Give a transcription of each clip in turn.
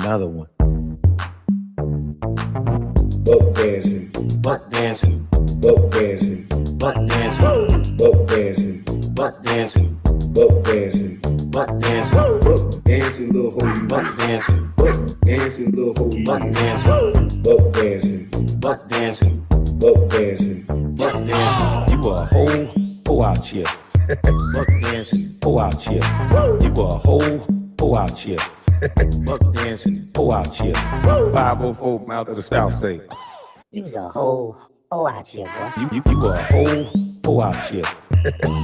another one. Butt dancing, Butt dancing, butt dancing, butt dancing, butt dancing, butt dancing, butt dancing, butt dancing, butt dancing, little hoe. butt dancing, Butt dancing, little hoe. butt dancing, Butt dancing, butt dancing, butt dancing. butt dancing. You a whole out here. Butt dancing, out here. You a whole out here. Butt dancing, out here. 504 mouth of the South say. You's a whole out here, boy. You a whole out here.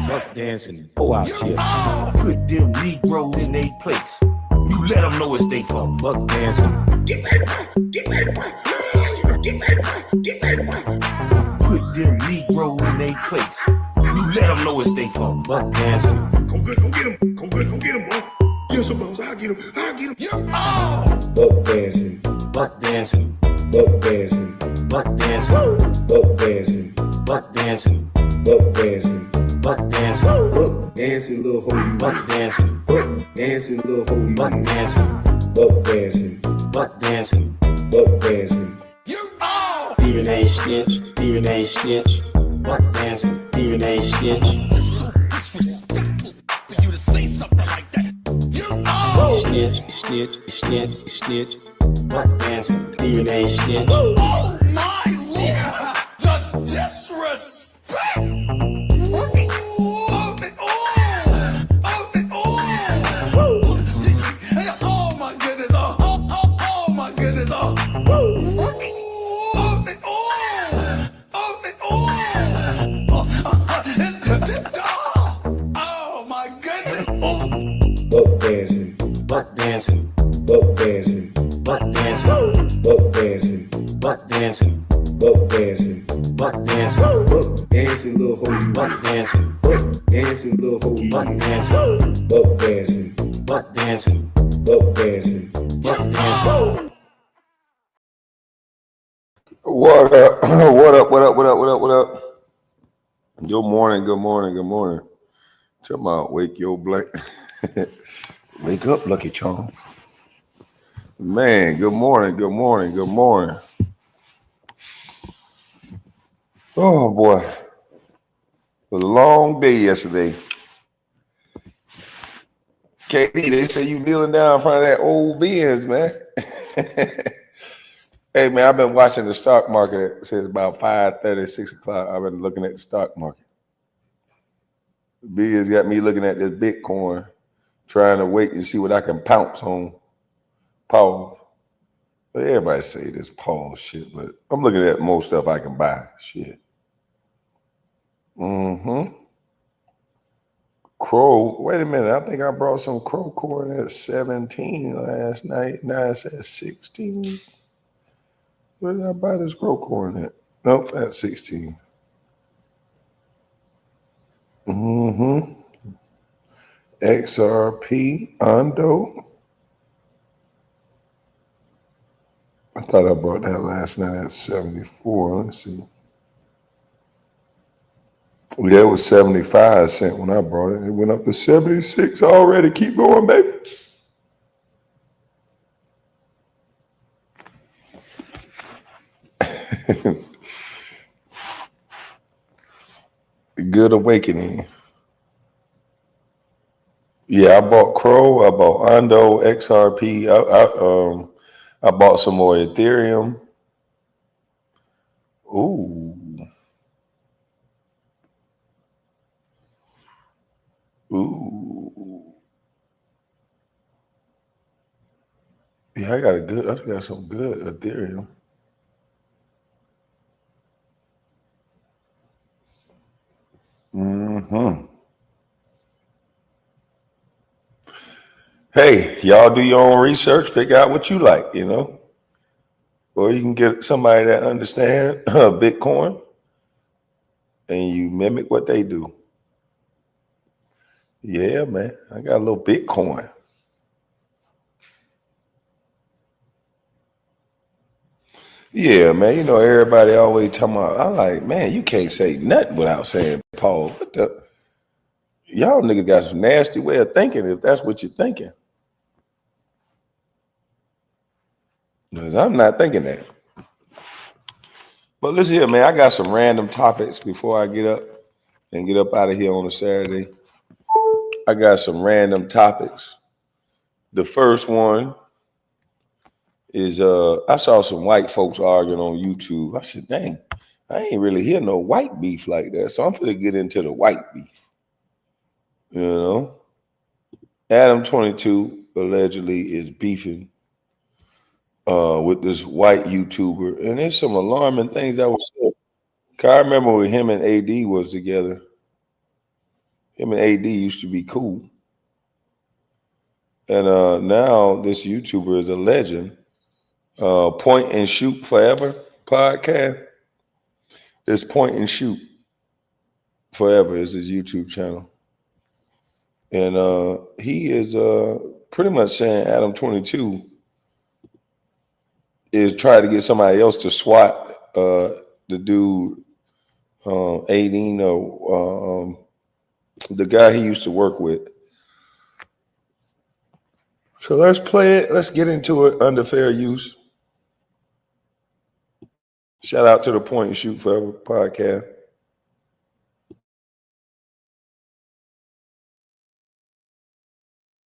Butt dancing, out here. Put them Negroes in their place. You let them know it's they fault. Butt dancing, Get ready to fight, get ready to fight. Get ready to fight, get ready to fight. Put them Negroes in their place. You let them know it's they fault. butt dancing, Come good, go get him. Come good, go get him, boy. You're supposed, I'll get him, I'll get him. Yeah. Butt dancing, butt dancing, butt dancing, butt dancing, butt dancing, butt dancing, butt dancing, butt dancing, butt dancing, little hoe. butt dancing, Butt dancing, little hoe. butt dancing, Butt dancing, butt dancing. butt dancing. Even a snitch, even a snitch. Butt dancing, even a snitch. Disrespectful for you to say something like that. Snitch, snitch, snitch, snitch. Butt dancing, even a snitch. Oh my Lord! The disrespect! Oh my goodness! Oh my goodness! Oh my goodness! Butt dancing, Butt dancing, butt dancing, butt dancing, butt dancing, butt dancing, butt dancing, butt dancing, butt dancing, little hoe. butt dancing, Butt dancing, little hoe. butt dancing, Butt dancing, butt dancing, butt dancing. butt dancing. What up? What up? What up? What up? What up? What up? Good morning. Good morning. Good morning. Tell my wake your blank. Wake up, Lucky Charms. Man, good morning. Good morning. Good morning. Oh boy. It was a long day yesterday. KD, they say you kneeling down in front of that old Benz, man. Hey man, I've been watching the stock market since about 5:30, 6 o'clock. I've been looking at the stock market. Biz got me looking at this Bitcoin, trying to wait and see what I can pounce on. Pause. But everybody say this pause shit, but I'm looking at most stuff I can buy. Shit. Crow. Wait a minute. I think I brought some Crow corn at 17 last night. Now it's at 16. Where did I buy this Crow corn at? Nope, at 16. XRP, Ondo. I thought I bought that last night at 74. Let's see. Yeah, it was 75 cents when I brought it. It went up to 76 already. Keep going, baby. Good awakening. Yeah, I bought Crow. I bought Ondo, XRP. I bought some more Ethereum. Ooh. Yeah, I got some good Ethereum. Hey, y'all do your own research, figure out what you like, you know. Or you can get somebody that understands Bitcoin and you mimic what they do. Yeah, man. I got a little Bitcoin. Yeah, man. You know, everybody always talking about, I'm like, man, you can't say nothing without saying Paul. What the? Y'all niggas got some nasty way of thinking if that's what you're thinking. Because I'm not thinking that. But listen here, man, I got some random topics before I get up out of here on a Saturday. I got some random topics. The first one is I saw some white folks arguing on YouTube. I said, dang, I ain't really hear no white beef like that. So I'm gonna get into the white beef. You know, Adam 22 allegedly is beefing with this white YouTuber, and there's some alarming things that was said. I remember when him and AD was together. Him and AD used to be cool, and now this YouTuber is a legend. Point and Shoot Forever podcast. This Point and Shoot Forever is his YouTube channel. And he is pretty much saying Adam 22 is trying to get somebody else to swat the dude, 18, or the guy he used to work with. So let's play it. Let's get into it under fair use. Shout out to the Point and Shoot Forever podcast.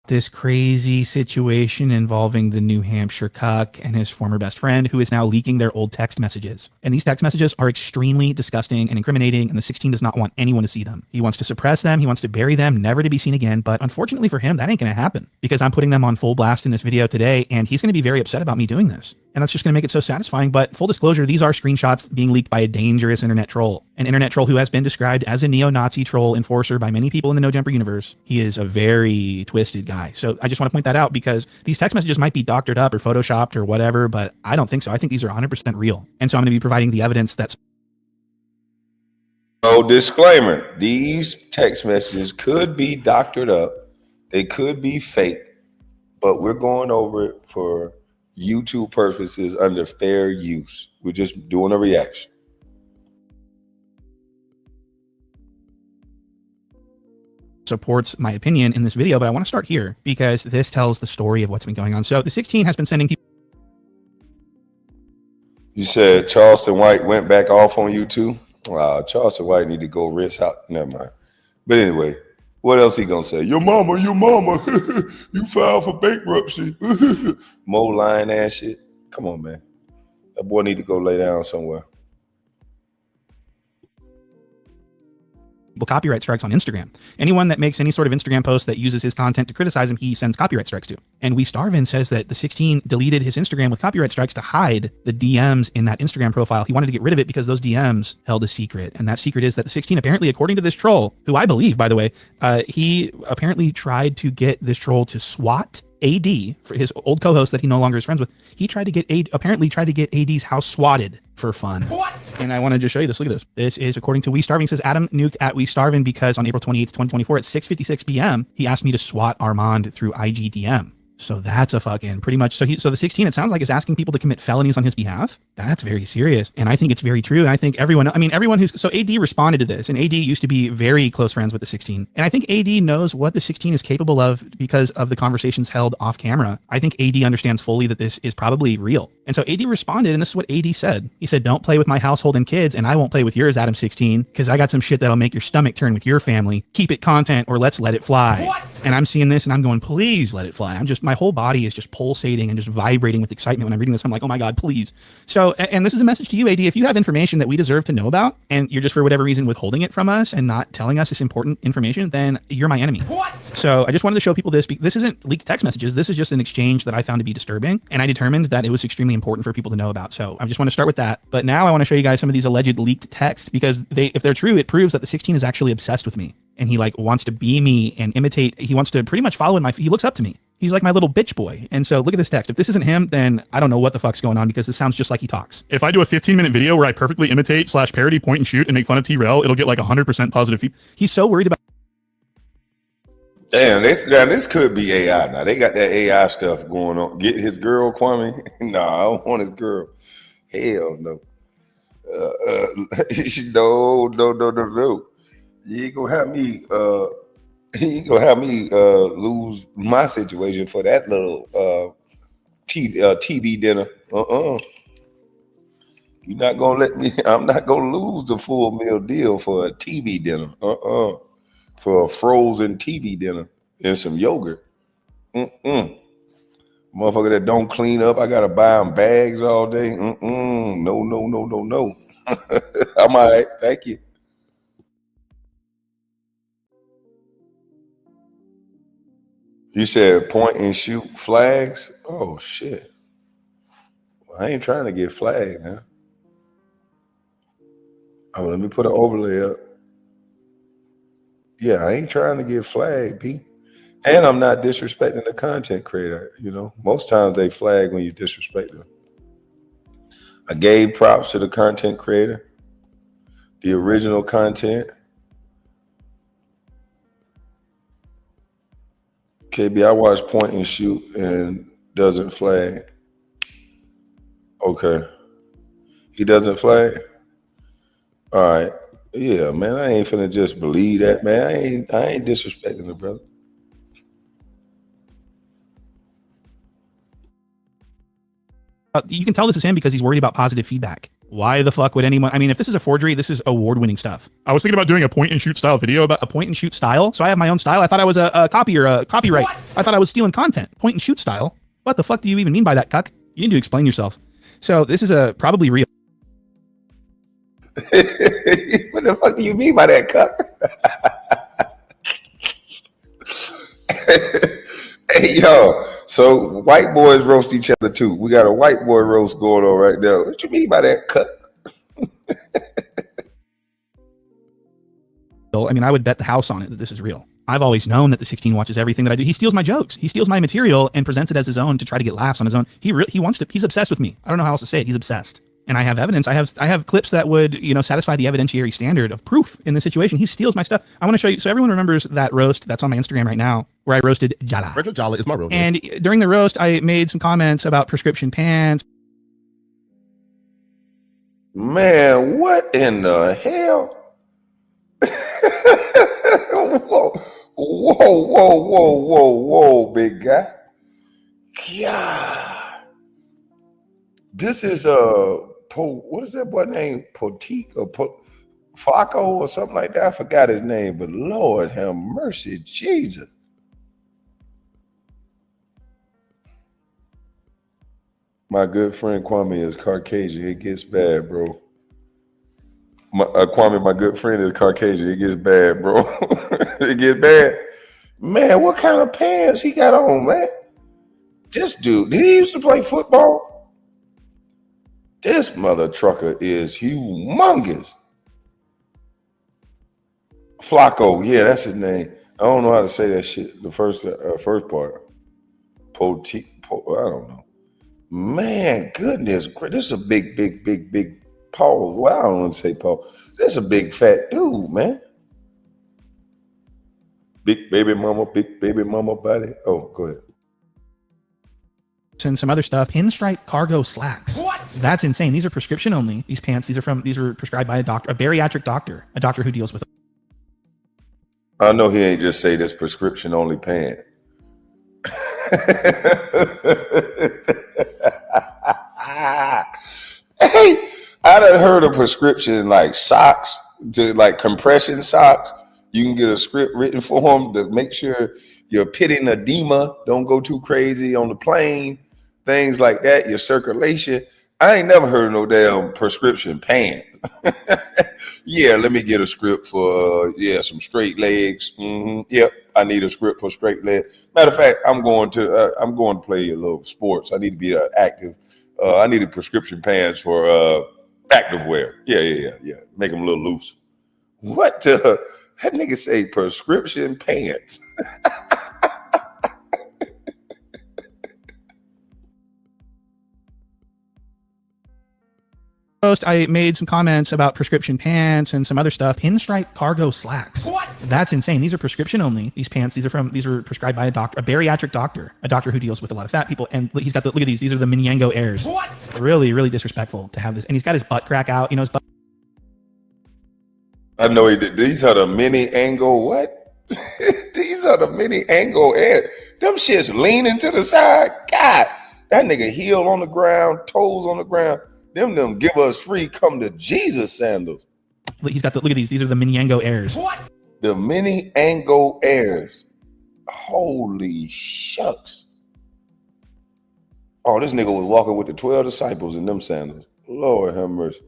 This crazy situation involving the New Hampshire cuck and his former best friend, who is now leaking their old text messages. And these text messages are extremely disgusting and incriminating, and the 16 does not want anyone to see them. He wants to suppress them, he wants to bury them, never to be seen again, but unfortunately for him, that ain't gonna happen, because I'm putting them on full blast in this video today, and he's gonna be very upset about me doing this. And that's just gonna make it so satisfying, but full disclosure, these are screenshots being leaked by a dangerous internet troll. An internet troll who has been described as a neo-Nazi troll enforcer by many people in the No Jumper universe. He is a very twisted guy. So I just want to point that out, because these text messages might be doctored up or photoshopped or whatever, but I don't think so. I think these are 100% real. And so I'm going to be providing the evidence that's... So disclaimer, these text messages could be doctored up. They could be fake, but we're going over it for YouTube purposes under fair use. We're just doing a reaction. supports my opinion in this video, but I want to start here because this tells the story of what's been going on. So the 16 has been sending people... You said Charleston White went back off on you too? Wow, Charleston White need to go rinse out. Never mind. But anyway, what else he gonna say? Your mama, you filed for bankruptcy. More lying ass shit. Come on, man. That boy need to go lay down somewhere. Copyright strikes on Instagram. Anyone that makes any sort of Instagram post that uses his content to criticize him, he sends copyright strikes to. And We Starvin says that the 16 deleted his Instagram with copyright strikes to hide the DMs in that Instagram profile. He wanted to get rid of it because those DMs held a secret. And that secret is that the 16, apparently, according to this troll, who I believe, by the way, he apparently tried to get this troll to swat AD, for his old co-host that he no longer is friends with. He tried to get apparently tried to get AD's house swatted for fun. What? And I want to just show you this. Look at this. This is according to We Starvin. It says Adam nuked at We Starvin because on April 28th, 2024 at 6:56 p.m. he asked me to swat Armand through IGDM. So that's a fucking pretty much. So the 16, it sounds like, is asking people to commit felonies on his behalf. That's very serious. And I think it's very true. And I think everyone who's, so AD responded to this, and AD used to be very close friends with the 16. And I think AD knows what the 16 is capable of because of the conversations held off camera. I think AD understands fully that this is probably real. And so AD responded, and this is what AD said. He said, "Don't play with my household and kids, and I won't play with yours, Adam 16, because I got some shit that'll make your stomach turn with your family. Keep it content or let's let it fly." What? And I'm seeing this and I'm going, please let it fly. My whole body is just pulsating and just vibrating with excitement when I'm reading this. I'm like, oh my God, please. So, and this is a message to you, AD. If you have information that we deserve to know about and you're just for whatever reason withholding it from us and not telling us this important information, then you're my enemy. What? So I just wanted to show people this. This isn't leaked text messages. This is just an exchange that I found to be disturbing. And I determined that it was extremely important for people to know about. So I just want to start with that. But now I want to show you guys some of these alleged leaked texts, because if they're true, it proves that the 16 is actually obsessed with me. And he wants to be me and imitate. He wants to pretty much follow in he looks up to me. He's like my little bitch boy. And so look at this text. If this isn't him, then I don't know what the fuck's going on, because this sounds just like he talks. If I do a 15-minute video where I perfectly imitate / parody Point and Shoot and make fun of T-Rel, it'll get like 100% positive feedback. He's so worried about... Damn, this could be AI now. They got that AI stuff going on. Get his girl, Kwame. No, I don't want his girl. Hell no. No. You ain't gonna have me lose my situation for that little TV dinner. You're not gonna let me. I'm not gonna lose the full meal deal for a TV dinner. For a frozen TV dinner and some yogurt. Motherfucker that don't clean up, I gotta buy them bags all day. No. I'm all right. Thank you. You said point and shoot flags? Oh shit. I ain't trying to get flagged, man. Oh, let me put an overlay up. Yeah, I ain't trying to get flagged, B. And I'm not disrespecting the content creator. You know, most times they flag when you disrespect them. I gave props to the content creator, the original content. KB, I watch point and shoot and doesn't flag. Okay. He doesn't flag? All right. Yeah, man, I ain't finna just believe that, man. I ain't disrespecting the brother. You can tell this is him because he's worried about positive feedback. Why the fuck would anyone? I mean, if this is a forgery, this is award-winning stuff. I was thinking about doing a point and shoot style video about A point and shoot style. So I have my own style. I thought I was a copy or a copyright. What? I thought I was stealing content. Point and shoot style. What the fuck do you even mean by that, cuck? You need to explain yourself. So this is a probably real. What the fuck do you mean by that, cuck? Hey, yo, so white boys roast each other too. We got a white boy roast going on right now. What you mean by that, cuck? I mean, I would bet the house on it that this is real. I've always known that the 16 watches everything that I do. He steals my jokes. He steals my material and presents it as his own to try to get laughs on his own. He wants to. He's obsessed with me. I don't know how else to say it. He's obsessed. And I have evidence. I have clips that would, satisfy the evidentiary standard of proof in this situation. He steals my stuff. I want to show you. So everyone remembers that roast that's on my Instagram right now, where I roasted Jala. Retro Jala is my real name. And during the roast, I made some comments about prescription pants. Man, what in the hell? Whoa, big guy. God. This is what is that boy name? Potique or Flacco or something like that. I forgot his name, but Lord have mercy, Jesus. My good friend Kwame is Caucasian. It gets bad, bro. Kwame, my good friend, is Caucasian. It gets bad, bro. It gets bad. Man, what kind of pants he got on, man? This dude, did he used to play football? This mother trucker is humongous. Flacco, yeah, that's his name. I don't know how to say that shit. The first part. I don't know. Man, goodness, this is a big Paul. Well, I don't want to say Paul. This is a big fat dude, man. Big baby mama body. Oh, go ahead. And some other stuff. Pinstripe cargo slacks. What? That's insane. These are prescription only. These pants. These are prescribed by a doctor, a bariatric doctor, a doctor who deals with. I know he ain't just say this prescription only pant. Hey, I done heard of prescription like socks, to like compression socks. You can get a script written for them to make sure your pitting edema don't go too crazy on the plane, things like that, your circulation. I ain't never heard of no damn prescription pants. Yeah, let me get a script for some straight legs. Yep, I need a script for straight legs. Matter of fact, I'm going to play a little sports. I need to be active. I need a prescription pants for active wear. Yeah. Make them a little loose. What the? That nigga say prescription pants. I made some comments about prescription pants and some other stuff. Pinstripe cargo slacks. What? That's insane. These are prescription only. These pants. These are prescribed by a doctor, a bariatric doctor, a doctor who deals with a lot of fat people. And he's got look at these. These are the Minyango Airs. What? Really, really disrespectful to have this. And he's got his butt crack out. His butt. I know he did. These are the mini angle what? These are the mini angle Airs. Them shits leaning to the side. God, That nigga heel on the ground, toes on the ground. Them give us free come to Jesus sandals. He's got the, look at these. These are the Minyango Airs. What? The Mini Ango Airs. Holy shucks. Oh, this nigga was walking with the 12 disciples in them sandals. Lord have mercy.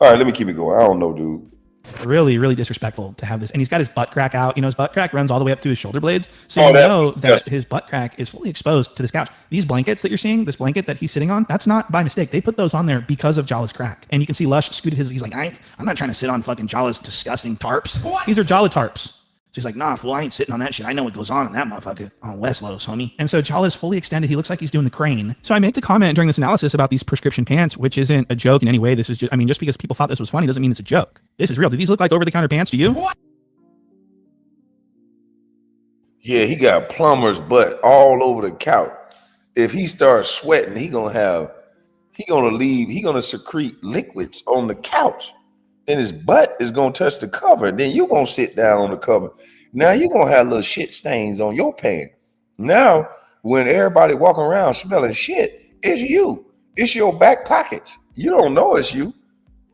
All right, let me keep it going. I don't know, dude. Really, really disrespectful to have this. And he's got his butt crack out. You know, his butt crack runs all the way up to his shoulder blades. So you know that his butt crack is fully exposed to this couch. These blankets that you're seeing, this blanket that he's sitting on, that's not by mistake. They put those on there because of Jala's crack. And you can see Lush scooted his, he's like, I'm not trying to sit on fucking Jala's disgusting tarps. What? These are Jala tarps. So he's like, nah, fool, I ain't sitting on that shit. I know what goes on in that motherfucker on Westlows, homie. And so Jala's fully extended. He looks like he's doing the crane. So I make the comment during this analysis about these prescription pants, which isn't a joke in any way. This is just, I mean, just because people thought this was funny doesn't mean it's a joke. This is real. Do these look like over-the-counter pants to you? What? Yeah, he got plumber's butt all over the couch. If he starts sweating, he gonna secrete liquids on the couch. And his butt is gonna touch the cover. Then you gonna sit down on the cover. Now you gonna have little shit stains on your pants. Now, when everybody walking around smelling shit, it's you. It's your back pockets. You don't know it's you,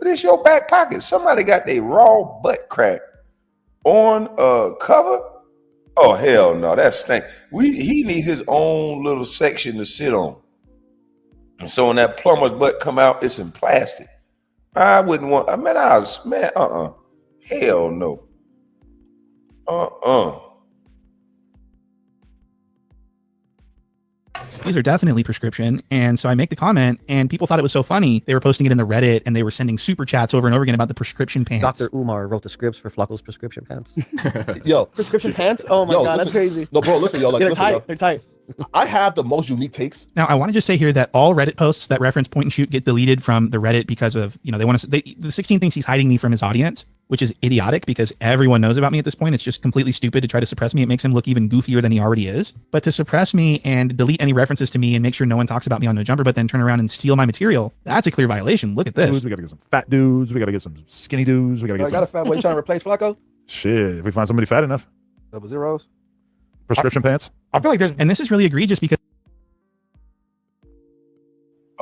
but it's your back pockets. Somebody got their raw butt crack on a cover. Oh hell no, that stink. He need his own little section to sit on. And so when that plumber's butt come out, it's in plastic. I wouldn't want, hell no. These are definitely prescription. And so I make the comment and people thought it was so funny. They were posting it in the Reddit and they were sending super chats over and over again about the prescription pants. Dr. Umar wrote the scripts for Flacco's prescription pants. Yo, Prescription pants? Oh my God, that's crazy. No, bro, listen, yo. Like, they're listen, tight. yo. They're tight. I have the most unique takes. Now, I want to just say here that all Reddit posts that reference point and shoot get deleted from the Reddit because of, you know, they want to, the 16 thinks he's hiding me from his audience, which is idiotic because everyone knows about me at this point. It's just completely stupid to try to suppress me. It makes him look even goofier than he already is. But to suppress me and delete any references to me and make sure no one talks about me on No Jumper, but then turn around and steal my material, that's a clear violation. Look at this. Dudes, we got to get some fat dudes. We got to get some skinny dudes. We got to get I got a fat boy. You trying to replace Flacco? Shit, if we find somebody fat enough. Double zeros. Prescription pants. I feel like there's... And this is really egregious because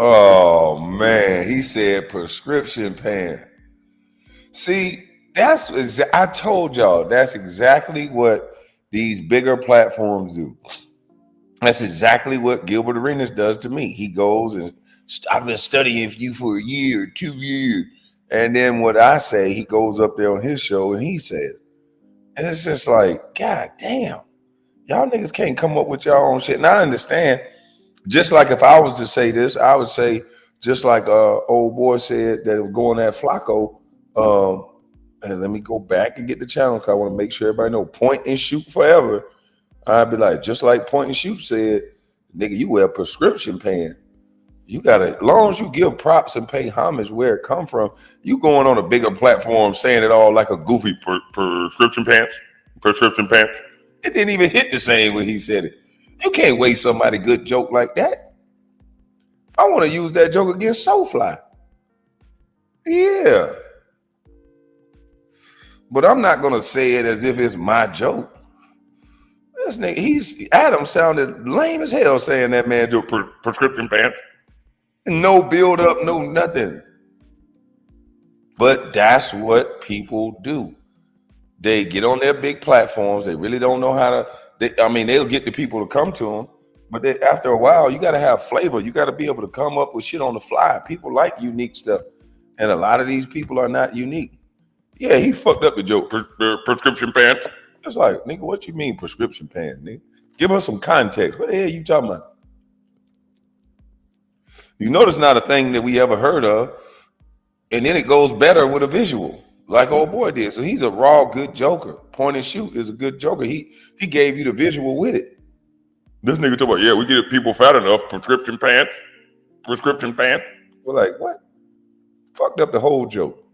Oh man, he said prescription pants. See, I told y'all that's exactly what these bigger platforms do. That's exactly what Gilbert Arenas does to me. He goes and I've been studying you for a year, 2 years. And then what I say, he goes up there on his show and he says, and it's just like, God damn, y'all niggas can't come up with y'all own shit. And I understand. Just like if I was to say this, I would say, just like old boy said that it was going at Flacco. And let me go back and get the channel because I want to make sure everybody know point and shoot forever. I'd be like, just like point and shoot said, nigga, you wear prescription pants. You gotta, as long as you give props and pay homage where it come from, you going on a bigger platform saying it all like a goofy prescription pants. It didn't even hit the same when he said it. You can't waste somebody good joke like that. I want to use that joke against Soulfly. Yeah. But I'm not going to say it as if it's my joke. This nigga, Adam sounded lame as hell saying that man do prescription pants. No build up, no nothing. But that's what people do. They get on their big platforms. They really don't know how to, they'll get the people to come to them. But after a while, you got to have flavor. You got to be able to come up with shit on the fly. People like unique stuff. And a lot of these people are not unique. Yeah, he fucked up the joke. Prescription pants. It's like, nigga, what you mean prescription pants, nigga? Give us some context. What the hell you talking about? You know, it's not a thing that we ever heard of. And then it goes better with a visual, like old boy did. So he's a raw, good joker. Point and shoot is a good joker. He gave you the visual with it. This nigga talk about, yeah, we get people fat enough, prescription pants. We're like, what? Fucked up the whole joke.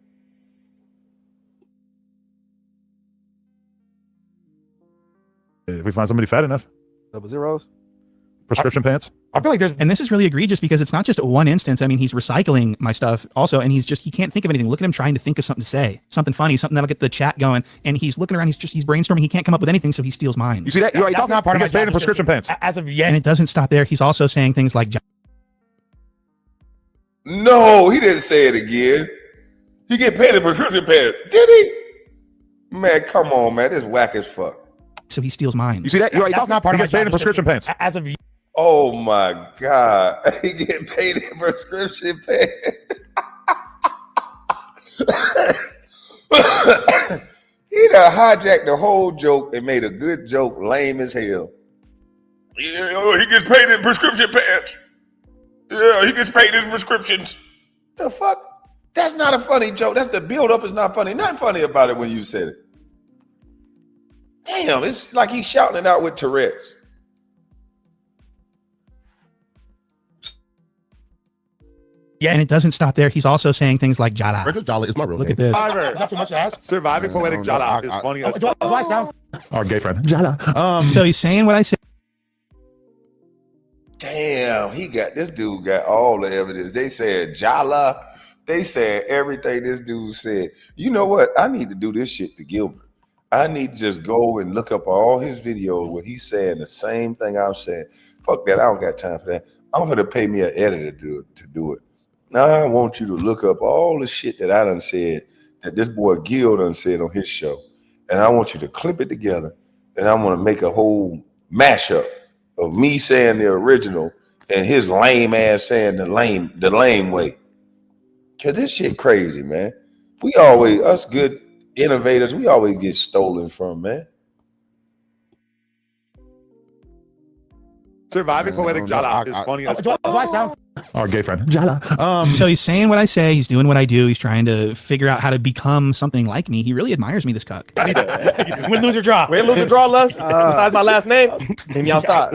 If we find somebody fat enough. Double zeros. Prescription pants. I feel like there's... And this is really egregious because it's not just one instance. I mean, he's recycling my stuff also, and he can't think of anything. Look at him trying to think of something to say, something funny, something that'll get the chat going. And he's looking around, he's brainstorming. He can't come up with anything, so he steals mine. You see that? You're That's not part of my in prescription pants. As of yet. And it doesn't stop there. He's also saying things like No, he didn't say it again. He get paid in prescription pants. Did he? Man, come on, man. This is whack as fuck. So he steals mine. You see that? You That's not part he of gets my paid in job prescription pants. As of Oh my God. He get paid in prescription pants. He done hijacked the whole joke and made a good joke lame as hell. Yeah, he gets paid in prescription pants. Yeah, he gets paid in prescriptions. The fuck? That's not a funny joke. That's the build-up is not funny. Nothing funny about it when you said it. Damn, it's like he's shouting it out with Tourette's. Yeah, and it doesn't stop there. He's also saying things like Jala. Jala is my real Look name. at this. Is that too much to ask? Surviving poetic Jala is funny as Do I sound? our gay friend Jala. So he's saying what I said. Damn, this dude got all the evidence. They said Jala. They said everything this dude said. You know what? I need to do this shit to Gilbert. I need to just go and look up all his videos where he's saying the same thing I'm saying. Fuck that. I don't got time for that. I'm going to pay me an editor to do it. Now I want you to look up all the shit that I done said, that this boy Gil done said on his show. And I want you to clip it together. And I'm going to make a whole mashup of me saying the original and his lame ass saying the lame way. Cause this shit crazy, man. Us good innovators, we always get stolen from, man. Surviving poetic Jala is funny as Do I sound? our gay friend Jala. So he's saying what I say. He's doing what I do. He's trying to figure out how to become something like me. He really admires me, this cuck. Win, lose, or draw. Win, lose, or draw, Les? Besides my last name, meet me outside.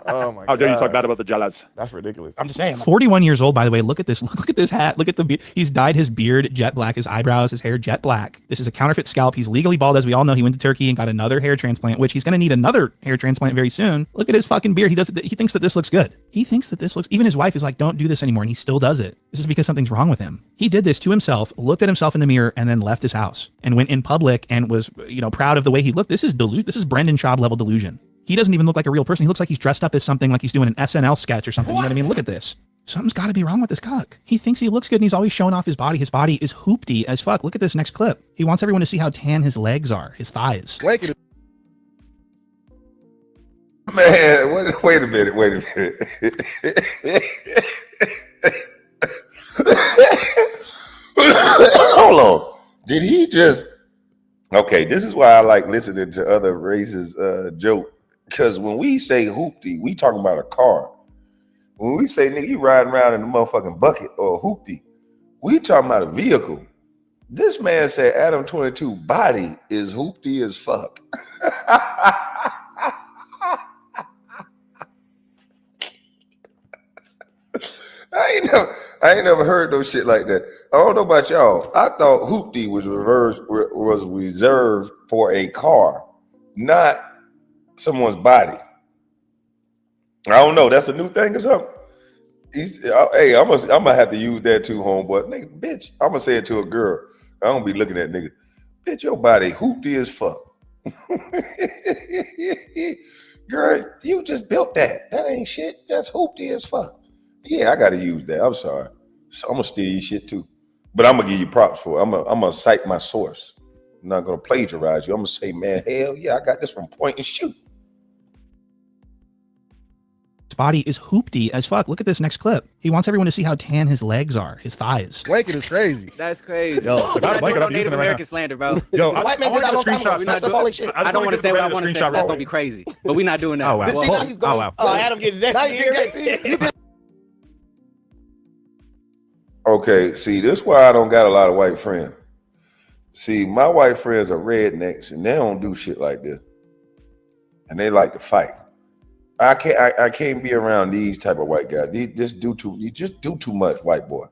Oh my God. How dare you talk bad about the Jalas? That's ridiculous. I'm just saying. 41 years old, by the way. Look at this. Look at this hat. Look at the. He's dyed his beard jet black, his eyebrows, his hair jet black. This is a counterfeit scalp. He's legally bald, as we all know. He went to Turkey and got another hair transplant, which he's going to need another hair transplant very soon. Look at his fucking beard. He thinks that this looks good. He thinks that this looks. Even his wife is like, don't do this anymore, and he still does it. This is because something's wrong with him. He did this to himself, looked at himself in the mirror, and then left his house and went in public and was, proud of the way he looked. This is Brendan Schaub level delusion. He doesn't even look like a real person. He looks like he's dressed up as something, like he's doing an SNL sketch or something. You know what I mean? Look at this. Something's got to be wrong with this cuck. He thinks he looks good and he's always showing off his body. His body is hoopty as fuck. Look at this next clip. He wants everyone to see how tan his legs are, his thighs. Man, wait a minute. Hold on. Did he just... Okay, this is why I like listening to other races joke. Because when we say hoopty, we talking about a car. When we say, nigga, you riding around in a motherfucking bucket or a hoopty, we talking about a vehicle. This man said Adam 22 body is hoopty as fuck. I ain't never heard no shit like that. I don't know about y'all. I thought hoopty was reserved for a car, not someone's body. I don't know. That's a new thing or something. Hey, I'm gonna have to use that too, homeboy. Nigga, bitch. I'm gonna say it to a girl. I don't be looking at nigga. Bitch, your body hoopty as fuck. Girl, you just built that. That ain't shit. That's hoopty as fuck. Yeah, I gotta use that. I'm sorry. So I'm gonna steal your shit too. But I'm gonna give you props for it. I'm gonna cite my source. I'm not gonna plagiarize you. I'm gonna say, man, hell yeah, I got this from Point and Shoot. His body is hoopty as fuck. Look at this next clip. He wants everyone to see how tan his legs are, his thighs. Blanket is crazy. That's crazy. Yo, Native American slander, bro. Yo, the white man did that long time ago. I don't want to say what I want to say. That's gonna be crazy. But we're not doing that. Oh wow. See, now he's going. Oh wow. Oh, Adam getting zesty. Okay, see, this is why I don't got a lot of white friends. See, my white friends are rednecks and they don't do shit like this. And they like to fight. I can't be around these type of white guys. You just do too much, white boy.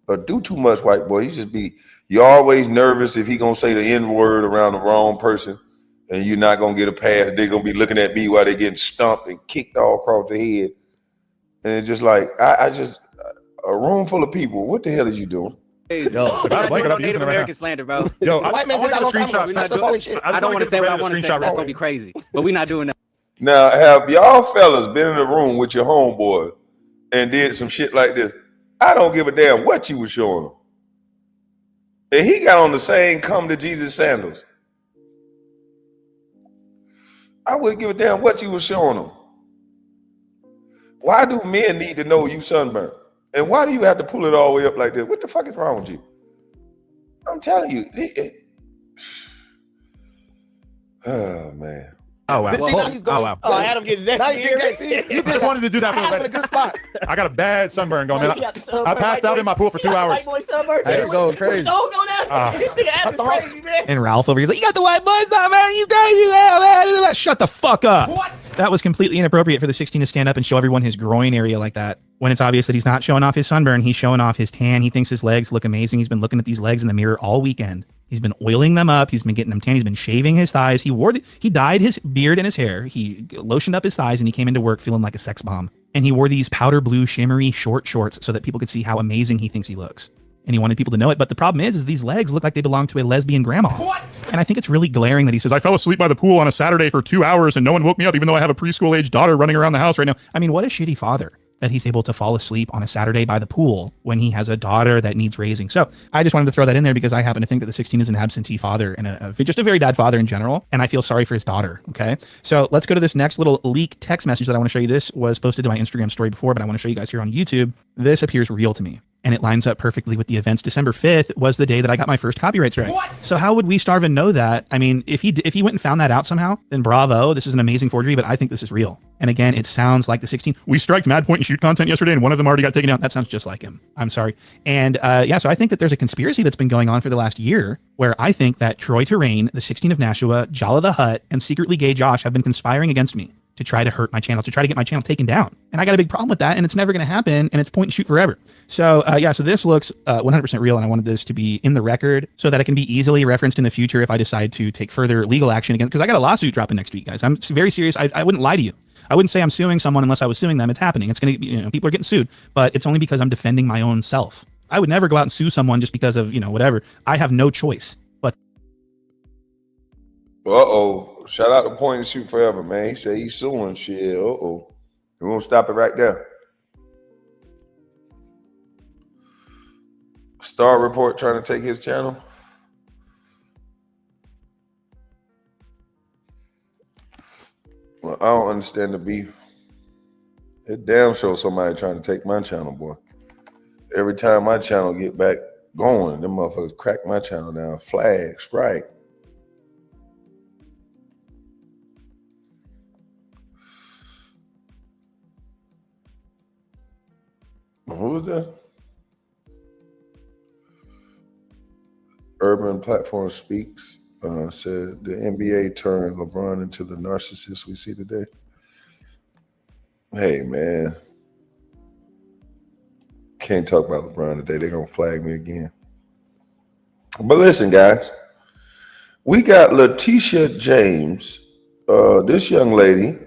But do too much, white boy. You're always nervous if he gonna say the N-word around the wrong person and you're not gonna get a pass. They're gonna be looking at me while they're getting stumped and kicked all across the head. And it's just like, a room full of people. What the hell is you doing? Yo, Native American slander, bro. Yo, white man did that long time ago. I don't want to say what I want to say. That's gonna be crazy. But we're not doing that. Now, have y'all fellas been in a room with your homeboy and did some shit like this? I don't give a damn what you was showing him. And he got on the same come to Jesus sandals. I wouldn't give a damn what you was showing them. Why do men need to know you sunburned? And why do you have to pull it all the way up like this? What the fuck is wrong with you? I'm telling you. Oh, man. Oh, wow. See, now he's going. wow. Oh, Adam getting zesty. Now You just wanted to do that for Adam in a good spot. I got a bad sunburn going, man. I passed out in my pool for 2 hours. Adam's going crazy. Don't go down. Adam's crazy, man. And Ralph over here is like, you got the white boys on, man. You crazy, man. Shut the fuck up. What? That was completely inappropriate for the 16 to stand up and show everyone his groin area like that. When it's obvious that he's not showing off his sunburn, he's showing off his tan. He thinks his legs look amazing. He's been looking at these legs in the mirror all weekend. He's been oiling them up. He's been getting them tan. He's been shaving his thighs. He dyed his beard and his hair. He lotioned up his thighs and he came into work feeling like a sex bomb. And he wore these powder blue shimmery short shorts so that people could see how amazing he thinks he looks. And he wanted people to know it. But the problem is these legs look like they belong to a lesbian grandma. What? And I think it's really glaring that he says, I fell asleep by the pool on a Saturday for 2 hours and no one woke me up, even though I have a preschool age daughter running around the house right now. I mean, what a shitty father that he's able to fall asleep on a Saturday by the pool when he has a daughter that needs raising. So I just wanted to throw that in there because I happen to think that the 16 is an absentee father and just a very bad father in general. And I feel sorry for his daughter. Okay. So let's go to this next little leak text message that I want to show you. This was posted to my Instagram story before, but I want to show you guys here on YouTube. This appears real to me. And it lines up perfectly with the events. December 5th was the day that I got my first copyright strike. What? So how would we starve and know that? I mean, if he went and found that out somehow, then bravo, this is an amazing forgery, but I think this is real. And again, it sounds like the 16. We striked mad point and shoot content yesterday, and one of them already got taken out. That sounds just like him. I'm sorry. And yeah, so I think that there's a conspiracy that's been going on for the last year where I think that Troy Terrain, the 16 of Nashua, Jala the Hutt, and Secretly Gay Josh have been conspiring against me to try to hurt my channel, to try to get my channel taken down. And I got a big problem with that, and it's never going to happen, and it's point and shoot forever. So yeah, so this looks 100% real, and I wanted this to be in the record so that it can be easily referenced in the future if I decide to take further legal action against, because I got a lawsuit dropping next week, guys. I'm very serious. I wouldn't lie to you. I wouldn't say I'm suing someone unless I was suing them. It's happening. It's going to, people are getting sued, but it's only because I'm defending my own self. I would never go out and sue someone just because of, whatever. I have no choice. But Shout out to Point and Shoot Forever, man. He said he's suing shit. We won't stop it right there. Star Report trying to take his channel. Well, I don't understand the beef. It damn sure somebody trying to take my channel, boy. Every time my channel get back going, them motherfuckers crack my channel down. Flag, strike. Who was that? Urban Platform Speaks said the NBA turned LeBron into the narcissist we see today. Hey, man. Can't talk about LeBron today. They're going to flag me again. But listen, guys. We got Letitia James. This young lady.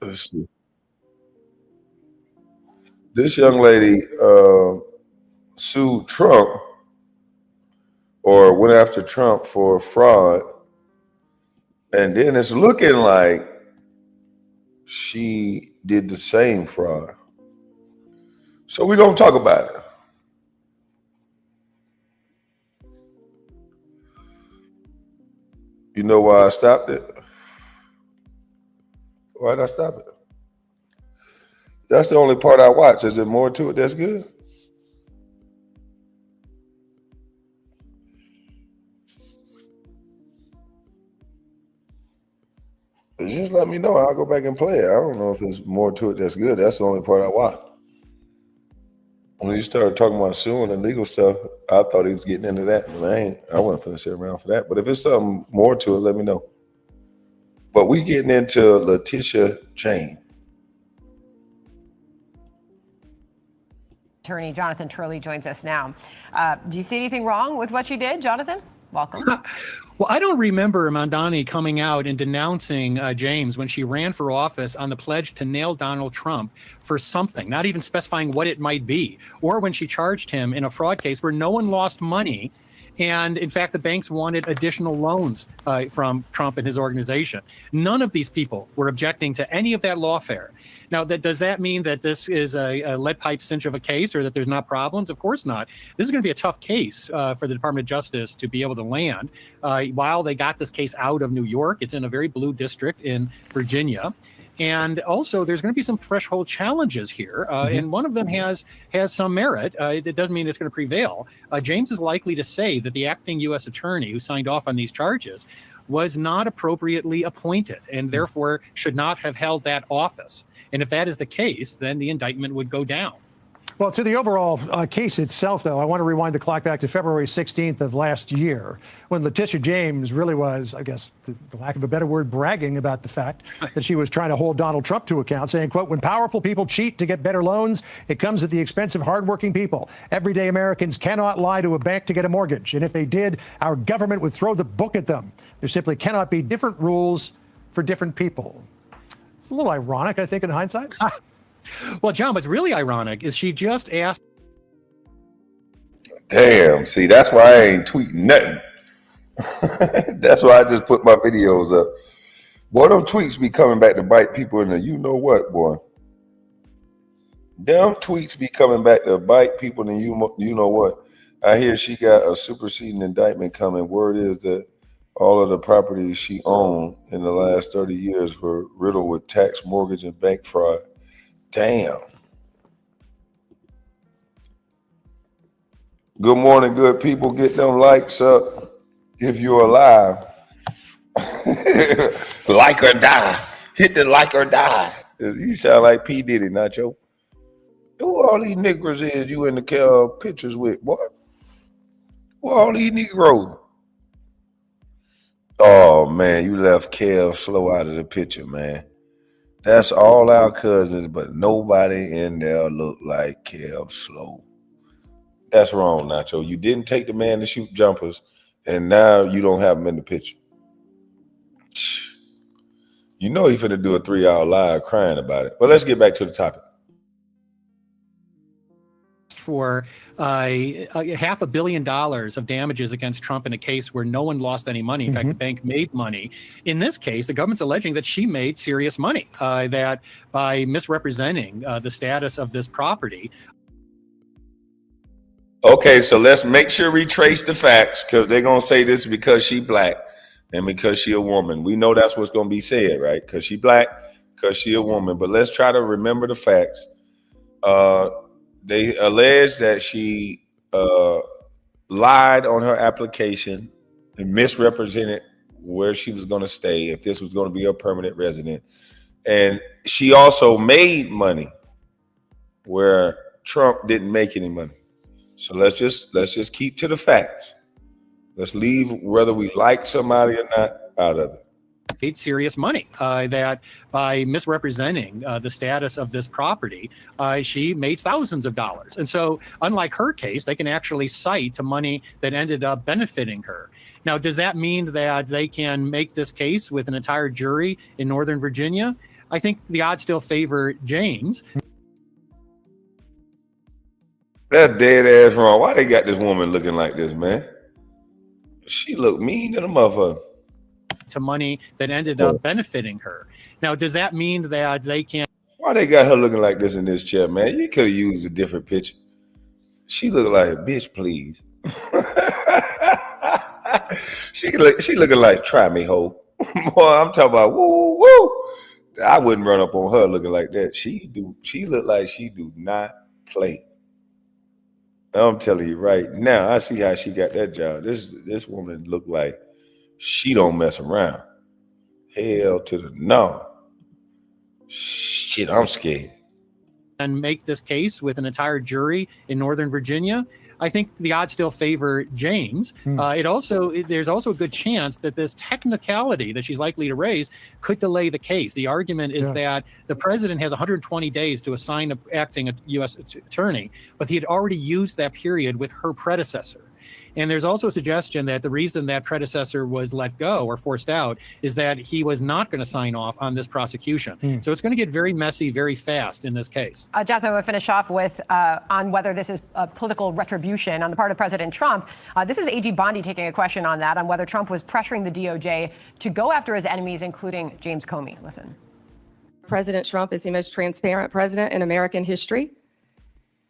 Let's see. This young lady sued Trump or went after Trump for fraud. And then it's looking like she did the same fraud. So we're going to talk about it. You know why I stopped it? Why did I stop it? That's the only part I watch. Is there more to it that's good? Just let me know. I'll go back and play it. I don't know if there's more to it that's good. That's the only part I watch. When you started talking about suing and legal stuff, I thought he was getting into that. But I wasn't finna sit around for that. But if it's something more to it, let me know. But we getting into Letitia James. Attorney Jonathan Turley joins us now. Do you see anything wrong with what you did, Jonathan? Welcome. Well, I don't remember Mandani coming out and denouncing James when she ran for office on the pledge to nail Donald Trump for something, not even specifying what it might be, or when she charged him in a fraud case where no one lost money And in fact, the banks wanted additional loans from Trump and his organization. None of these people were objecting to any of that lawfare. Now, does that mean that this is a lead pipe cinch of a case, or that there's not problems? Of course not. This is going to be a tough case for the Department of Justice to be able to land. While they got this case out of New York, it's in a very blue district in Virginia. And also, there's going to be some threshold challenges here, and one of them has some merit. It doesn't mean it's going to prevail. James is likely to say that the acting U.S. attorney who signed off on these charges was not appropriately appointed and therefore should not have held that office. And if that is the case, then the indictment would go down. Well, to the overall case itself, though, I want to rewind the clock back to February 16th of last year, when Letitia James really was, I guess, for lack of a better word, bragging about the fact that she was trying to hold Donald Trump to account, saying, quote, "When powerful people cheat to get better loans, it comes at the expense of hardworking people. Everyday Americans cannot lie to a bank to get a mortgage. And if they did, our government would throw the book at them. There simply cannot be different rules for different people." It's a little ironic, I think, in hindsight. Well, John, what's really ironic is she just asked. Damn, see, that's why I ain't tweeting nothing. That's why I just put my videos up. Boy, them tweets be coming back to bite people in the you know what, boy. Them tweets be coming back to bite people in the you know what. I hear she got a superseding indictment coming. Word is that all of the properties she owned in the last 30 years were riddled with tax, mortgage, and bank fraud. Damn. Good morning, good people. Get them likes up if you're alive. Like or die. Hit the like or die. You sound like P. Diddy, Nacho. Who all these Negroes is you in the pictures with, boy? Who all these Negroes? Oh, man, you left Kev Slow out of the picture, man. That's all our cousins, but nobody in there look like Kev Slow. That's wrong, Nacho. You didn't take the man to shoot jumpers, and now you don't have him in the picture. You know he's finna do a 3-hour live crying about it. But let's get back to the topic. For $500 million of damages against Trump in a case where no one lost any money. In fact, the bank made money. In this case, the government's alleging that she made serious money, that by misrepresenting the status of this property. Okay, so let's make sure we trace the facts, because they're going to say this because she black and because she a woman. We know that's what's going to be said, right? Because she black, because she a woman. But let's try to remember the facts. They allege that she lied on her application and misrepresented where she was going to stay, if this was going to be a permanent resident. And she also made money where Trump didn't make any money. So let's just keep to the facts. Let's leave whether we like somebody or not out of it. Paid serious money, that by misrepresenting the status of this property, she made thousands of dollars. And so unlike her case, they can actually cite to money that ended up benefiting her. Now, does that mean that they can make this case with an entire jury in Northern Virginia? I think the odds still favor James. That's dead ass wrong. Why they got this woman looking like this, man? She look mean to the motherfucker. To money that ended up benefiting her. Now, does that mean that they can? Why they got her looking like this in this chair, man? You could have used a different picture. She look like, bitch, please. she looking like, try me, ho. Boy, I'm talking about woo woo. I wouldn't run up on her looking like that. She look like she do not play. I'm telling you right now. I see how she got that job. This woman look like she don't mess around. Hell to the no. Shit, I'm scared. And make this case with an entire jury in Northern Virginia. I think the odds still favor James. There's also a good chance that this technicality that she's likely to raise could delay the case. The argument is that the president has 120 days to assign an acting U.S. attorney, but he had already used that period with her predecessor. And there's also a suggestion that the reason that predecessor was let go or forced out is that he was not going to sign off on this prosecution. So it's going to get very messy very fast in this case. Jonathan, we'll finish off with on whether this is a political retribution on the part of President Trump. This is AG Bondi taking a question on that, on whether Trump was pressuring the DOJ to go after his enemies, including James Comey. Listen. President Trump is the most transparent president in American history.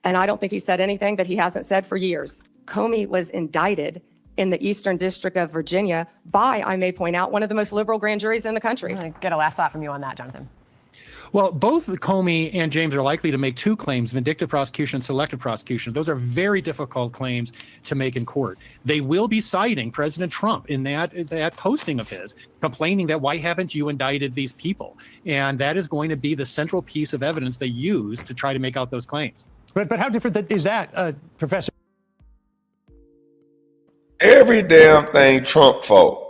And I don't think he said anything that he hasn't said for years. Comey was indicted in the Eastern District of Virginia by, I may point out, one of the most liberal grand juries in the country. I'm going to get a last thought from you on that, Jonathan. Well, both Comey and James are likely to make two claims, vindictive prosecution, selective prosecution. Those are very difficult claims to make in court. They will be citing President Trump in that posting of his, complaining that why haven't you indicted these people? And that is going to be the central piece of evidence they use to try to make out those claims. But how different is that, Professor? Every damn thing Trump fault.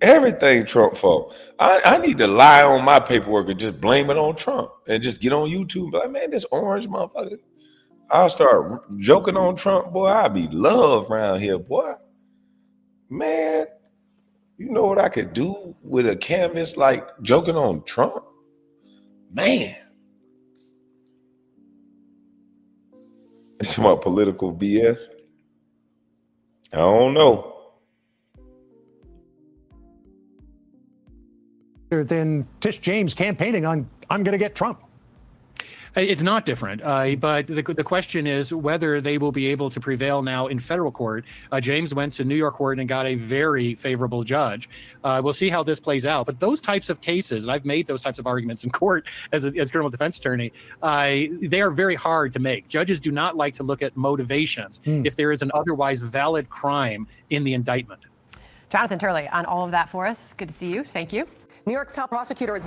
Everything Trump fault. I need to lie on my paperwork and just blame it on Trump and just get on YouTube and be like, man, this orange motherfucker. I'll start joking on Trump, boy. I'll be loved around here, boy. Man, you know what I could do with a canvas like joking on Trump? Man. It's about political BS. I don't know. Than Tish James campaigning on, I'm going to get Trump. It's not different, but the question is whether they will be able to prevail now in federal court. James went to New York court and got a very favorable judge. We'll see how this plays out. But those types of cases, and I've made those types of arguments in court as criminal defense attorney, they are very hard to make. Judges do not like to look at motivations if there is an otherwise valid crime in the indictment. Jonathan Turley on all of that for us. Good to see you. Thank you. New York's top prosecutor is...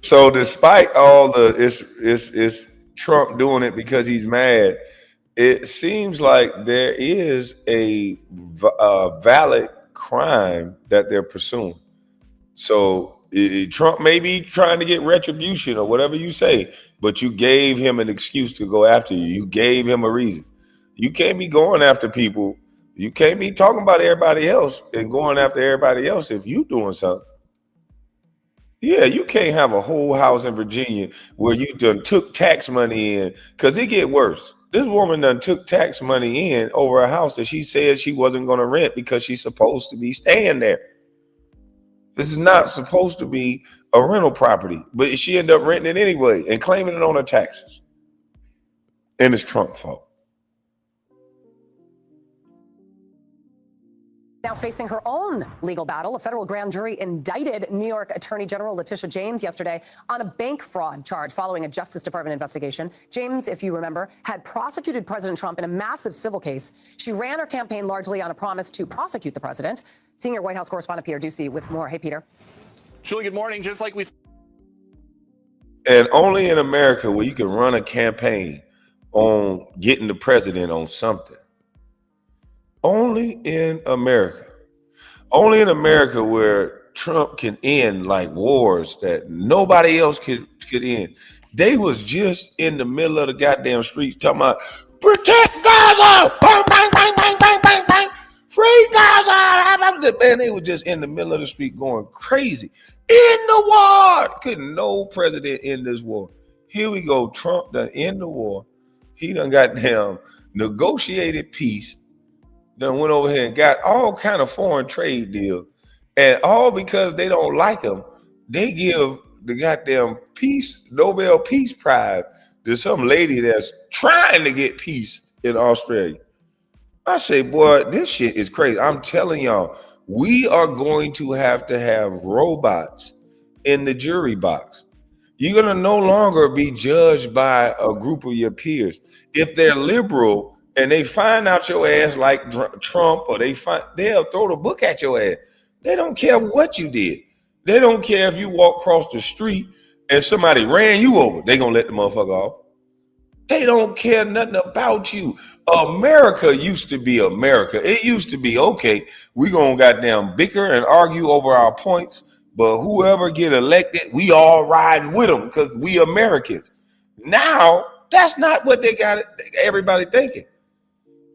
So despite all the it's Trump doing it because he's mad, it seems like there is a valid crime that they're pursuing. So Trump may be trying to get retribution or whatever you say, but you gave him an excuse to go after you. You gave him a reason. You can't be going after people. You can't be talking about everybody else and going after everybody else if you doing something. Yeah, you can't have a whole house in Virginia where you done took tax money in, because it get worse. This woman done took tax money in over a house that she said she wasn't going to rent because she's supposed to be staying there. This is not supposed to be a rental property, but she ended up renting it anyway and claiming it on her taxes. And it's Trump's fault. Now facing her own legal battle, a federal grand jury indicted New York Attorney General Letitia James yesterday on a bank fraud charge following a Justice Department investigation. James, if you remember, had prosecuted President Trump in a massive civil case. She ran her campaign largely on a promise to prosecute the president. Senior White House correspondent Peter Ducey with more. Hey, Peter. Julie, good morning. Just like we... And only in America where you can run a campaign on getting the president on something. Only in America. Only in America where Trump can end like wars that nobody else could end. They was just in the middle of the goddamn streets talking about protect Gaza! Bang, bang, bang, bang, bang, bang, bang! Free Gaza! Man, they were just in the middle of the street going crazy. In the war! Couldn't no president end this war. Here we go. Trump done end the war. He done goddamn negotiated peace. Then went over here and got all kind of foreign trade deal, and all because they don't like him, they give the goddamn Nobel Peace Prize to some lady that's trying to get peace in Australia. I say, boy, this shit is crazy. I'm telling y'all, we are going to have robots in the jury box. You're gonna no longer be judged by a group of your peers. If they're liberal and they find out your ass like Trump, or they'll throw the book at your ass. They don't care what you did. They don't care if you walk across the street and somebody ran you over. They gonna let the motherfucker off. They don't care nothing about you. America used to be America. It used to be, okay, we gonna goddamn bicker and argue over our points, but whoever get elected, we all riding with them because we Americans. Now, that's not what they got everybody thinking.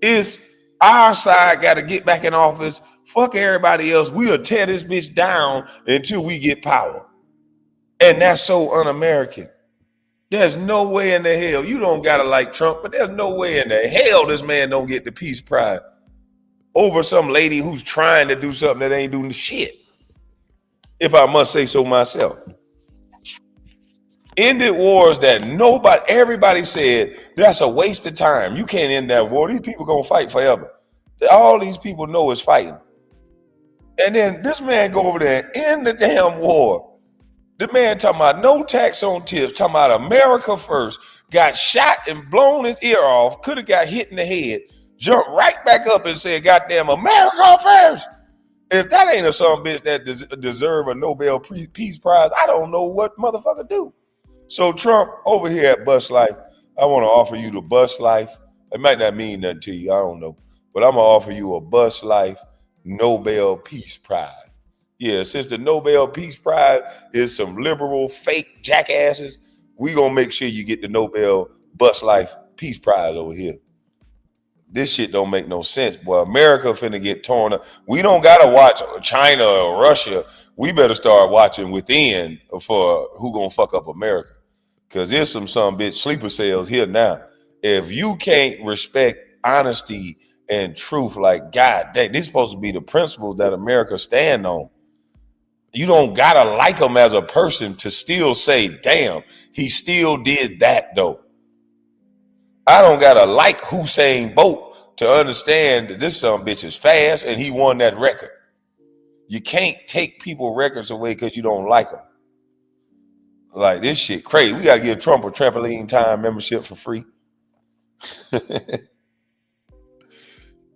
It's our side got to get back in office. Fuck everybody else. We'll tear this bitch down until we get power. And that's so un-American. There's no way in the hell, you don't gotta like Trump, but there's no way in the hell this man don't get the Peace Prize over some lady who's trying to do something that ain't doing shit. If I must say so myself. Ended wars that everybody said, that's a waste of time. You can't end that war. These people gonna fight forever. All these people know is fighting. And then this man go over there and end the damn war. The man talking about no tax on tips, talking about America first, got shot and blown his ear off, could have got hit in the head, jumped right back up and said, goddamn, America first. If that ain't a son bitch that deserve a Nobel Peace Prize, I don't know what motherfucker do. So Trump, over here at Bustlife, I want to offer you the Bustlife. It might not mean nothing to you, I don't know. But I'm going to offer you a Bustlife Nobel Peace Prize. Yeah, since the Nobel Peace Prize is some liberal fake jackasses, we gonna make sure you get the Nobel Bustlife Peace Prize over here. This shit don't make no sense, boy. America finna get torn up. We don't gotta watch China or Russia. We better start watching within for who gonna fuck up America. Cause there's some bitch sleeper cells here now. If you can't respect honesty and truth, like God dang, these supposed to be the principles that America stand on. You don't gotta like him as a person to still say, damn, he still did that though. I don't gotta like Usain Bolt to understand that this son bitch is fast and he won that record. You can't take people records away because you don't like them. Like this shit crazy. We gotta give Trump a trampoline time membership for free.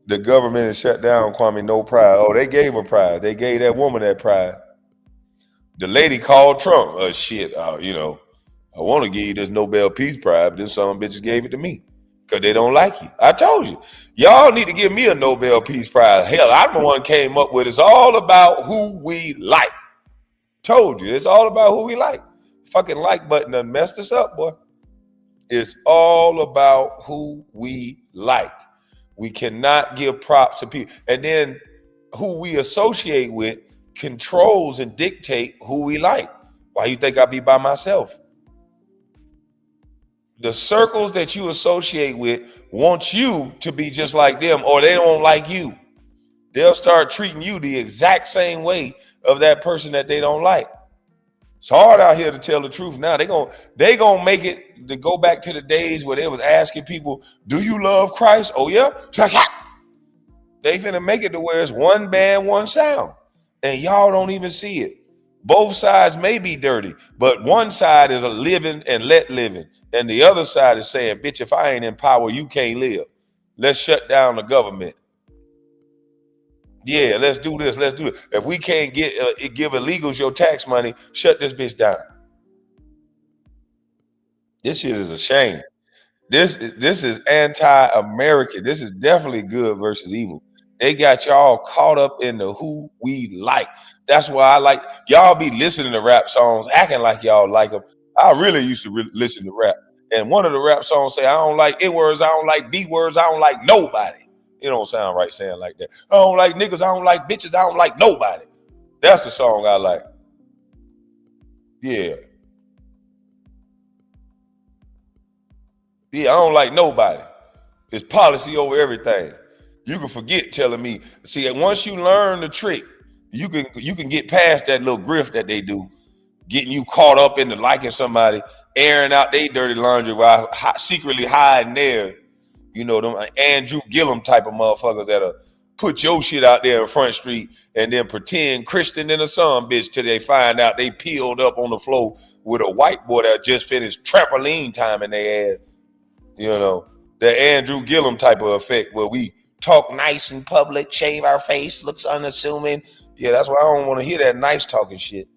The government has shut down Kwame no prize. Oh, they gave a prize. They gave that woman that prize. The lady called Trump, you know, I want to give you this Nobel Peace Prize, but then some bitches gave it to me because they don't like you. I told you, y'all need to give me a Nobel Peace Prize. Hell, I'm the one who came up with it's all about who we like. Told you, it's all about who we like. Fucking like button done messed us up, boy. It's all about who we like. We cannot give props to people. And then who we associate with controls and dictate who we like. Why you think I be by myself? The circles that you associate with want you to be just like them, or they don't like you. They'll start treating you the exact same way of that person that they don't like. It's hard out here to tell the truth now. They gonna make it to go back to the days where they was asking people, do you love Christ? Oh yeah? They finna make it to where it's one band, one sound. And y'all don't even see it. Both sides may be dirty, but one side is a living and let living. And the other side is saying, bitch, if I ain't in power, you can't live. Let's shut down the government. Yeah, let's do this. Let's do it. If we can't give illegals your tax money, shut this bitch down. This shit is a shame. This is anti-American. This is definitely good versus evil. They got y'all caught up in the who we like. That's why I like y'all be listening to rap songs, acting like y'all like them. I really used to listen to rap. And one of the rap songs say, I don't like N-words, I don't like B-words, I don't like nobody. It don't sound right saying like that. I don't like niggas, I don't like bitches, I don't like nobody. That's the song I like. Yeah. Yeah, I don't like nobody. It's policy over everything. You can forget telling me. See, once you learn the trick, you can get past that little grift that they do, getting you caught up into liking somebody, airing out their dirty laundry while secretly hiding there. You know, them Andrew Gillum type of motherfuckers that'll put your shit out there in Front Street and then pretend Christian and a son bitch till they find out they peeled up on the floor with a white boy that just finished trampoline time in their ass. You know, the Andrew Gillum type of effect where we talk nice in public, shave our face, looks unassuming. Yeah, that's why I don't want to hear that nice talking shit.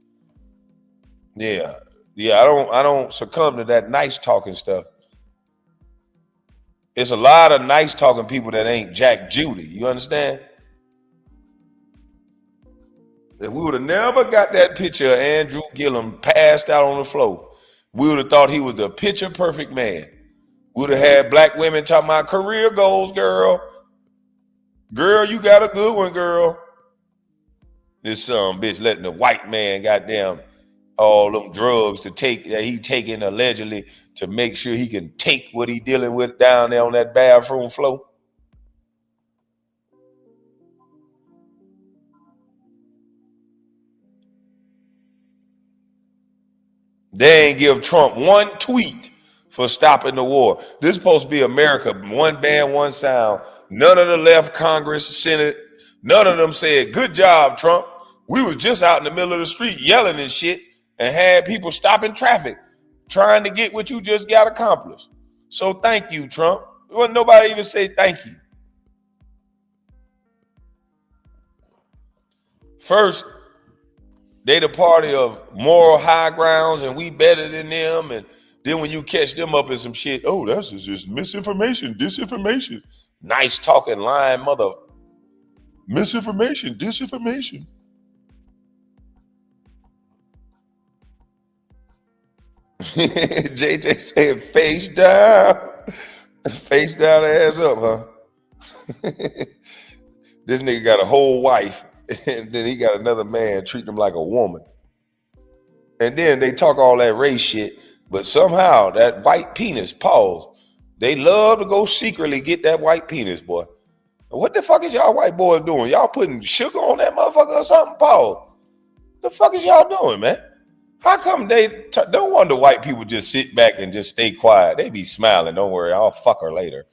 Yeah, I don't succumb to that nice talking stuff. It's a lot of nice talking people that ain't Jack Judy. You understand? If we would have never got that picture of Andrew Gillum passed out on the floor, we would have thought he was the picture perfect man. We would have had black women talking about career goals, girl. Girl, you got a good one, girl. This bitch letting the white man goddamn all them drugs to take that he taking allegedly to make sure he can take what he dealing with down there on that bathroom floor. They ain't give Trump one tweet for stopping the war. This is supposed to be America, one band, one sound. None of the left, Congress, Senate, none of them said, good job, Trump. We was just out in the middle of the street yelling and shit and had people stopping traffic trying to get what you just got accomplished. So thank you, Trump. Wasn't nobody even say thank you. First, they the party of moral high grounds and we better than them. And then when you catch them up in some shit, oh, that's just misinformation, disinformation. Nice talking, lying mother. Misinformation, disinformation. JJ said face down. Face down, ass up, huh? This nigga got a whole wife. And then he got another man treating him like a woman. And then they talk all that race shit, but somehow that white penis, pause. They love to go secretly get that white penis, boy. What the fuck is y'all white boys doing? Y'all putting sugar on that motherfucker or something, pause. The fuck is y'all doing, man? How come they don't wonder white people just sit back and just stay quiet? They be smiling, don't worry, I'll fuck her later.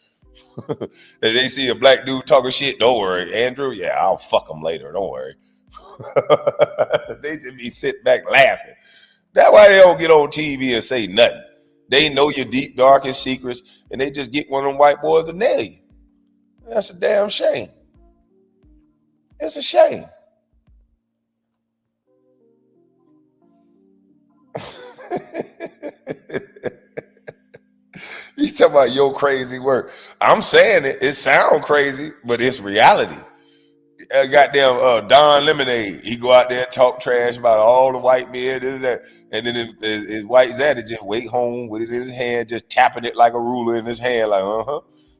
If they see a black dude talking shit, don't worry, Andrew, yeah, I'll fuck him later, don't worry. They just be sitting back laughing. That's why they don't get on TV and say nothing. They know your deep, darkest secrets, and they just get one of them white boys to nail you. That's a damn shame. It's a shame. You talking about your crazy work. I'm saying it sound crazy, but it's reality. Goddamn Don Lemonade, he go out there and talk trash about all the white men, this and that. And then his white zaddy just wait home with it in his hand, just tapping it like a ruler in his hand, like,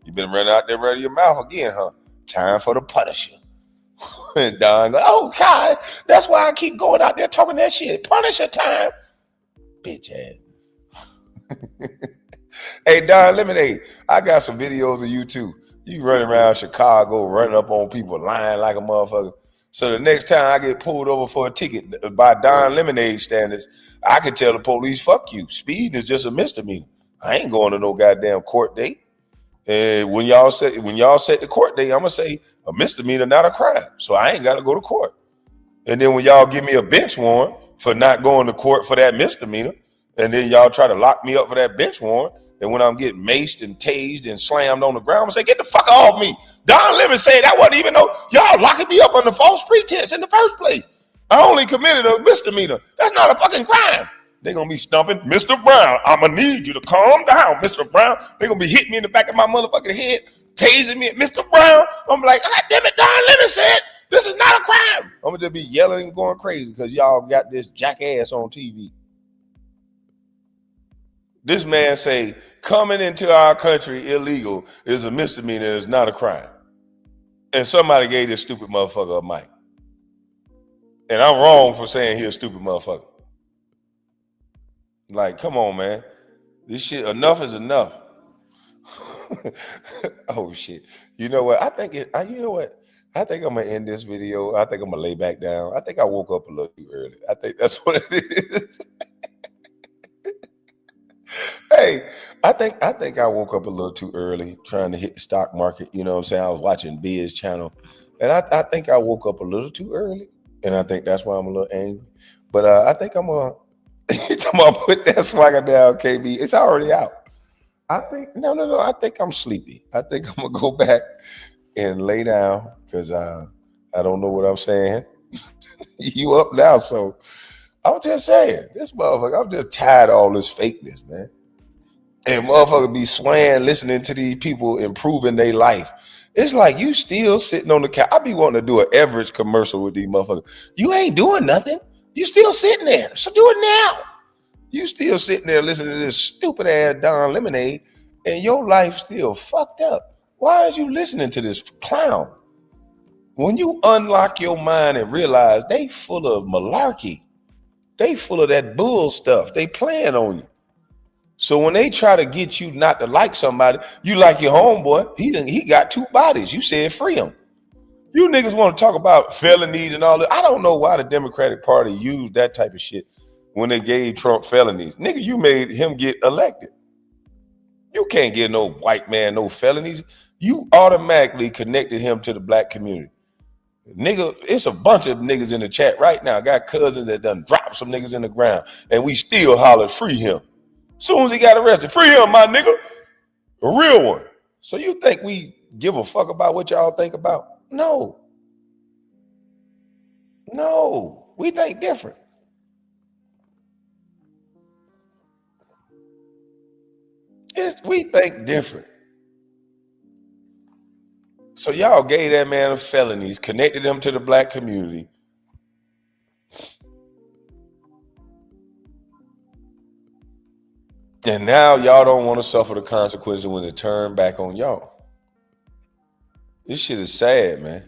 you been running out there running your mouth again, huh? Time for the Punisher. And Don go, oh God, that's why I keep going out there talking that shit. Punisher time. Bitch ass. Hey, Don Lemonade, I got some videos of you too. You running around Chicago, running up on people, lying like a motherfucker. So the next time I get pulled over for a ticket by Don Lemonade standards, I can tell the police, fuck you. Speeding is just a misdemeanor. I ain't going to no goddamn court date. And when y'all set the court date, I'm gonna say a misdemeanor, not a crime. So I ain't gotta go to court. And then when y'all give me a bench warrant for not going to court for that misdemeanor, and then y'all try to lock me up for that bench warrant, and when I'm getting maced and tased and slammed on the ground, I'm gonna say, get the fuck off me. Don Lemon said that wasn't even though y'all locking me up under false pretense in the first place. I only committed a misdemeanor. That's not a fucking crime. They're gonna be stumping, Mr. Brown, I'm gonna need you to calm down, Mr. Brown. They're gonna be hitting me in the back of my motherfucking head, tasing me, Mr. Brown. I'm like, God damn it, Don Lemon said this is not a crime. I'm gonna just be yelling and going crazy because y'all got this jackass on TV. This man say coming into our country illegal is a misdemeanor, it's not a crime. And somebody gave this stupid motherfucker a mic. And I'm wrong for saying he's a stupid motherfucker. Like, come on, man. This shit, enough is enough. Oh shit. You know what? I think I'm gonna end this video. I think I'm gonna lay back down. I think I woke up a little too early. I think that's what it is. Hey, I think I woke up a little too early trying to hit the stock market. You know what I'm saying? I was watching Biz channel, and I think I woke up a little too early, and I think that's why I'm a little angry. But I think I'm gonna put that swagger down, KB. It's already out. I think no. I think I'm sleepy. I think I'm gonna go back and lay down because I don't know what I'm saying. You up now, so I'm just saying this motherfucker. I'm just tired of all this fakeness, man. And motherfuckers be swaying, listening to these people improving their life. It's like you still sitting on the couch. I be wanting to do an Everett commercial with these motherfuckers. You ain't doing nothing. You still sitting there. So do it now. You still sitting there listening to this stupid ass Don Lemonade, and your life still fucked up. Why are you listening to this clown? When you unlock your mind and realize they full of malarkey, they full of that bull stuff, they playing on you. So when they try to get you not to like somebody, you like your homeboy, he got 2 bodies. You said free him. You niggas want to talk about felonies and all that. I don't know why the Democratic Party used that type of shit when they gave Trump felonies. Nigga, you made him get elected. You can't give no white man no felonies. You automatically connected him to the black community. Nigga, it's a bunch of niggas in the chat right now. Got cousins that done dropped some niggas in the ground, and we still hollered, free him. Soon as he got arrested, free him, my nigga. A real one. So you think we give a fuck about what y'all think about? No. No. We think different. We think different. So y'all gave that man felonies, connected him to the black community. And now y'all don't want to suffer the consequences when it turn back on y'all. This shit is sad, man.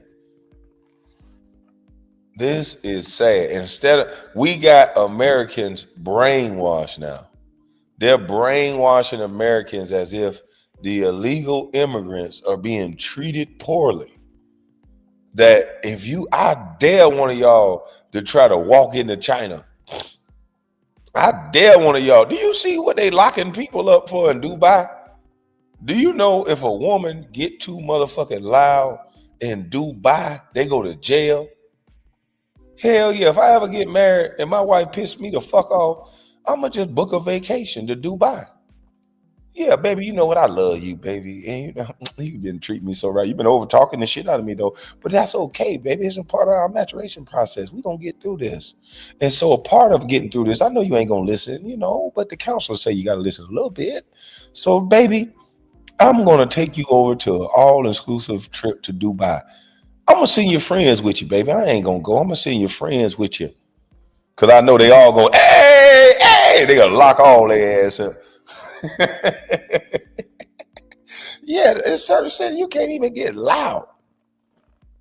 This is sad. We got Americans brainwashed now. They're brainwashing Americans as if the illegal immigrants are being treated poorly. That I dare one of y'all to try to walk into China. I dare one of y'all. Do you see what they locking people up for in Dubai? Do you know if a woman get too motherfucking loud in Dubai, they go to jail? Hell yeah, if I ever get married and my wife pissed me the fuck off, I'ma just book a vacation to Dubai. Yeah, baby, you know what? I love you, baby. And you know, you didn't treat me so right. You've been over talking the shit out of me though. But that's okay, baby. It's a part of our maturation process. We're gonna get through this. And so a part of getting through this, I know you ain't gonna listen, but the counselors say you gotta listen a little bit. So, baby, I'm gonna take you over to an all-inclusive trip to Dubai. I'm gonna send your friends with you, baby. I ain't gonna go. I'm gonna send your friends with you. Cause I know they all go, hey, hey, they gonna lock all their ass up. Yeah, in certain cities, you can't even get loud.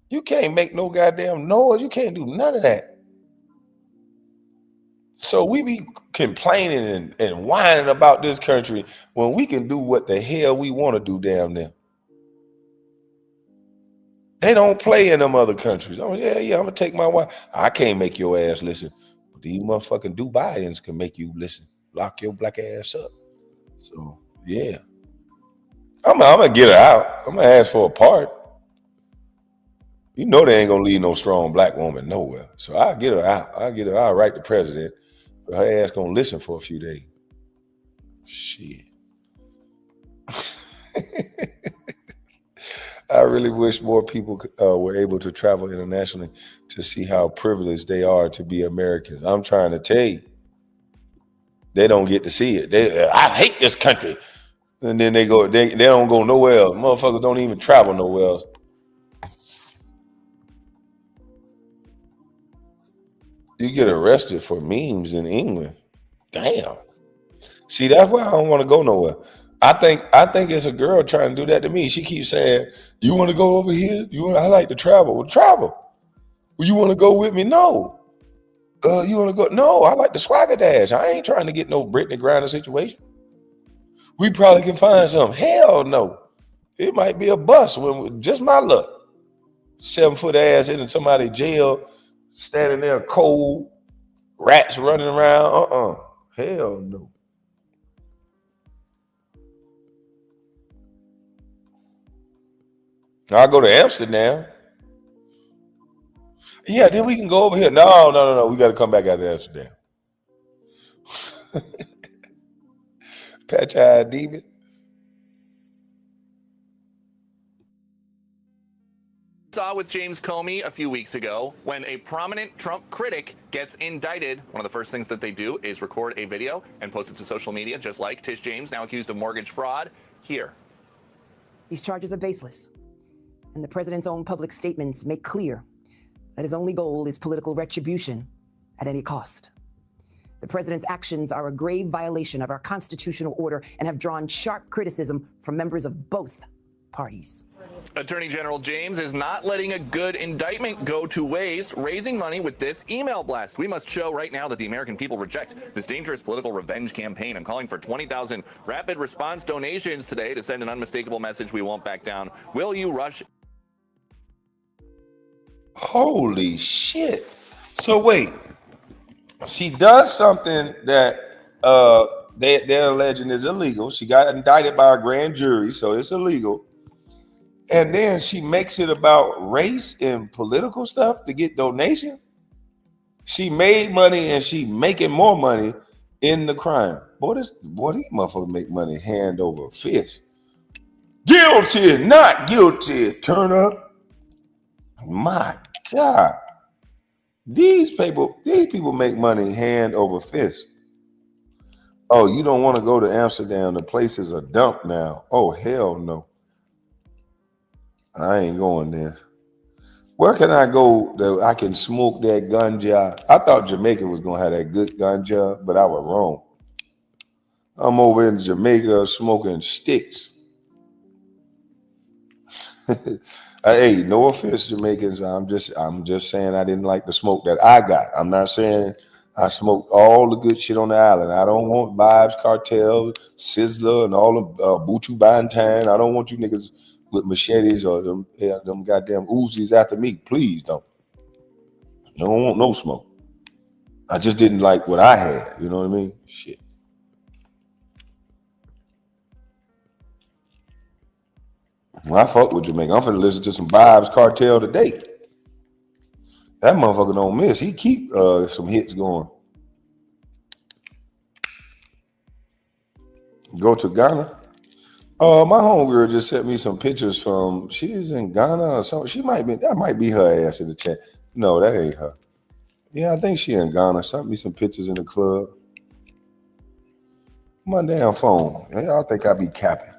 You can't make no goddamn noise. You can't do none of that. So we be complaining and whining about this country when we can do what the hell we want to do down there. They don't play in them other countries. Oh, yeah, I'm gonna take my wife. I can't make your ass listen. But these motherfucking Dubaians can make you listen. Lock your black ass up. So, yeah. I'm gonna get her out. I'm gonna ask for a part. You know they ain't gonna leave no strong black woman nowhere. So I'll get her out. I'll write the president. But her ass gonna listen for a few days. Shit. I really wish more people were able to travel internationally to see how privileged they are to be Americans. I'm trying to tell you, they don't get to see it. I hate this country. And then they don't go nowhere else. Motherfuckers don't even travel nowhere else. You get arrested for memes in England. Damn. See, that's why I don't want to go nowhere. I think it's a girl trying to do that to me. She keeps saying, "You want to go over here? I like to travel." Well, travel. Well, you want to go with me? No. You want to go? No. I like the swagger dash. I ain't trying to get no Brittany Griner situation. We probably can find something. Hell no. It might be a bus. Just my luck. 7-foot ass into somebody's jail, standing there cold, rats running around. Hell no. I'll go to Amsterdam. Yeah, then we can go over here. No. We got to come back out to Amsterdam. Patch eye demon. Saw with James Comey a few weeks ago when a prominent Trump critic gets indicted. One of the first things that they do is record a video and post it to social media, just like Tish James, now accused of mortgage fraud. Here. These charges are baseless, and the president's own public statements make clear that his only goal is political retribution at any cost. The president's actions are a grave violation of our constitutional order and have drawn sharp criticism from members of both parties. Attorney General James is not letting a good indictment go to waste, raising money with this email blast. We must show right now that the American people reject this dangerous political revenge campaign. I'm calling for 20,000 rapid response donations today to send an unmistakable message: we won't back down. Will you rush? Holy shit. So wait, she does something that they're alleging is illegal. She got indicted by a grand jury, so it's illegal. And then she makes it about race and political stuff to get donations. She made money and she making more money in the crime. Boy, these motherfuckers make money hand over fist. Guilty, not guilty. Turn up. My God. These people make money hand over fist. Oh, you don't want to go to Amsterdam. The place is a dump now. Oh, hell no. I ain't going there. Where can I go that I can smoke that ganja? I thought Jamaica was going to have that good ganja, but I was wrong. I'm over in Jamaica smoking sticks. Hey, no offense, Jamaicans. I'm just saying I didn't like the smoke that I got. I'm not saying I smoked all the good shit on the island. I don't want Vibes Cartel, Sizzler, and all the Buchu Bantan. I don't want you niggas with machetes or them goddamn Uzis after me. Please don't. I don't want no smoke. I just didn't like what I had. You know what I mean? Shit. Well, I fuck with Jamaica. I'm finna listen to some Vibes Cartel today. That motherfucker don't miss. He keep some hits going. Go to Ghana. My homegirl just sent me some pictures from. She's in Ghana or something. That might be her ass in the chat. No, that ain't her. Yeah, I think she in Ghana. Sent me some pictures in the club. My damn phone. Y'all think I be capping.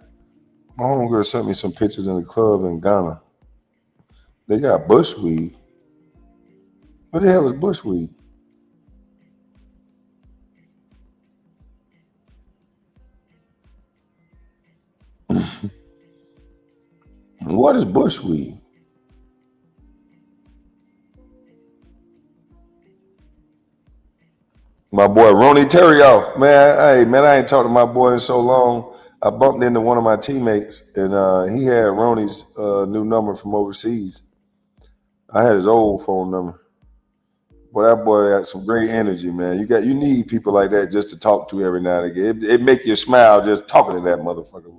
My homegirl sent me some pictures in the club in Ghana. They got bushweed. What the hell is bushweed? What is bushweed? My boy Ronnie Terrell, man. Hey, man, I ain't talked to my boy in so long. I bumped into one of my teammates, and he had Ronnie's new number from overseas. I had his old phone number. Boy, that boy had some great energy, man. You need people like that just to talk to every now and again. It make you smile just talking to that motherfucker.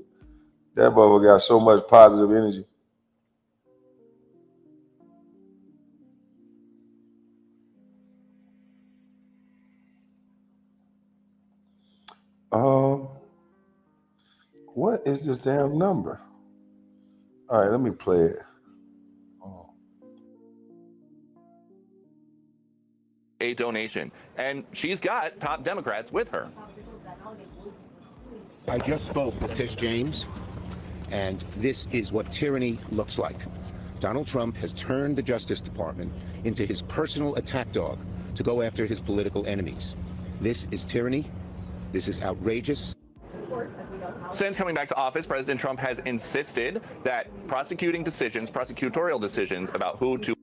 That motherfucker got so much positive energy. What is this damn number? All right, let me play it. A donation, and she's got top Democrats with her. I just spoke with Tish James, and this is what tyranny looks like. Donald Trump has turned the Justice Department into his personal attack dog to go after his political enemies. This is tyranny. This is outrageous. Since coming back to office, President Trump has insisted that prosecutorial decisions about who to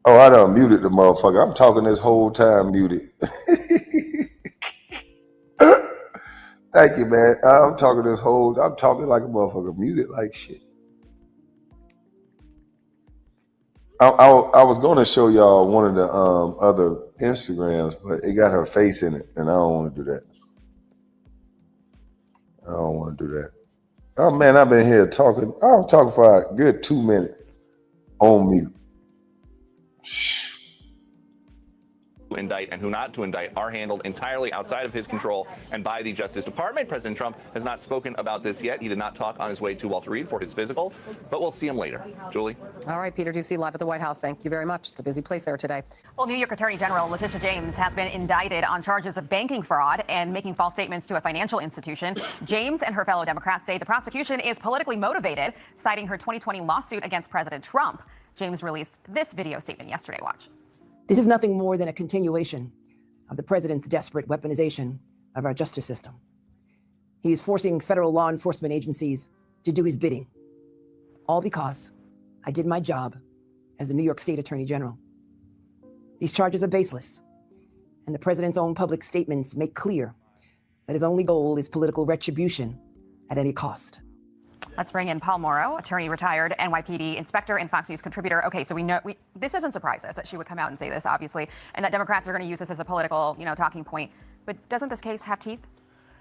Oh, I done muted the motherfucker. I'm talking this whole time muted. Thank you, man. I'm talking like a motherfucker muted like shit. I was going to show y'all one of the other Instagrams, but it got her face in it, and I don't want to do that. I don't want to do that. Oh, man, I've been here talking. I was talking for a good 2 minutes on mute. To indict and who not to indict are handled entirely outside of his control and by the Justice Department. President Trump has not spoken about this yet. He did not talk on his way to Walter Reed for his physical, but we'll see him later. Julie? All right, Peter Ducey, live at the White House. Thank you very much. It's a busy place there today. Well, New York Attorney General Letitia James has been indicted on charges of banking fraud and making false statements to a financial institution. James and her fellow Democrats say the prosecution is politically motivated, citing her 2020 lawsuit against President Trump. James released this video statement yesterday. Watch. This is nothing more than a continuation of the president's desperate weaponization of our justice system. He is forcing federal law enforcement agencies to do his bidding, all because I did my job as the New York State Attorney General. These charges are baseless, and the president's own public statements make clear that his only goal is political retribution at any cost. Let's bring in Paul Morrow, attorney, retired NYPD inspector and Fox News contributor. Okay, so we know this doesn't surprise us that she would come out and say this, obviously, and that Democrats are going to use this as a political, talking point. But doesn't this case have teeth?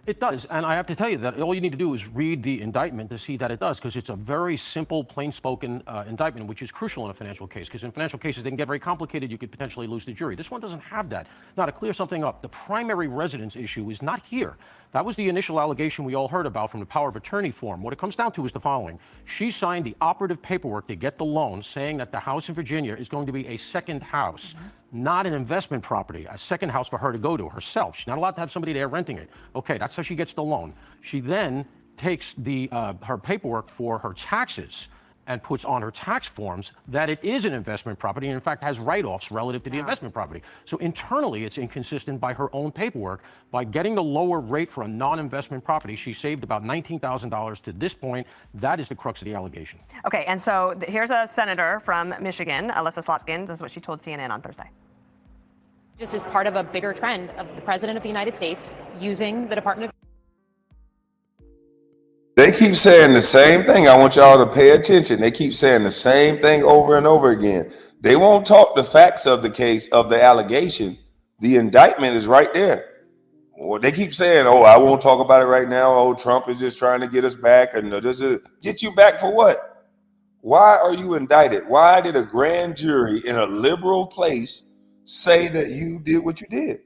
It does, and I have to tell you that all you need to do is read the indictment to see that it does, because it's a very simple, plain-spoken indictment, which is crucial in a financial case, because in financial cases, they can get very complicated. You could potentially lose the jury. This one doesn't have that. Now, to clear something up, the primary residence issue is not here. That was the initial allegation we all heard about from the power of attorney form. What it comes down to is the following. She signed the operative paperwork to get the loan, saying that the house in Virginia is going to be a second house, not an investment property, a second house for her to go to herself. She's not allowed to have somebody there renting it. Okay, that's how she gets the loan. She then takes her paperwork for her taxes and puts on her tax forms that it is an investment property and in fact has write-offs relative to the investment property. So internally it's inconsistent by her own paperwork. By getting the lower rate for a non-investment property, she saved about $19,000 to this point. That is the crux of the allegation. Okay, and so here's a senator from Michigan, Alyssa Slotkin. This is what she told CNN on Thursday. Just as part of a bigger trend of the President of the United States using the Department of They keep saying the same thing. I want y'all to pay attention. They keep saying the same thing over and over again. They won't talk the facts of the case, of the allegation. The indictment is right there. Well, they keep saying, oh, I won't talk about it right now. Oh, Trump is just trying to get us back. And this is get you back for what? Why are you indicted? Why did a grand jury in a liberal place say that you did what you did?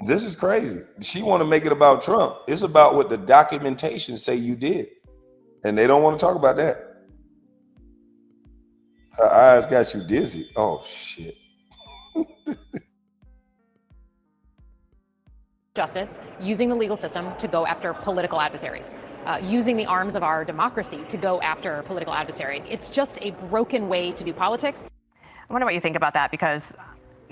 This is crazy. She want to make it about Trump. It's about what the documentation say you did. And they don't want to talk about that. Her eyes got you dizzy. Oh, shit. Justice using the legal system to go after political adversaries, using the arms of our democracy to go after political adversaries. It's just a broken way to do politics. I wonder what you think about that, because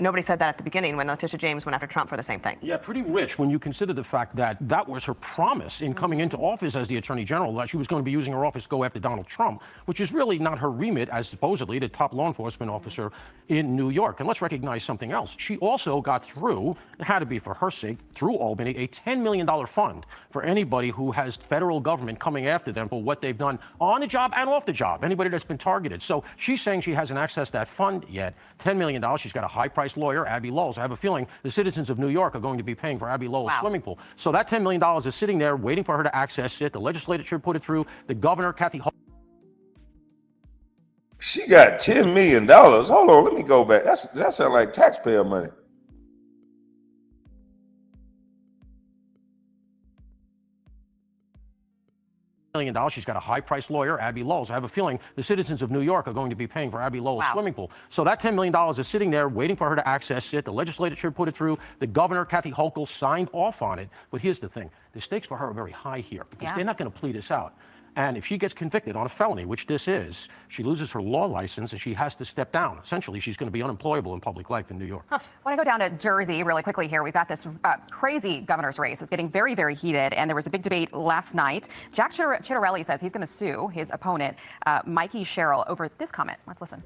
nobody said that at the beginning when Letitia James went after Trump for the same thing. Yeah, pretty rich when you consider the fact that that was her promise in coming into office as the Attorney General, that she was going to be using her office to go after Donald Trump, which is really not her remit as supposedly the top law enforcement officer in New York. And let's recognize something else. She also got through, it had to be for her sake, through Albany, a $10 million fund for anybody who has federal government coming after them for what they've done on the job and off the job, anybody that's been targeted. So she's saying she hasn't accessed that fund yet. $10 million. She's got a high-priced lawyer, Abby Lowell. I have a feeling the citizens of New York are going to be paying for Abby Lowell's swimming pool. So that $10 million is sitting there waiting for her to access it. The legislature put it through. The governor, Kathy Hochul. She got $10 million. Hold on, let me go back. That sounds like taxpayer money. $1 million. She's got a high-priced lawyer, Abby Lowell. I have a feeling the citizens of New York are going to be paying for Abby Lowell's swimming pool. So that $10 million is sitting there waiting for her to access it. The legislature put it through. The governor, Kathy Hochul, signed off on it. But here's the thing. The stakes for her are very high here because they're not going to plead this out. And if she gets convicted on a felony, which this is, she loses her law license and she has to step down. Essentially, she's going to be unemployable in public life in New York. I want to go down to Jersey really quickly here. We've got this crazy governor's race. It's getting very, very heated. And there was a big debate last night. Jack Ciattarelli says he's going to sue his opponent, Mikey Sherrill, over this comment. Let's listen.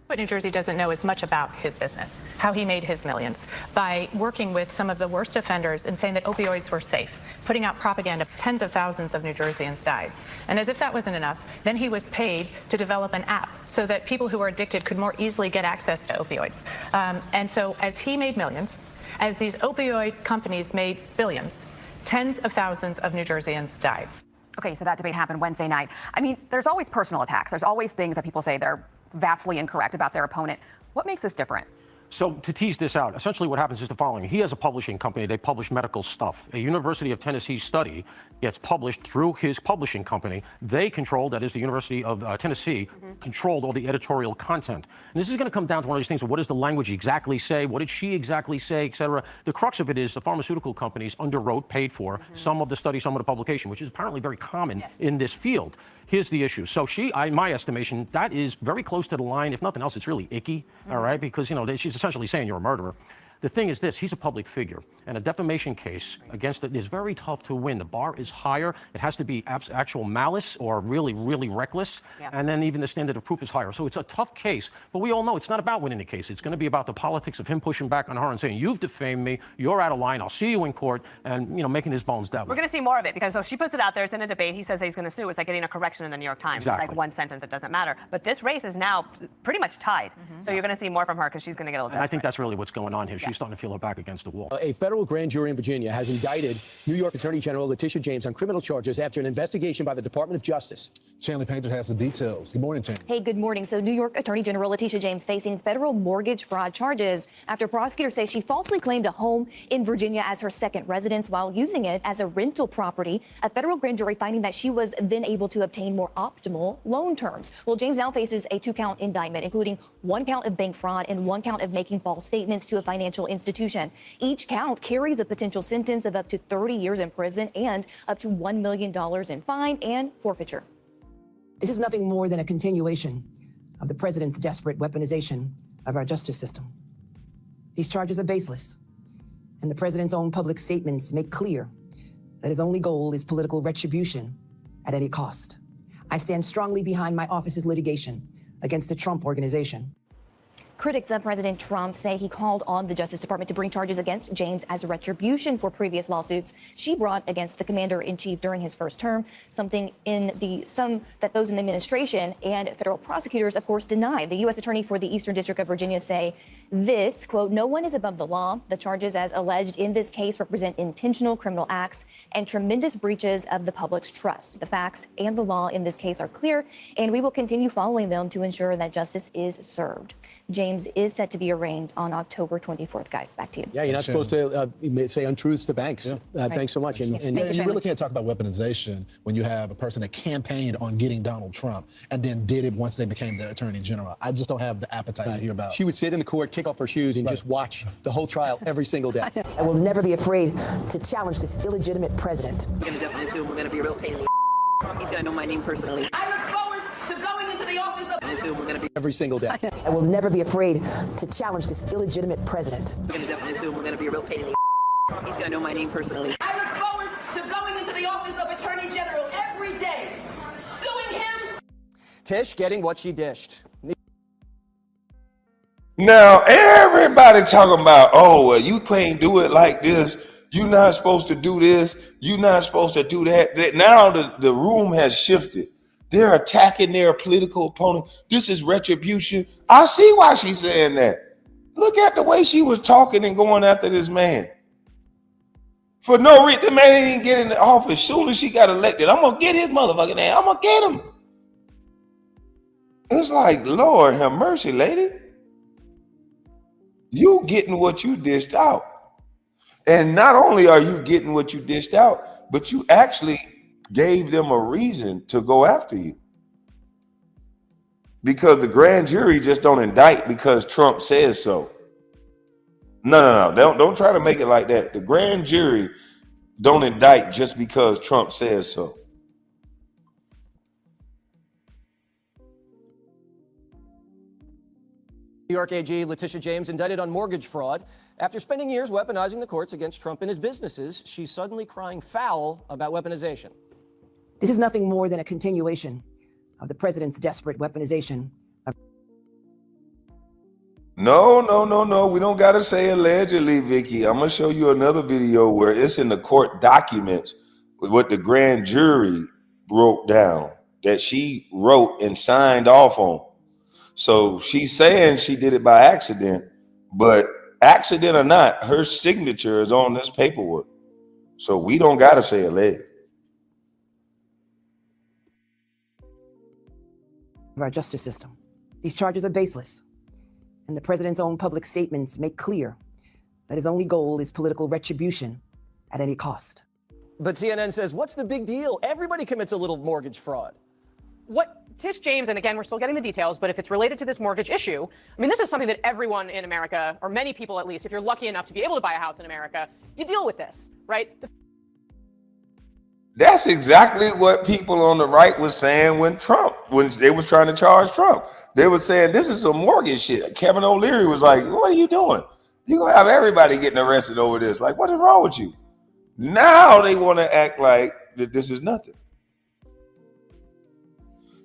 What New Jersey doesn't know is much about his business, how he made his millions, by working with some of the worst offenders and saying that opioids were safe, putting out propaganda. Tens of thousands of New Jerseyans died. And as if that wasn't enough, then he was paid to develop an app so that people who were addicted could more easily get access to opioids. And so as he made millions, as these opioid companies made billions, tens of thousands of New Jerseyans died. Okay, so that debate happened Wednesday night. I mean, there's always personal attacks. There's always things that people say they're vastly incorrect about their opponent. What makes this different? So to tease this out, essentially what happens is the following. He has a publishing company. They publish medical stuff. A University of Tennessee study gets published through his publishing company. They control, that is the University of Tennessee, controlled all the editorial content. And this is going to come down to one of these things of what does the language exactly say? What did she exactly say, et cetera? The crux of it is the pharmaceutical companies underwrote, paid for some of the study, some of the publication, which is apparently very common in this field. Here's the issue. So in my estimation, that is very close to the line. If nothing else, it's really icky, all right? Because, she's essentially saying you're a murderer. The thing is this, he's a public figure, and a defamation case against it is very tough to win. The bar is higher. It has to be actual malice or really, really reckless, and then even the standard of proof is higher. So it's a tough case, but we all know it's not about winning the case. It's going to be about the politics of him pushing back on her and saying, you've defamed me, you're out of line, I'll see you in court, and, making his bones that way. We're going to see more of it because so she puts it out there, it's in a debate, he says he's going to sue. It's like getting a correction in the New York Times. Exactly. It's like one sentence, it doesn't matter. But this race is now pretty much tied. So you're going to see more from her because she's going to get a little desperate. And I think that's really what's going on here. She's starting to feel her back against the wall. A federal grand jury in Virginia has indicted New York Attorney General Letitia James on criminal charges after an investigation by the Department of Justice. Chandler Painter has the details. Good morning, Chandler. Hey, good morning. So New York Attorney General Letitia James facing federal mortgage fraud charges after prosecutors say she falsely claimed a home in Virginia as her second residence while using it as a rental property. A federal grand jury finding that she was then able to obtain more optimal loan terms. Well, James now faces a 2-count indictment, including 1 count of bank fraud and 1 count of making false statements to a financial institution. Each count carries a potential sentence of up to 30 years in prison and up to $1 million in fine and forfeiture. This is nothing more than a continuation of the president's desperate weaponization of our justice system. These charges are baseless, and the president's own public statements make clear that his only goal is political retribution at any cost. I stand strongly behind my office's litigation against the Trump Organization. Critics of President Trump say he called on the Justice Department to bring charges against James as retribution for previous lawsuits she brought against the commander-in-chief during his first term, something that those in the administration and federal prosecutors, of course, deny. The U.S. Attorney for the Eastern District of Virginia say this, quote, no one is above the law. The charges as alleged in this case represent intentional criminal acts and tremendous breaches of the public's trust. The facts and the law in this case are clear, and we will continue following them to ensure that justice is served. James is set to be arraigned on October 24th. Guys, back to you. Yeah, you're not supposed to say untruths to banks. Thanks so much. And you really can't talk about weaponization when you have a person that campaigned on getting Donald Trump and then did it once they became the attorney general. I just don't have the appetite to hear about. She would sit in the court, kick off her shoes, and just watch the whole trial every single day. I will never be afraid to challenge this illegitimate president. We're going to definitely assume we're going to be a real pain in the He's going to know my name personally. I look forward to going into the office of assume we're going to be every single day. I will never be afraid to challenge this illegitimate president. We're going to definitely assume we're going to be a real pain in the He's going to know my name personally. I look forward to going into the office of Attorney General every day, suing him. Tish getting what she dished. Now, everybody talking about, oh, well, you can't do it like this. You're not supposed to do this. You're not supposed to do that. Now the room has shifted. They're attacking their political opponent. This is retribution. I see why she's saying that. Look at the way she was talking and going after this man. For no reason, the man didn't even get in the office. Soon as she got elected, I'm going to get his motherfucking ass. I'm going to get him. It's like, Lord have mercy, lady. You getting what you dished out. And not only are you getting what you dished out, but you actually gave them a reason to go after you. Because the grand jury just don't indict because Trump says so. No. Don't try to make it like that. The grand jury don't indict just because Trump says so. New York AG Letitia James indicted on mortgage fraud. After spending years weaponizing the courts against Trump and his businesses, she's suddenly crying foul about weaponization. This is nothing more than a continuation of the president's desperate weaponization of No. We don't gotta say allegedly, Vicky. I'm gonna show you another video where it's in the court documents with what the grand jury wrote down that she wrote and signed off on. So she's saying she did it by accident, but accident or not, her signature is on this paperwork. So we don't gotta say alleged. Of our justice system. These charges are baseless, and the president's own public statements make clear that his only goal is political retribution at any cost. But CNN says, what's the big deal? Everybody commits a little mortgage fraud. What Tish James, and again, we're still getting the details, but if it's related to this mortgage issue, I mean, this is something that everyone in America, or many people at least, if you're lucky enough to be able to buy a house in America, you deal with this, right? That's exactly what people on the right was saying when they was trying to charge Trump. They were saying, this is some mortgage shit. Kevin O'Leary was like, what are you doing? You're going to have everybody getting arrested over this. Like, what is wrong with you? Now they want to act like that this is nothing.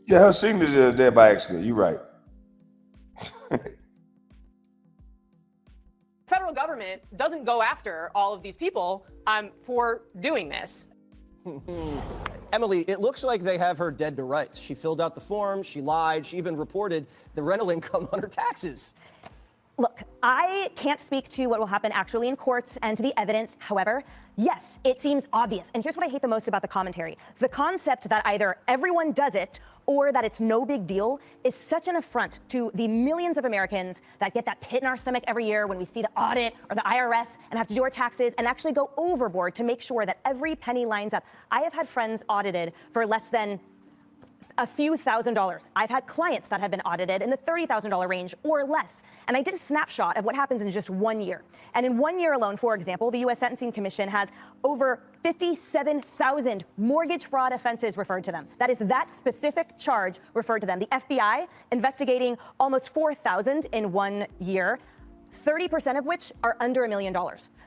Yeah, her signature is there by accident. You're right. Federal government doesn't go after all of these people for doing this. Emily, it looks like they have her dead to rights. She filled out the form, she lied, she even reported the rental income on her taxes. Look, I can't speak to what will happen actually in court and to the evidence. However, yes, it seems obvious. And here's what I hate the most about the commentary. The concept that either everyone does it or that it's no big deal is such an affront to the millions of Americans that get that pit in our stomach every year when we see the audit or the IRS and have to do our taxes and actually go overboard to make sure that every penny lines up. I have had friends audited for less than a few $1,000s. I've had clients that have been audited in the $30,000 range or less. And I did a snapshot of what happens in just 1 year. And in 1 year alone, for example, the U.S. Sentencing Commission has over 57,000 mortgage fraud offenses referred to them. That is that specific charge referred to them. The FBI investigating almost 4,000 in 1 year, 30% of which are under $1 million.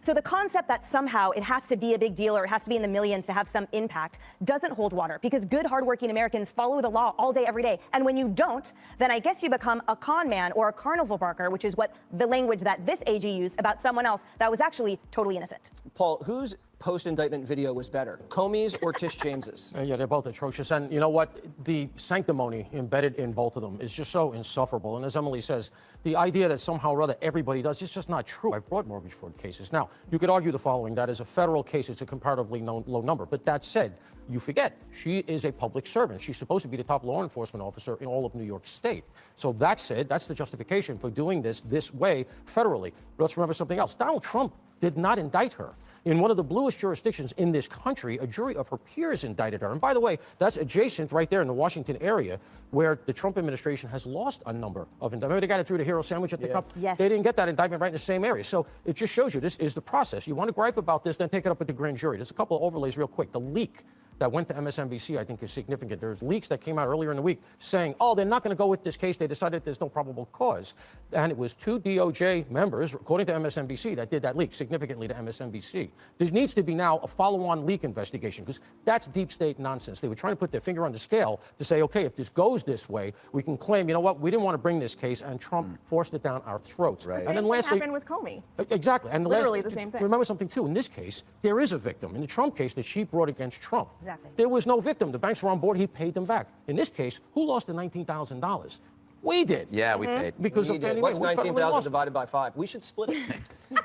So the concept that somehow it has to be a big deal or it has to be in the millions to have some impact doesn't hold water, because good, hardworking Americans follow the law all day, every day. And when you don't, then I guess you become a con man or a carnival barker, which is what the language that this AG used about someone else that was actually totally innocent. Paul, whose post-indictment video was better, Comey's or Tish James's? Yeah, they're both atrocious. And you know what? The sanctimony embedded in both of them is just so insufferable. And as Emily says, the idea that somehow or other everybody does, it's just not true. I've brought mortgage fraud cases. Now, you could argue the following, that is a federal case, it's a comparatively low number. But that said, you forget, she is a public servant. She's supposed to be the top law enforcement officer in all of New York State. So that said, that's the justification for doing this way federally. But let's remember something else. Donald Trump did not indict her. In one of the bluest jurisdictions in this country, a jury of her peers indicted her. And by the way, that's adjacent right there in the Washington area where the Trump administration has lost a number of indictments. Remember the guy that threw the hero sandwich at the cup? Yes. They didn't get that indictment right in the same area. So it just shows you this is the process. You want to gripe about this, then take it up with the grand jury. There's a couple of overlays real quick. The leak that went to MSNBC, I think, is significant. There's leaks that came out earlier in the week saying, oh, they're not going to go with this case. They decided there's no probable cause. And it was 2 DOJ members, according to MSNBC, that did that leak significantly to MSNBC. There needs to be now a follow-on leak investigation, because that's deep state nonsense. They were trying to put their finger on the scale to say, okay, if this goes this way, we can claim, you know what, we didn't want to bring this case, and Trump forced it down our throats. Right. And then lastly, happened with Comey. Exactly. And Literally the same thing. Remember something, too. In this case, there is a victim. In the Trump case that she brought against Trump, Exactly. there was no victim. The banks were on board. He paid them back. In this case, who lost the $19,000? We did. Yeah, we paid. Because We of did. Fannie Mae. What's We federally 19,000 lost. divided by 5? We should split it.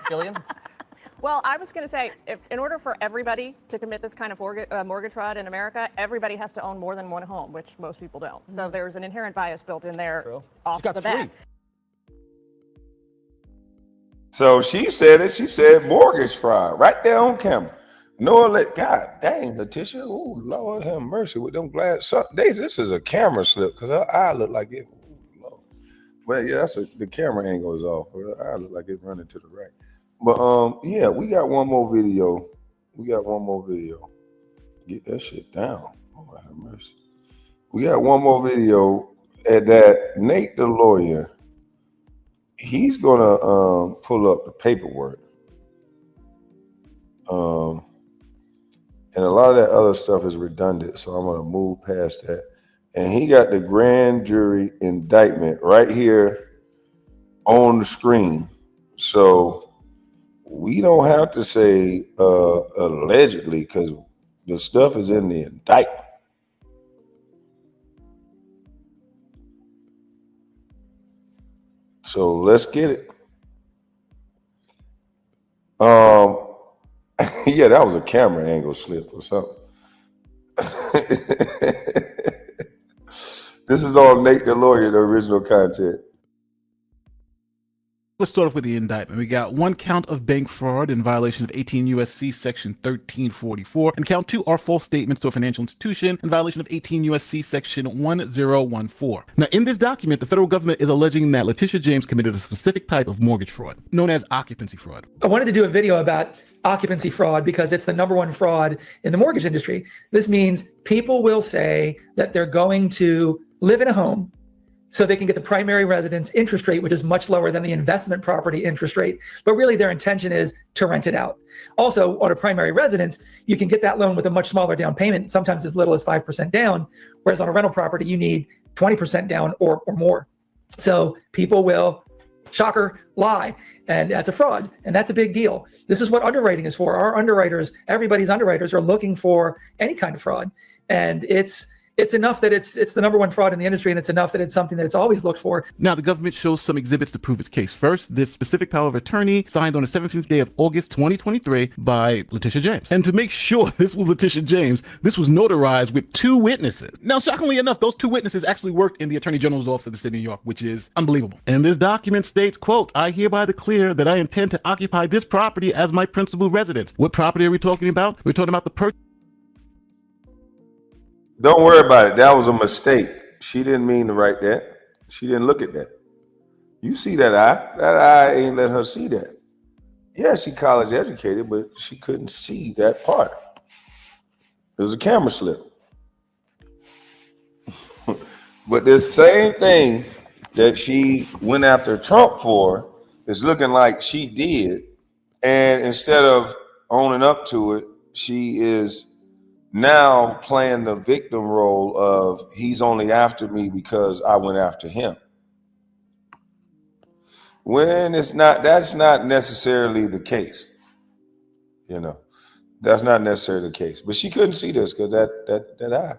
Gillian? Well, I was going to say, in order for everybody to commit this kind of mortgage fraud in America, everybody has to own more than one home, which most people don't. So there's an inherent bias built in there off the bat. So she said it. She said mortgage fraud right there on camera. God dang, Letitia. Oh, Lord have mercy with them glass. This is a camera slip because her eye look like it. Ooh, Lord. Well, yeah, the camera angle is off. Her eye look like it's running to the right. But yeah, we got one more video. Get that shit down. Lord have mercy. We got one more video that Nate the lawyer, he's gonna pull up the paperwork. And a lot of that other stuff is redundant, so I'm gonna move past that. And he got the grand jury indictment right here on the screen. So we don't have to say allegedly, because the stuff is in the indictment. So let's get it. Yeah, that was a camera angle slip or something. This is all Nate the Lawyer, the original content. Let's start off with the indictment. We got one count of bank fraud in violation of 18 U.S.C. Section 1344, and count 2 are false statements to a financial institution in violation of 18 U.S.C. Section 1014. Now, in this document, the federal government is alleging that Letitia James committed a specific type of mortgage fraud, known as occupancy fraud. I wanted to do a video about occupancy fraud because it's the #1 fraud in the mortgage industry. This means people will say that they're going to live in a home so they can get the primary residence interest rate, which is much lower than the investment property interest rate. But really their intention is to rent it out. Also, on a primary residence, you can get that loan with a much smaller down payment, sometimes as little as 5% down, whereas on a rental property, you need 20% down or more. So people will, shocker, lie, and that's a fraud, and that's a big deal. This is what underwriting is for. Our underwriters, everybody's underwriters are looking for any kind of fraud, and it's enough that it's the #1 fraud in the industry, and it's enough that it's something that it's always looked for. Now, the government shows some exhibits to prove its case. First, this specific power of attorney signed on the 17th day of August 2023 by Letitia James. And to make sure this was Letitia James, this was notarized with 2 witnesses. Now, shockingly enough, those 2 witnesses actually worked in the Attorney General's office of the city of New York, which is unbelievable. And this document states, quote, "I hereby declare that I intend to occupy this property as my principal residence." What property are we talking about? We're talking about the purchase. Don't worry about it. That was a mistake. She didn't mean to write that. She didn't look at that. You see that eye? That eye ain't let her see that. Yeah, she college educated, but she couldn't see that part. It was a camera slip. But this same thing that she went after Trump for is looking like she did. And instead of owning up to it, she is now playing the victim role of he's only after me because I went after him. When it's not, that's not necessarily the case. You know, that's not necessarily the case. But she couldn't see this because that eye.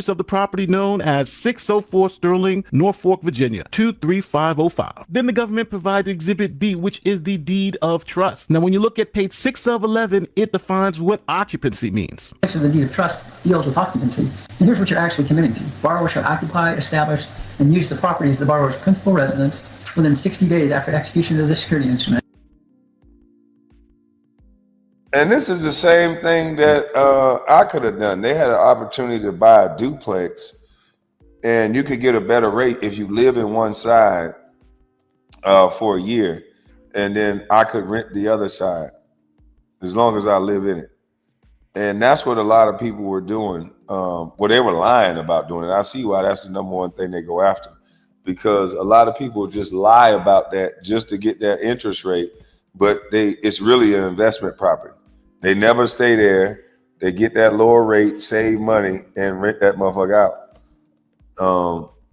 Of the property known as 604 Sterling, Norfolk, Virginia, 23505. Then the government provides Exhibit B, which is the deed of trust. Now, when you look at page 6 of 11, it defines what occupancy means. The deed of trust deals with occupancy. And here's what you're actually committing to. Borrower shall occupy, establish, and use the property as the borrower's principal residence within 60 days after execution of the security instrument. And this is the same thing that I could have done. They had an opportunity to buy a duplex, and you could get a better rate if you live in one side for a year, and then I could rent the other side as long as I live in it. And that's what a lot of people were doing. Well, they were lying about doing it. I see why that's the #1 thing they go after, because a lot of people just lie about that just to get that interest rate, but it's really an investment property. They never stay there. They get that lower rate, save money, and rent that motherfucker out.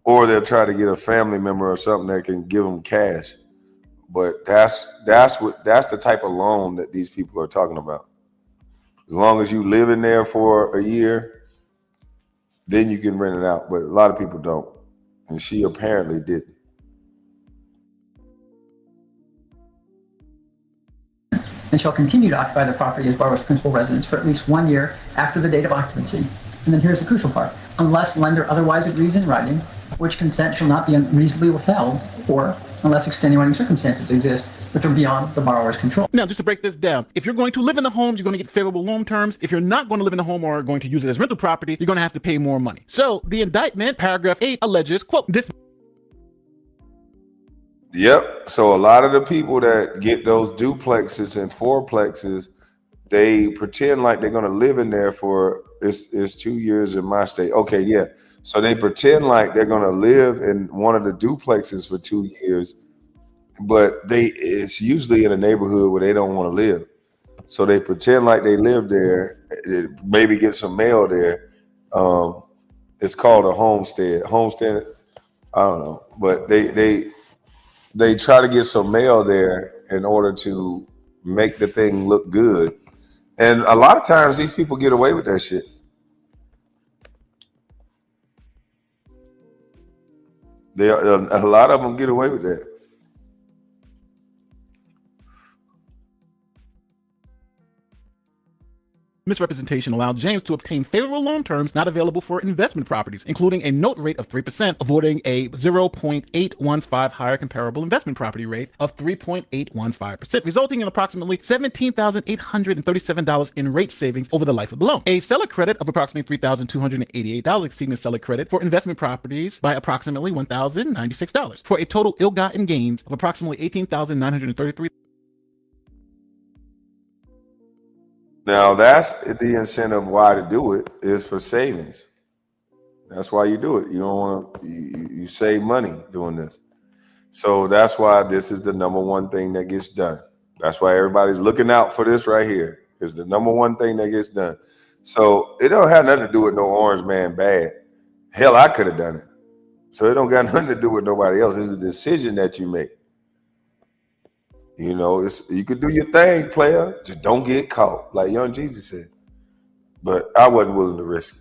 Or they'll try to get a family member or something that can give them cash. But that's the type of loan that these people are talking about. As long as you live in there for a year, then you can rent it out. But a lot of people don't. And she apparently didn't. And shall continue to occupy the property as borrower's principal residence for at least 1 year after the date of occupancy. And then here's the crucial part. Unless lender otherwise agrees in writing, which consent shall not be unreasonably withheld, or unless extenuating circumstances exist which are beyond the borrower's control. Now, just to break this down, if you're going to live in the home, you're going to get favorable loan terms. If you're not going to live in the home or are going to use it as rental property, you're going to have to pay more money. So the indictment, paragraph 8, alleges, quote, this. Yep. So a lot of the people that get those duplexes and fourplexes, they pretend like they're going to live in there for it's 2 years in my state. Okay, yeah. So they pretend like they're going to live in one of the duplexes for 2 years, but it's usually in a neighborhood where they don't want to live. So they pretend like they live there, maybe get some mail there, It's called a homestead. Homestead, I don't know, but they try to get some mail there in order to make the thing look good. And a lot of times these people get away with that shit. A lot of them get away with that. Misrepresentation allowed James to obtain favorable loan terms not available for investment properties, including a note rate of 3%, avoiding a 0.815 higher comparable investment property rate of 3.815%, resulting in approximately $17,837 in rate savings over the life of the loan. A seller credit of approximately $3,288, exceeding the seller credit for investment properties by approximately $1,096, for a total ill-gotten gains of approximately $18,933. Now that's the incentive why to do it is for savings. That's why you do it. You don't want to, you save money doing this. So that's why this is the number one thing that gets done. That's why everybody's looking out for this right here. It's the number one thing that gets done. So it don't have nothing to do with no orange man bad. Hell, I could have done it. So it don't got nothing to do with nobody else. It's a decision that you make. You know, you could do your thing, player. Just don't get caught, like Young Jesus said. But I wasn't willing to risk it.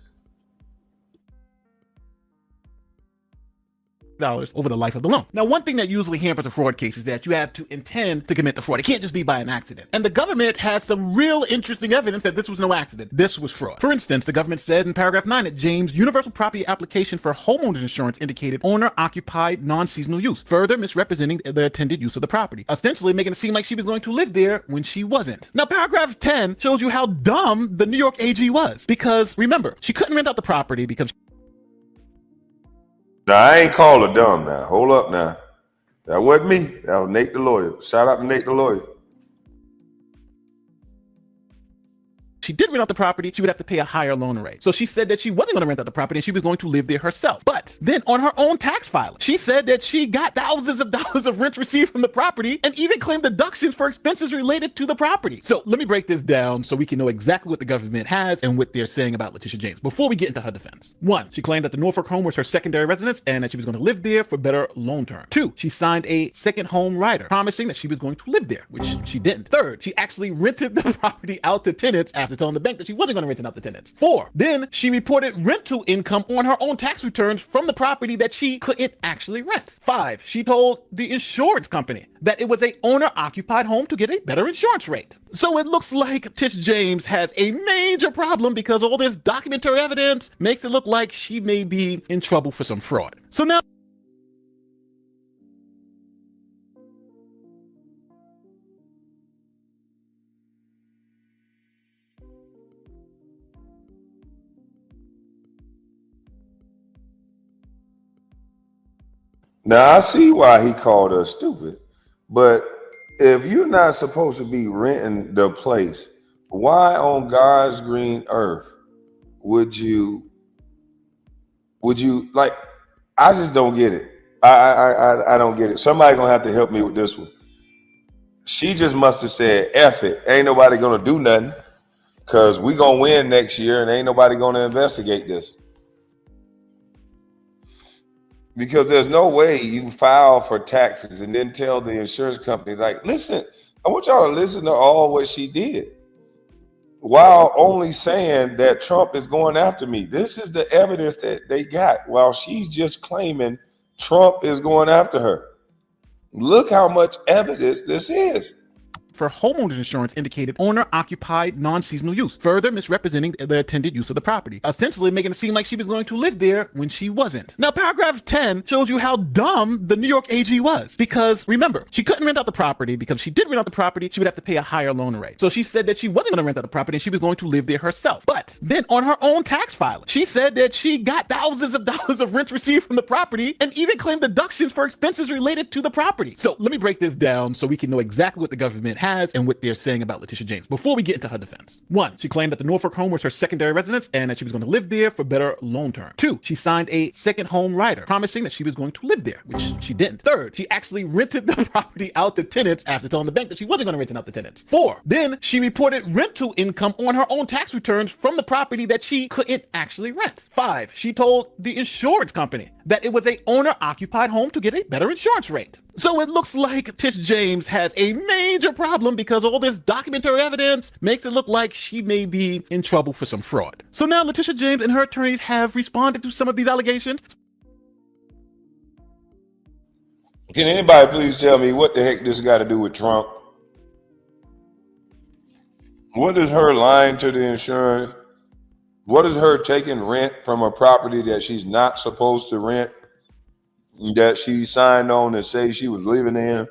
Over the life of the loan. Now, one thing that usually hampers a fraud case is that you have to intend to commit the fraud. It can't just be by an accident. And the government has some real interesting evidence that this was no accident. This was fraud. For instance, the government said in paragraph 9 that James' universal property application for homeowners insurance indicated owner-occupied non-seasonal use, further misrepresenting the intended use of the property, essentially making it seem like she was going to live there when she wasn't. Now, paragraph 10 shows you how dumb the New York AG was, because remember, she couldn't rent out the property because Now, I ain't called her dumb now. Hold up now. That wasn't me. That was Nate the lawyer. Shout out to Nate the lawyer. she did rent out the property, she would have to pay a higher loan rate. So she said that she wasn't going to rent out the property and she was going to live there herself. But then on her own tax filing, she said that she got thousands of dollars of rent received from the property and even claimed deductions for expenses related to the property. So let me break this down so we can know exactly what the government has and what they're saying about Letitia James before we get into her defense. 1, she claimed that the Norfolk home was her secondary residence and that she was going to live there for better loan terms. 2, she signed a second home rider promising that she was going to live there, which she didn't. 3rd, she actually rented the property out to tenants after telling the bank that she wasn't going to rent it out to tenants. 4, then she reported rental income on her own tax returns from the property that she couldn't actually rent. 5, she told the insurance company that it was a owner-occupied home to get a better insurance rate. So it looks like Tish James has a major problem because all this documentary evidence makes it look like she may be in trouble for some fraud. So now I see why he called us stupid, but if you're not supposed to be renting the place, why on God's green earth would you like? I just don't get it. I don't get it. Somebody gonna have to help me with this one. She just must have said, F it, ain't nobody gonna do nothing because we gonna win next year and ain't nobody gonna investigate this. Because there's no way you file for taxes and then tell the insurance company, like, listen, I want y'all to listen to all what she did while only saying that Trump is going after me. This is the evidence that they got while she's just claiming Trump is going after her. Look how much evidence this is. For homeowners insurance indicated owner-occupied non-seasonal use, further misrepresenting the intended use of the property, essentially making it seem like she was going to live there when she wasn't. Now, paragraph 10 shows you how dumb the New York AG was, because remember, she couldn't rent out the property because if she did rent out the property, she would have to pay a higher loan rate. So she said that she wasn't going to rent out the property and she was going to live there herself. But then on her own tax filing, she said that she got thousands of dollars of rent received from the property and even claimed deductions for expenses related to the property. So let me break this down so we can know exactly what the government has and what they're saying about Letitia James. Before we get into her defense. 1, she claimed that the Norfolk home was her secondary residence and that she was going to live there for better loan term. 2, she signed a second home rider promising that she was going to live there, which she didn't. 3rd, she actually rented the property out to tenants after telling the bank that she wasn't going to rent it out to tenants. 4, then she reported rental income on her own tax returns from the property that she couldn't actually rent. 5, she told the insurance company that it was a owner-occupied home to get a better insurance rate. So it looks like Tish James has a major problem because all this documentary evidence makes it look like she may be in trouble for some fraud. So now Letitia James and her attorneys have responded to some of these allegations. Can anybody please tell me what the heck this got to do with Trump? What is her lying to the insurance? What is her taking rent from a property that she's not supposed to rent, that she signed on to say she was living in?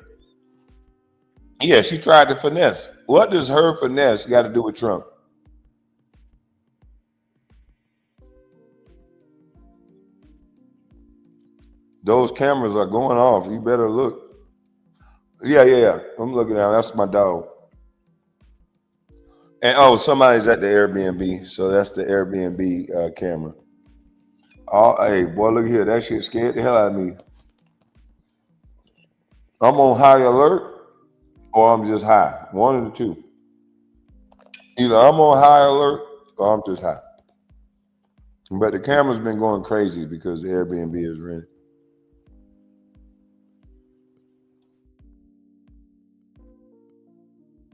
Yeah, she tried to finesse. What does her finesse got to do with Trump? Those cameras are going off. You better look. Yeah. I'm looking out. That's my dog. And oh, somebody's at the Airbnb. So that's the Airbnb camera. Oh, hey, boy, look here. That shit scared the hell out of me. I'm on high alert or I'm just high. One of the two. Either I'm on high alert or I'm just high. But the camera's been going crazy because the Airbnb is rented.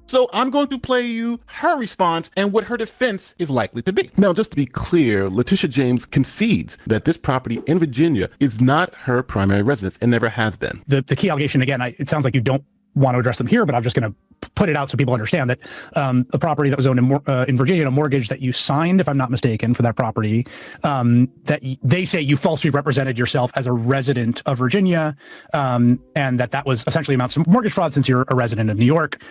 So I'm going to play you her response and what her defense is likely to be. Now, just to be clear, Letitia James concedes that this property in Virginia is not her primary residence and never has been. The key allegation, again, it sounds like you don't want to address them here, but I'm just going to put it out so people understand that a property that was owned in Virginia, a mortgage that you signed, if I'm not mistaken, for that property, that they say you falsely represented yourself as a resident of Virginia, and that was essentially amounts to mortgage fraud since you're a resident of New York.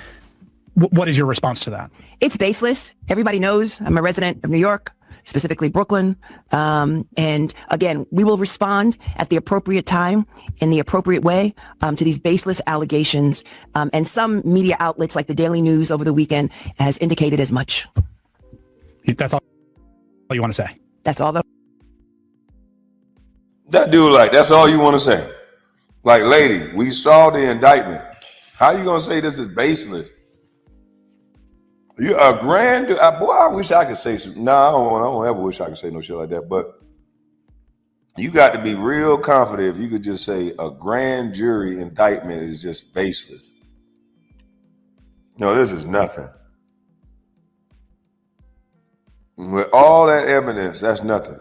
What is your response to that? It's baseless. Everybody knows I'm a resident of New York, specifically Brooklyn. And again, we will respond at the appropriate time in the appropriate way to these baseless allegations. And some media outlets like the Daily News over the weekend has indicated as much. That's all you want to say? That's all that dude, like, that's all you want to say? Like, lady, we saw the indictment. How you going to say this is baseless? You a grand, boy, I wish I could say some. No, I don't ever wish I could say no shit like that. But you got to be real confident if you could just say a grand jury indictment is just baseless. No, this is nothing. With all that evidence, that's nothing.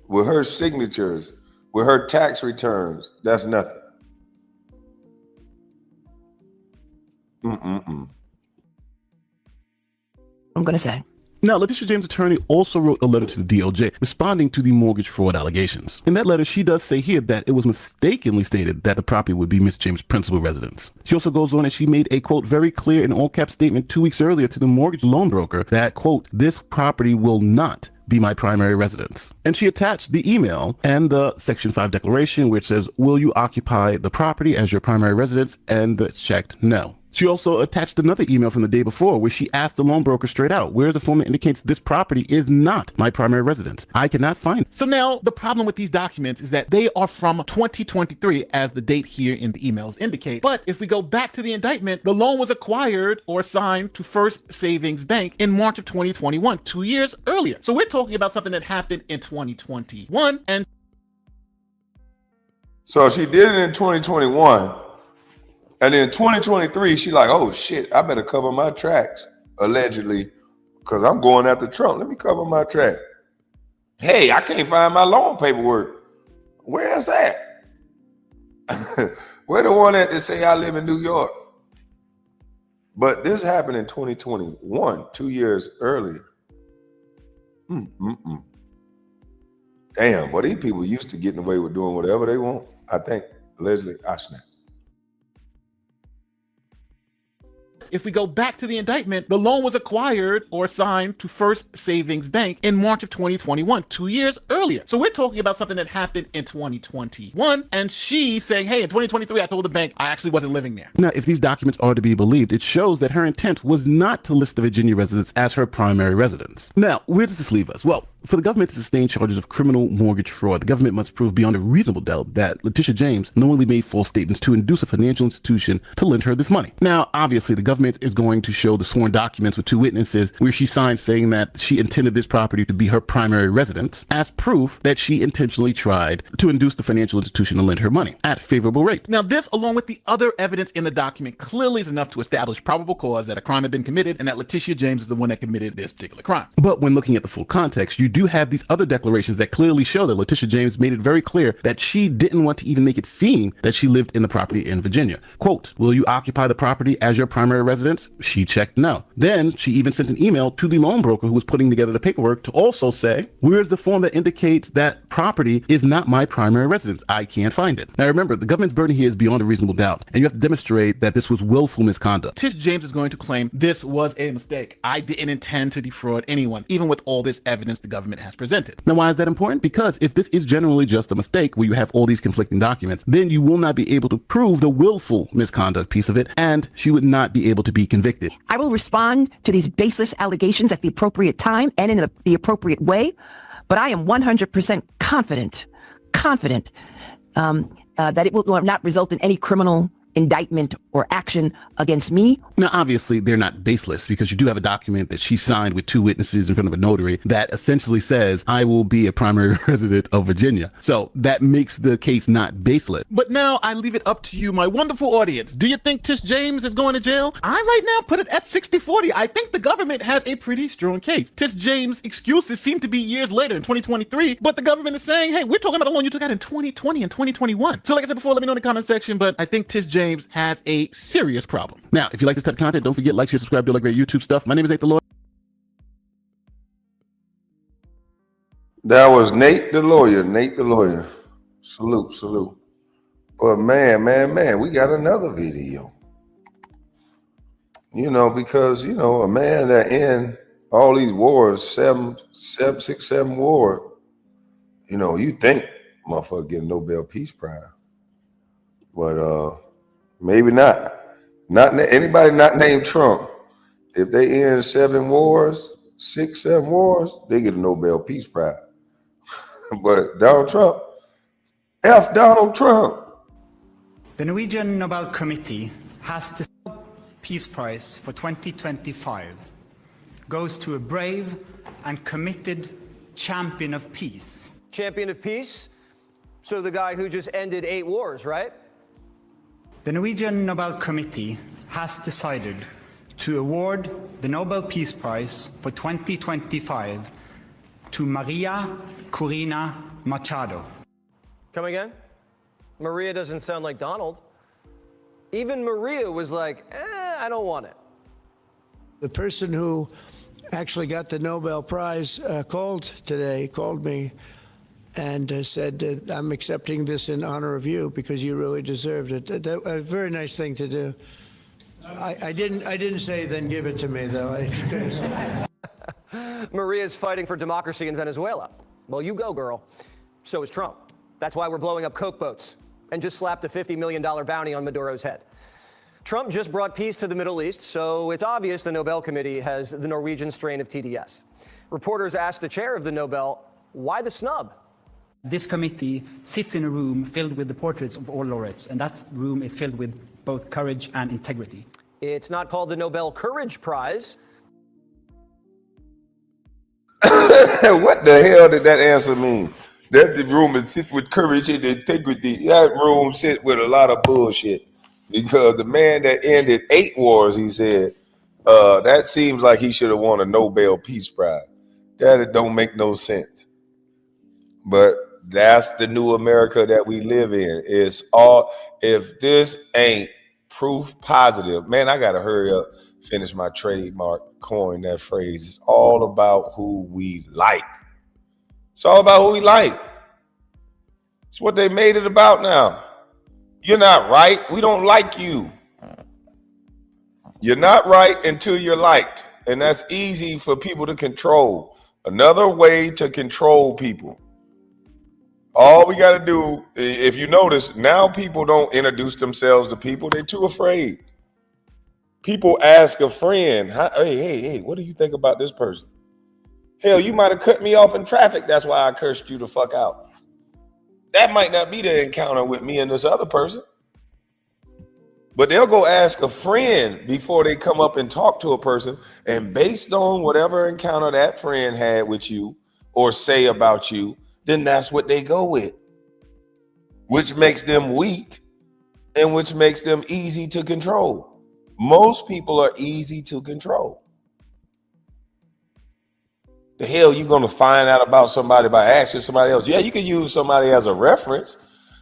With her signatures, with her tax returns, that's nothing. I'm going to say. Now, Letitia James' attorney also wrote a letter to the DOJ responding to the mortgage fraud allegations. In that letter, she does say here that it was mistakenly stated that the property would be Miss James' principal residence. She also goes on and she made a, quote, very clear and all-cap statement 2 weeks earlier to the mortgage loan broker that, quote, this property will not be my primary residence. And she attached the email and the Section 5 declaration, which says, will you occupy the property as your primary residence? And it's checked no. She also attached another email from the day before where she asked the loan broker straight out, where's the form that indicates this property is not my primary residence? I cannot find it. So now the problem with these documents is that they are from 2023 as the date here in the emails indicate. But if we go back to the indictment, the loan was acquired or assigned to First Savings Bank in March of 2021, 2 years earlier. So we're talking about something that happened in 2021. And so she did it in 2021. And in 2023, she like, oh shit, I better cover my tracks, allegedly, because I'm going after Trump. Let me cover my track. Hey, I can't find my loan paperwork. Where's that? Where the one at that say I live in New York? But this happened in 2021, 2 years earlier. Damn, boy, these people used to getting away with doing whatever they want. I think, allegedly, I snap. if we go back to the indictment, the loan was acquired or assigned to First Savings Bank in March of 2021, 2 years earlier. So we're talking about something that happened in 2021, and she's saying, hey, in 2023, I told the bank I actually wasn't living there. Now, if these documents are to be believed, it shows that her intent was not to list the Virginia residence as her primary residence. Now, where does this leave us? Well, for the government to sustain charges of criminal mortgage fraud, the government must prove beyond a reasonable doubt that Letitia James knowingly made false statements to induce a financial institution to lend her this money. Now, obviously, the government is going to show the sworn documents with 2 witnesses where she signed saying that she intended this property to be her primary residence as proof that she intentionally tried to induce the financial institution to lend her money at favorable rates. Now, this, along with the other evidence in the document, clearly is enough to establish probable cause that a crime had been committed and that Letitia James is the one that committed this particular crime. But when looking at the full context, you do have these other declarations that clearly show that Letitia James made it very clear that she didn't want to even make it seem that she lived in the property in Virginia. Quote, will you occupy the property as your primary residence? She checked no. Then she even sent an email to the loan broker who was putting together the paperwork to also say, where's the form that indicates that property is not my primary residence? I can't find it. Now remember, the government's burden here is beyond a reasonable doubt, and you have to demonstrate that this was willful misconduct. Tish James is going to claim this was a mistake. I didn't intend to defraud anyone, even with all this evidence the government has presented. Now, why is that important? Because if this is generally just a mistake where you have all these conflicting documents, then you will not be able to prove the willful misconduct piece of it, and she would not be able to be convicted. I will respond to these baseless allegations at the appropriate time and in the appropriate way, but I am 100% confident that it will not result in any criminal indictment or action against me. Now, obviously, they're not baseless because you do have a document that she signed with 2 witnesses in front of a notary that essentially says, I will be a primary resident of Virginia. So that makes the case not baseless. But now I leave it up to you, my wonderful audience. Do you think Tish James is going to jail? I right now put it at 60-40. I think the government has a pretty strong case. Tish James' excuses seem to be years later in 2023, but the government is saying, hey, we're talking about a loan you took out in 2020 and 2021. So like I said before, let me know in the comment section, but I think Tish James has a serious problem. Now, if you like this type of content, don't forget, like, share, subscribe, do all that great YouTube stuff. My name is Nate the Lawyer. That was Nate the Lawyer. Nate the Lawyer. Salute, salute. But man, we got another video. You know, because, you know, a man that in all these wars, 6, 7 wars, you know, you think motherfucker get a Nobel Peace Prize. But maybe not. Not anybody not named Trump. If they end 7 wars, 6, 7 wars, they get a Nobel Peace Prize. But Donald Trump, F Donald Trump. The Norwegian Nobel Committee has the Peace Prize for 2025 goes to a brave and committed champion of peace. Champion of peace? So the guy who just ended 8 wars, right? The Norwegian Nobel Committee has decided to award the Nobel Peace Prize for 2025 to Maria Corina Machado. Come again? Maria doesn't sound like Donald. Even Maria was like, I don't want it. The person who actually got the Nobel Prize called me and said, I'm accepting this in honor of you because you really deserved it. A very nice thing to do. I didn't say then give it to me, though. I couldn't say. Maria's fighting for democracy in Venezuela. Well, you go, girl. So is Trump. That's why we're blowing up Coke boats and just slapped a $50 million bounty on Maduro's head. Trump just brought peace to the Middle East, so it's obvious the Nobel Committee has the Norwegian strain of TDS. Reporters asked the chair of the Nobel, why the snub? This committee sits in a room filled with the portraits of all laureates, and that room is filled with both courage and integrity. It's not called the Nobel Courage Prize. What the hell did that answer mean? That the room is sit with courage and integrity. That room sit with a lot of bullshit. Because the man that ended 8 wars, he said, that seems like he should have won a Nobel Peace Prize. That don't make no sense. But that's the new America that we live in. It's all, if this ain't proof positive, man, I gotta hurry up, finish my trademark, coin that phrase. It's all about who we like. It's all about who we like. It's what they made it about now. You're not right. We don't like you. You're not right until you're liked. And that's easy for people to control. Another way to control people. All we got to do, if you notice, now people don't introduce themselves to people. They're too afraid. People ask a friend, hey, what do you think about this person? Hell, you might have cut me off in traffic. That's why I cursed you the fuck out. That might not be the encounter with me and this other person. But they'll go ask a friend before they come up and talk to a person. And based on whatever encounter that friend had with you or say about you, then that's what they go with, which makes them weak and which makes them easy to control. Most people are easy to control. The hell you going to find out about somebody by asking somebody else? Yeah, you can use somebody as a reference,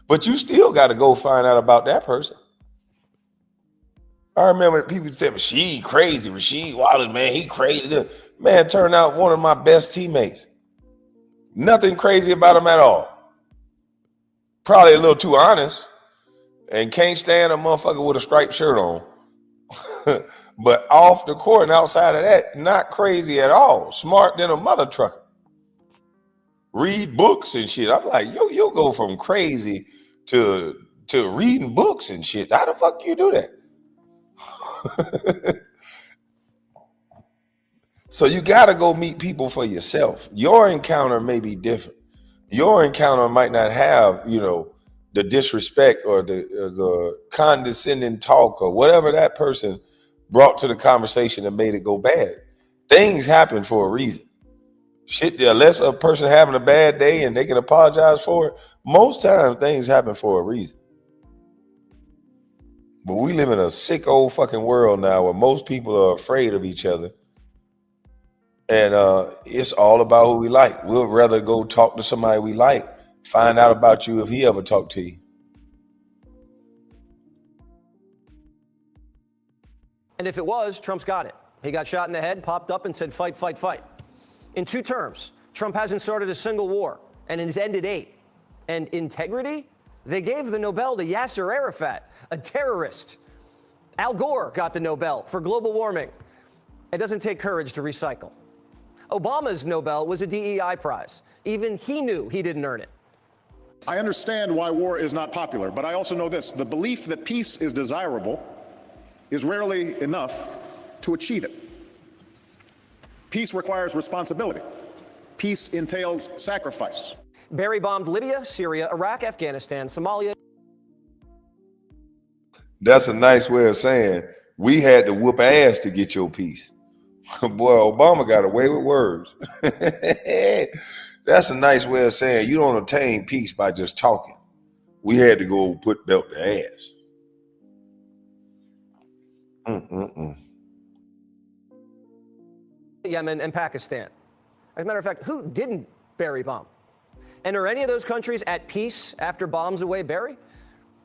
but you still got to go find out about that person. I remember people said, Rasheed crazy. Rasheed Wallace, man, he crazy. Man, turned out one of my best teammates. Nothing crazy about him at all. Probably a little too honest and can't stand a motherfucker with a striped shirt on. But off the court and outside of that, not crazy at all. Smart than a mother trucker. Read books and shit. I'm like, you'll go from crazy to reading books and shit. How the fuck do you do that? So you got to go meet people for yourself. Your encounter may be different. Your encounter might not have, the disrespect or the condescending talk or whatever that person brought to the conversation that made it go bad. Things happen for a reason. Shit, unless a person having a bad day and they can apologize for it, most times things happen for a reason. But we live in a sick old fucking world now where most people are afraid of each other. And it's all about who we like. We'll rather go talk to somebody we like, find out about you if he ever talked to you. And if it was, Trump's got it. He got shot in the head, popped up and said, fight, fight, fight. In 2 terms, Trump hasn't started a single war and has ended 8. And integrity? They gave the Nobel to Yasser Arafat, a terrorist. Al Gore got the Nobel for global warming. It doesn't take courage to recycle. Obama's Nobel was a DEI prize. Even he knew he didn't earn it. I understand why war is not popular, but I also know this. The belief that peace is desirable is rarely enough to achieve it. Peace requires responsibility. Peace entails sacrifice. Barry bombed Libya, Syria, Iraq, Afghanistan, Somalia. That's a nice way of saying we had to whoop ass to get your peace. Boy, Obama got away with words. That's a nice way of saying you don't attain peace by just talking. We had to go put belt to ass. Yemen and Pakistan. As a matter of fact, who didn't Barry bomb? And are any of those countries at peace after bombs away Barry?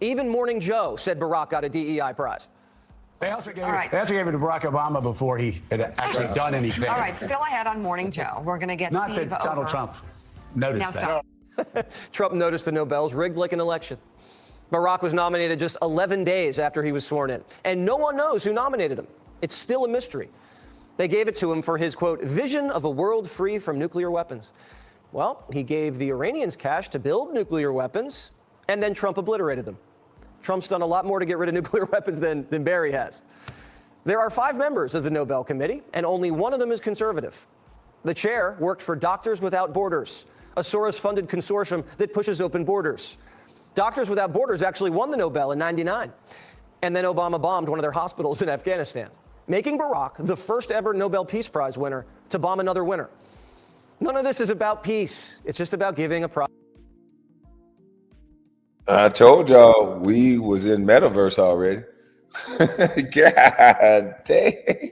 Even Morning Joe said Barack got a DEI prize. They also gave it to Barack Obama before he had actually done anything. All right, still ahead on Morning Joe. We're going to get Not Steve that Donald over. Trump noticed Now that. Trump noticed the Nobels rigged like an election. Barack was nominated just 11 days after he was sworn in, and no one knows who nominated him. It's still a mystery. They gave it to him for his, quote, vision of a world free from nuclear weapons. Well, he gave the Iranians cash to build nuclear weapons, and then Trump obliterated them. Trump's done a lot more to get rid of nuclear weapons than Barry has. There are 5 members of the Nobel Committee, and only one of them is conservative. The chair worked for Doctors Without Borders, a Soros-funded consortium that pushes open borders. Doctors Without Borders actually won the Nobel in '99. And then Obama bombed one of their hospitals in Afghanistan, making Barack the first ever Nobel Peace Prize winner to bomb another winner. None of this is about peace. It's just about giving a prize. I told y'all we was in metaverse already. God dang.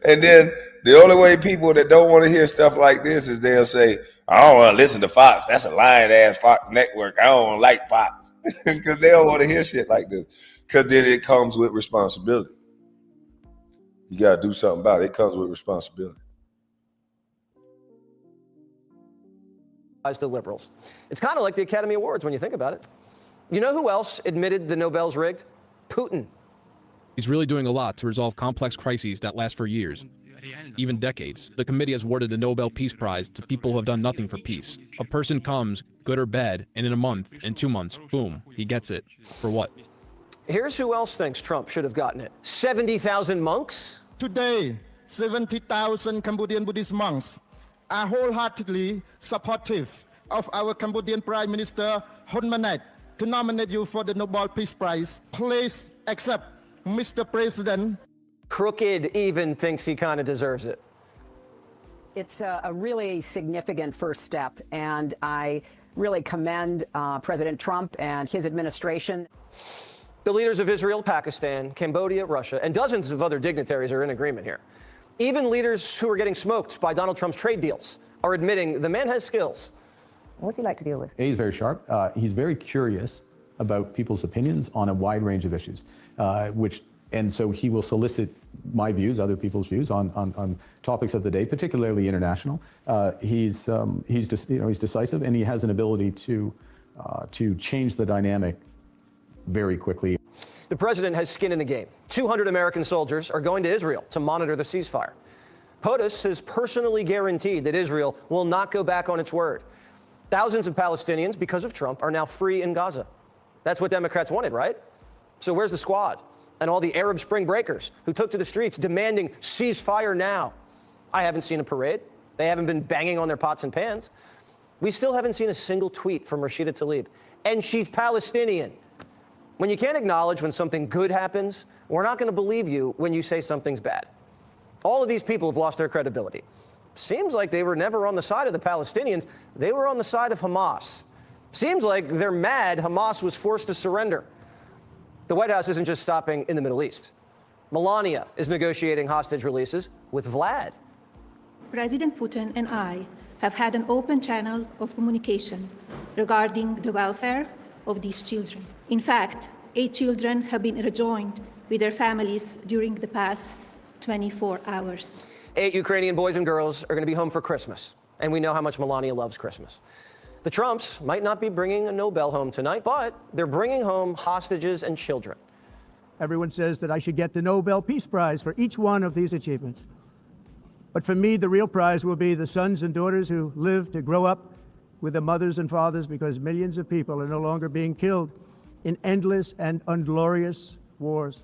And then the only way people that don't want to hear stuff like this is they'll say, I don't want to listen to Fox. That's a lying ass Fox network. I don't like Fox. Because they don't want to hear shit like this. Because then it comes with responsibility. You got to do something about it. It comes with responsibility. The liberals. It's kind of like the Academy Awards when you think about it. You know who else admitted the Nobel's rigged? Putin. He's really doing a lot to resolve complex crises that last for years, even decades. The committee has awarded the Nobel Peace Prize to people who have done nothing for peace. A person comes, good or bad, and in a month, in 2 months, boom, he gets it. For what? Here's who else thinks Trump should have gotten it. 70,000 monks? Today, 70,000 Cambodian Buddhist monks are wholeheartedly supportive of our Cambodian Prime Minister Hun Manet to nominate you for the Nobel Peace Prize. Please accept, Mr. President. Crooked even thinks he kind of deserves it. It's a really significant first step, and I really commend President Trump and his administration. The leaders of Israel, Pakistan, Cambodia, Russia, and dozens of other dignitaries are in agreement here. Even leaders who are getting smoked by Donald Trump's trade deals are admitting the man has skills. What's he like to deal with? He's very sharp. He's very curious about people's opinions on a wide range of issues, and so he will solicit my views, other people's views on topics of the day, particularly international. He's decisive, and he has an ability to change the dynamic very quickly. The president has skin in the game. 200 American soldiers are going to Israel to monitor the ceasefire. POTUS has personally guaranteed that Israel will not go back on its word. Thousands of Palestinians, because of Trump, are now free in Gaza. That's what Democrats wanted, right? So where's the squad and all the Arab Spring breakers who took to the streets demanding ceasefire now? I haven't seen a parade. They haven't been banging on their pots and pans. We still haven't seen a single tweet from Rashida Tlaib. And she's Palestinian. When you can't acknowledge when something good happens, we're not going to believe you when you say something's bad. All of these people have lost their credibility. Seems like they were never on the side of the Palestinians. They were on the side of Hamas. Seems like they're mad Hamas was forced to surrender. The White House isn't just stopping in the Middle East. Melania is negotiating hostage releases with Vlad. President Putin and I have had an open channel of communication regarding the welfare of these children. In fact, 8 children have been rejoined with their families during the past 24 hours. 8 Ukrainian boys and girls are going to be home for Christmas, and we know how much Melania loves Christmas. The Trumps might not be bringing a Nobel home tonight, but they're bringing home hostages and children. Everyone says that I should get the Nobel Peace Prize for each one of these achievements. But for me, the real prize will be the sons and daughters who live to grow up with their mothers and fathers, because millions of people are no longer being killed in endless and unglorious wars.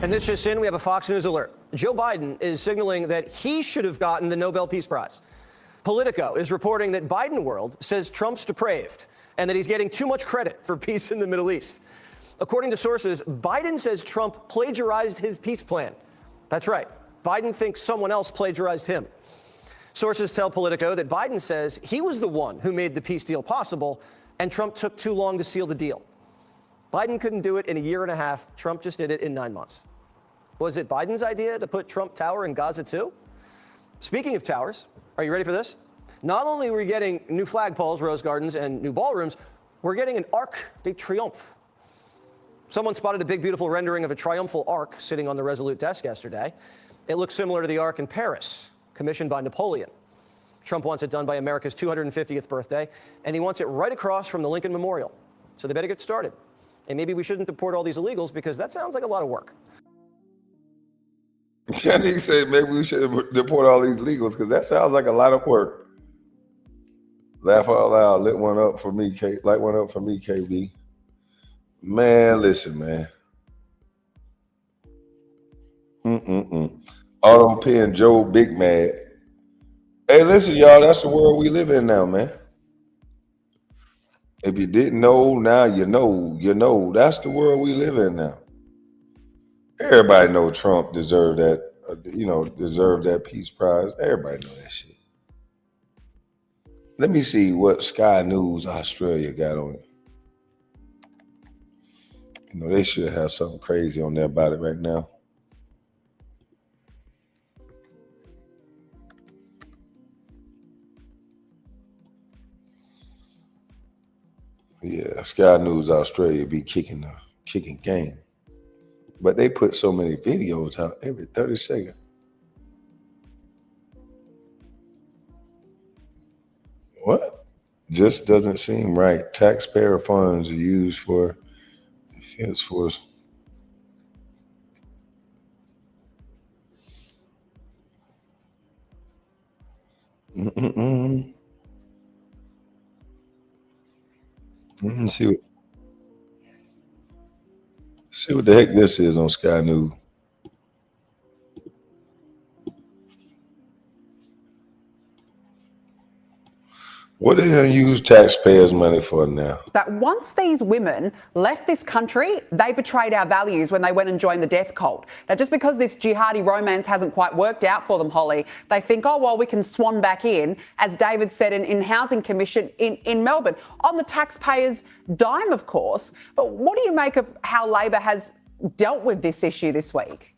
And this just in, we have a Fox News alert. Joe Biden is signaling that he should have gotten the Nobel Peace Prize. Politico is reporting that Biden World says Trump's depraved and that he's getting too much credit for peace in the Middle East. According to sources, Biden says Trump plagiarized his peace plan. That's right. Biden thinks someone else plagiarized him. Sources tell Politico that Biden says he was the one who made the peace deal possible, and Trump took too long to seal the deal. Biden couldn't do it in a year and a half. Trump just did it in 9 months. Was it Biden's idea to put Trump Tower in Gaza too? Speaking of towers, are you ready for this? Not only are we getting new flagpoles, rose gardens, and new ballrooms, we're getting an Arc de Triomphe. Someone spotted a big, beautiful rendering of a triumphal arc sitting on the Resolute desk yesterday. It looks similar to the Arc in Paris, commissioned by Napoleon. Trump wants it done by America's 250th birthday, and he wants it right across from the Lincoln Memorial. So they better get started. And maybe we shouldn't deport all these illegals, because that sounds like a lot of work. That nigga said maybe we should deport all these illegals, because that sounds like a lot of work. Laugh out loud. Light one up for me, KB. Man, listen, man. Auto pen Joe Big Mad. Hey, listen, y'all, that's the world we live in now, man. If you didn't know, now you know. That's the world we live in now. Everybody know Trump deserved that, deserved that Peace Prize. Everybody know that shit. Let me see what Sky News Australia got on it. They should have something crazy on there about it right now. Yeah, Sky News Australia be kicking game. But they put so many videos out every 30 seconds. What? Just doesn't seem right. Taxpayer funds are used for defense force. Let me see what the heck this is on Sky News. What do they use taxpayers' money for now? That once these women left this country, they betrayed our values when they went and joined the death cult. Now, just because this jihadi romance hasn't quite worked out for them, Holly, they think, oh, well, we can swan back in, as David said in Housing Commission in Melbourne, on the taxpayers' dime, of course. But what do you make of how Labor has dealt with this issue this week?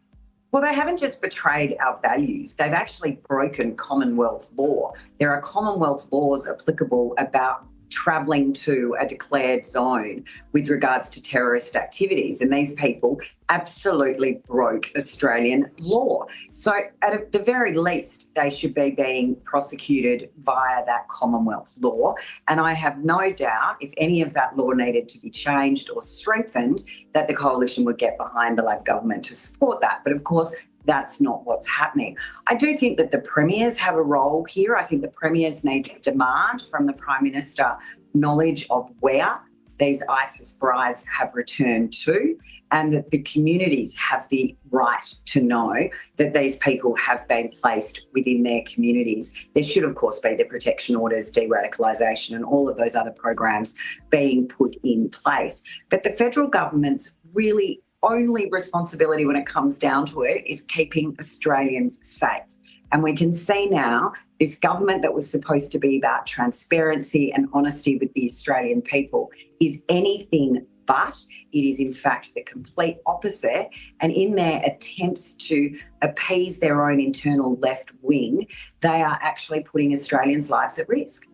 Well, they haven't just betrayed our values. They've actually broken Commonwealth law. There are Commonwealth laws applicable about travelling to a declared zone with regards to terrorist activities. And these people absolutely broke Australian law. So at the very least, they should be being prosecuted via that Commonwealth law. And I have no doubt if any of that law needed to be changed or strengthened, that the coalition would get behind the Labor government to support that. But of course, that's not what's happening. I do think that the premiers have a role here. I think the premiers need to demand from the Prime Minister knowledge of where these ISIS brides have returned to, and that the communities have the right to know that these people have been placed within their communities. There should, of course, be the protection orders, de-radicalisation and all of those other programs being put in place. But the federal government's really only responsibility when it comes down to it is keeping Australians safe. And we can see now this government that was supposed to be about transparency and honesty with the Australian people is anything but. It is in fact the complete opposite. And in their attempts to appease their own internal left wing, they are actually putting Australians' lives at risk.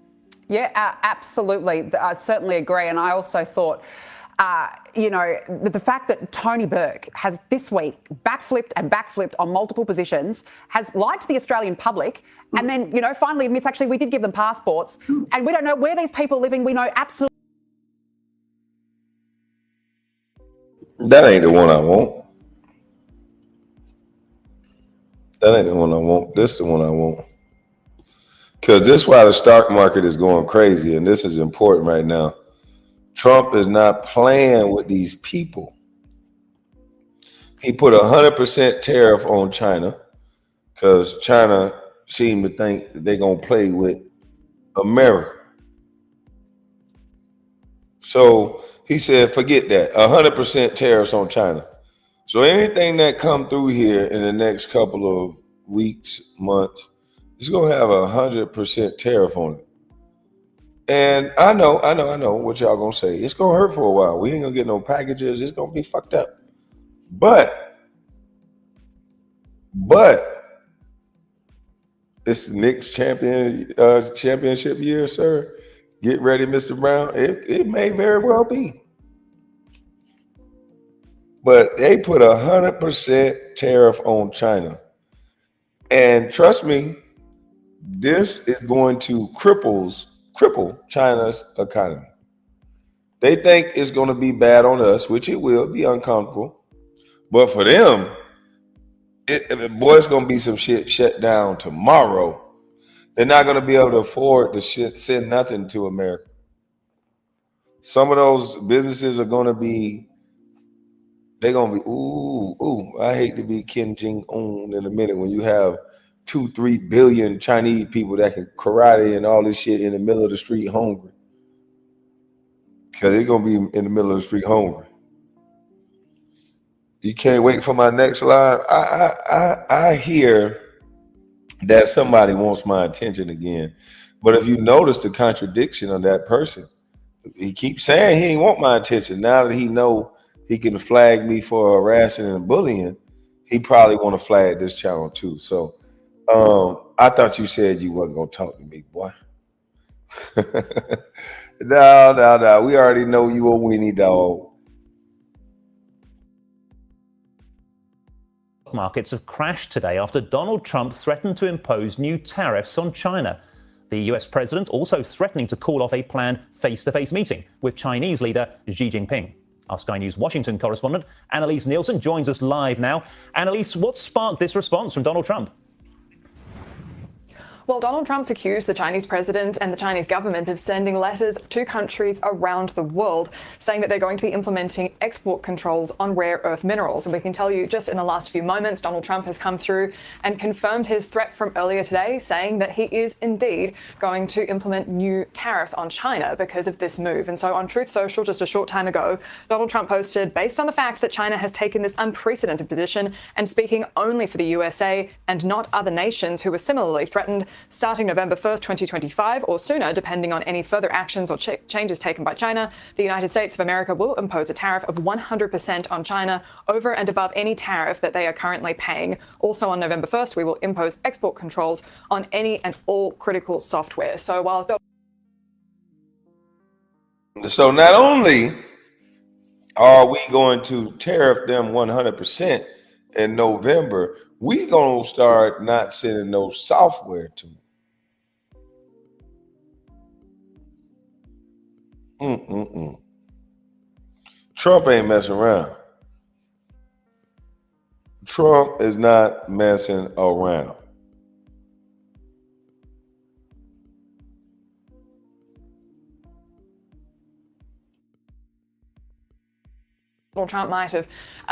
Yeah, absolutely. I certainly agree. And I also thought, the fact that Tony Burke has this week backflipped on multiple positions, has lied to the Australian public, and then, finally admits, actually, we did give them passports, and we don't know where these people are living. We know absolutely. That ain't the one I want. That ain't the one I want. This is the one I want. Because this is why the stock market is going crazy, and this is important right now. Trump is not playing with these people. He put 100% tariff on China because China seemed to think that they're going to play with America. So he said, forget that, 100% tariffs on China. So anything that come through here in the next couple of weeks, months, it's going to have 100% tariff on it. And I know what y'all gonna say. It's gonna hurt for a while. We ain't gonna get no packages. It's gonna be fucked up. But it's Knicks championship year, sir. Get ready, Mr. Brown. It may very well be. But they put 100% tariff on China. And trust me, this is going to cripple China's economy. They think it's going to be bad on us, which it will be uncomfortable. But for them, it's going to be some shit shut down tomorrow. They're not going to be able to afford to send nothing to America. Some of those businesses are going to be, they're going to be, I hate to be Kim Jong-un in a minute when you have 2-3 billion Chinese people that can karate and all this shit in the middle of the street hungry. Because they're going to be in the middle of the street hungry. You can't wait for my next live. I hear that somebody wants my attention again. But if you notice the contradiction of that person, he keeps saying he ain't want my attention. Now that he know he can flag me for harassing and bullying, he probably want to flag this channel too. So I thought you said you wasn't gonna talk to me, boy. No. We already know you a weenie dog. Markets have crashed today after Donald Trump threatened to impose new tariffs on China. The US president also threatening to call off a planned face-to-face meeting with Chinese leader Xi Jinping. Our Sky News Washington correspondent Annalise Nielsen joins us live now. Annalise, what sparked this response from Donald Trump? Well, Donald Trump's accused the Chinese president and the Chinese government of sending letters to countries around the world saying that they're going to be implementing export controls on rare earth minerals. And we can tell you just in the last few moments, Donald Trump has come through and confirmed his threat from earlier today, saying that he is indeed going to implement new tariffs on China because of this move. And so on Truth Social just a short time ago, Donald Trump posted, based on the fact that China has taken this unprecedented position and speaking only for the USA and not other nations who were similarly threatened, starting November 1st, 2025, or sooner, depending on any further actions or changes taken by China, the United States of America will impose a tariff of 100% on China over and above any tariff that they are currently paying. Also on November 1st, we will impose export controls on any and all critical software. So while So not only are we going to tariff them 100% in November, we gonna start not sending no software to them. Trump ain't messing around. Trump is not messing around. Donald Trump might have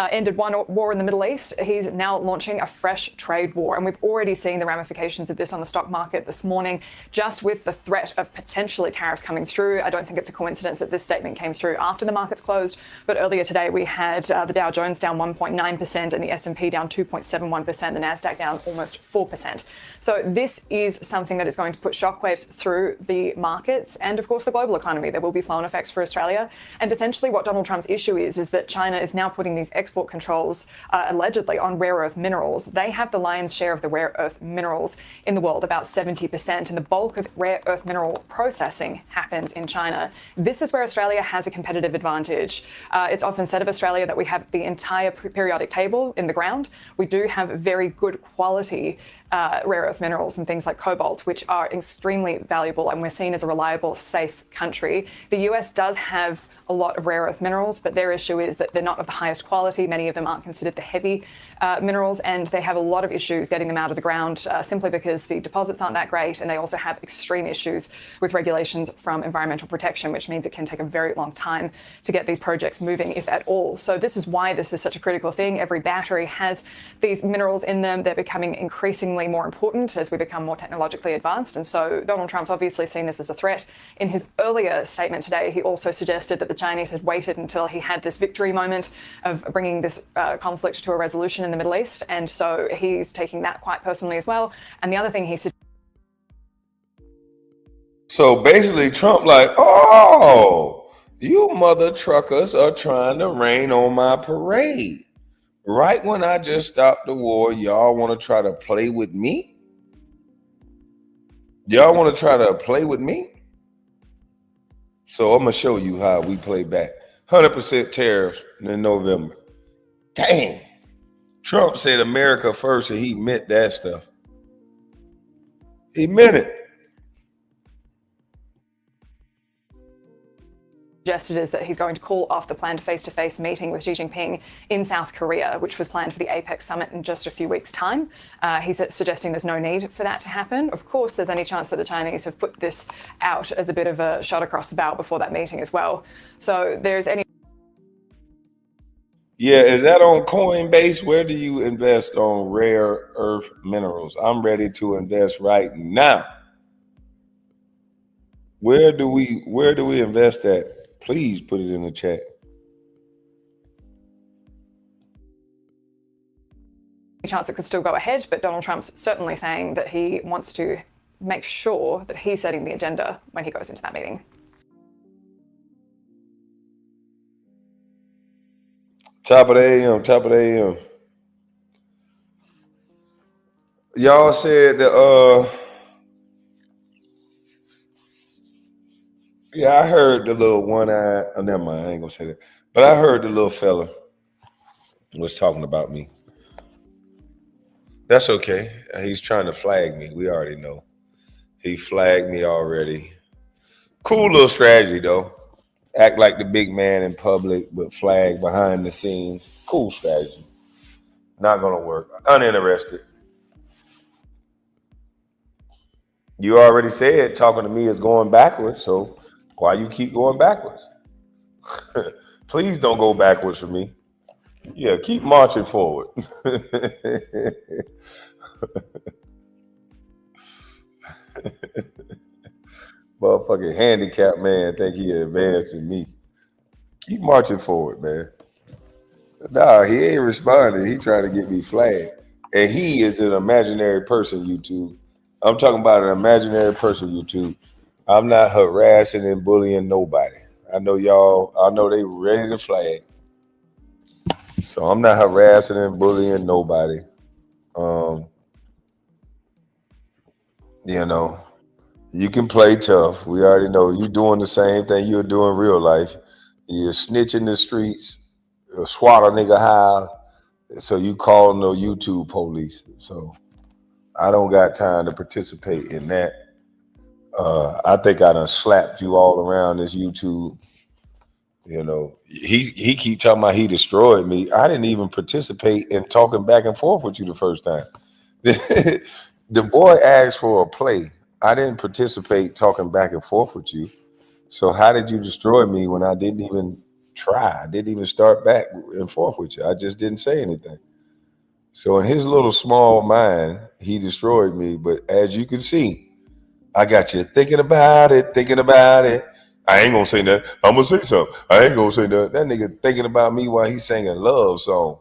ended one war in the Middle East, he's now launching a fresh trade war. And we've already seen the ramifications of this on the stock market this morning, just with the threat of potentially tariffs coming through. I don't think it's a coincidence that this statement came through after the markets closed. But earlier today, we had the Dow Jones down 1.9% and the S&P down 2.71%, the NASDAQ down almost 4%. So this is something that is going to put shockwaves through the markets and, of course, the global economy. There will be flow-on effects for Australia. And essentially what Donald Trump's issue is that China is now putting these export controls allegedly on rare earth minerals. They have the lion's share of the rare earth minerals in the world, about 70%, and the bulk of rare earth mineral processing happens in China. This is where Australia has a competitive advantage. It's often said of Australia that we have the entire periodic table in the ground. We do have very good quality rare earth minerals and things like cobalt, which are extremely valuable, and we're seen as a reliable, safe country. The US does have a lot of rare earth minerals, but their issue is that they're not of the highest quality. Many of them aren't considered the heavy minerals, and they have a lot of issues getting them out of the ground simply because the deposits aren't that great, and they also have extreme issues with regulations from environmental protection, which means it can take a very long time to get these projects moving, if at all. So this is why this is such a critical thing. Every battery has these minerals in them. They're becoming increasingly more important as we become more technologically advanced. And so Donald Trump's obviously seen this as a threat. In his earlier statement today, he also suggested that the Chinese had waited until he had this victory moment of bringing this conflict to a resolution in the Middle East. And so he's taking that quite personally as well. And the other thing he said. So basically Trump like, oh, you mother truckers are trying to rain on my parade. Right when I just stopped the war, y'all want to try to play with me? Y'all want to try to play with me? So I'm going to show you how we play back. 100% tariffs in November. Dang. Trump said America first and he meant that stuff. He meant it. Suggested is that he's going to call off the planned face-to-face meeting with Xi Jinping in South Korea, which was planned for the APEC summit in just a few weeks' time. He's suggesting there's no need for that to happen. Of course, there's any chance that the Chinese have put this out as a bit of a shot across the bow before that meeting as well. So there's any... Yeah, is that on Coinbase? Where do you invest on rare earth minerals? I'm ready to invest right now. Where do we invest at? Please put it in the chat. chance it could still go ahead, but Donald Trump's certainly saying that he wants to make sure that he's setting the agenda when he goes into that meeting. Top of the AM, top of the AM. Y'all said that, yeah, I heard the little one-eyed, oh, never mind, I ain't gonna say that. But I heard the little fella was talking about me. That's okay. He's trying to flag me. We already know. He flagged me already. Cool little strategy, though. Act like the big man in public, but flag behind the scenes. Cool strategy. Not gonna work. Uninterested. You already said talking to me is going backwards, so why you keep going backwards? Please don't go backwards for me. Yeah, keep marching forward. Motherfucking handicapped man think he advanced than me. Keep marching forward, man. Nah, he ain't responding. He trying to get me flagged. And he is an imaginary person, YouTube. I'm talking about an imaginary person, YouTube. I'm not harassing and bullying nobody. I know they ready to flag. So I'm not harassing and bullying nobody. You know, you can play tough. We already know you doing the same thing you're doing in real life. You snitch in the streets, swat a nigga high. So you call no YouTube police. So I don't got time to participate in that. I think I done slapped you all around this YouTube. You know, he keep talking about he destroyed me. I didn't even participate in talking back and forth with you the first time. The boy asked for a play. I didn't participate talking back and forth with you. So how did you destroy me when I didn't even try? I didn't even start back and forth with you. I just didn't say anything. So in his little small mind, he destroyed me. But as you can see, I got you thinking about it. I ain't gonna say nothing. I'm gonna say something. I ain't gonna say nothing. That nigga thinking about me while he's singing love song.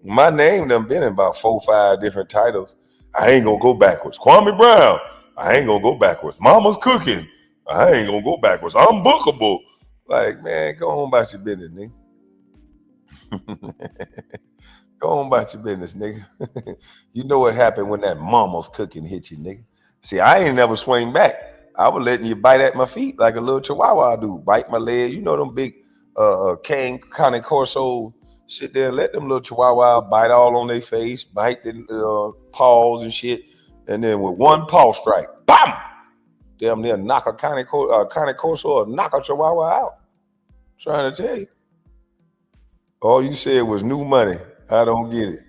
My name done been in about 4 or 5 different titles. I ain't gonna go backwards. Kwame Brown. I ain't gonna go backwards. Mama's cooking. I ain't gonna go backwards. I'm bookable. Like, man, go on about your business, nigga. Go on about your business, nigga. You know what happened when that mama's cooking hit you, nigga. See, I ain't never swing back. I was letting you bite at my feet like a little chihuahua do. Bite my leg. You know them big cane kind of corso sit there and let them little chihuahua bite all on their face, bite the paws and shit. And then with one paw strike, bam! Damn near knock a cane corso or knock a chihuahua out. I'm trying to tell you. All you said was new money. I don't get it.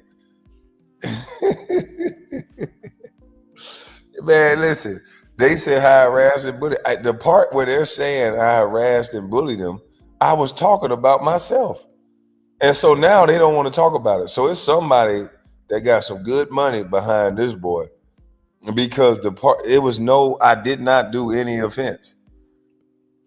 Man, listen. They said I harassed and bullied. The part where they're saying I harassed and bullied them, I was talking about myself. And so now they don't want to talk about it. So it's somebody that got some good money behind this boy. Because I did not do any offense.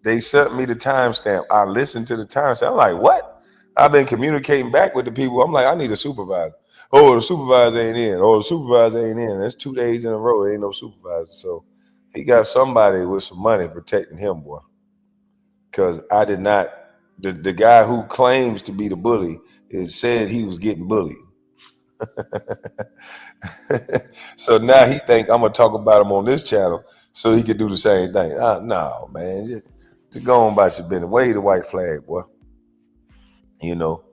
They sent me the timestamp. I listened to the timestamp. I'm like, what? I've been communicating back with the people. I'm like, I need a supervisor. Oh, the supervisor ain't in. Oh, the supervisor ain't in. That's 2 days in a row. There ain't no supervisor. So he got somebody with some money protecting him, boy. Because I did not, the guy who claims to be the bully said he was getting bullied. So now he think I'm going to talk about him on this channel so he can do the same thing. No, man. Just go on about your business. Wave the white flag, boy. You know,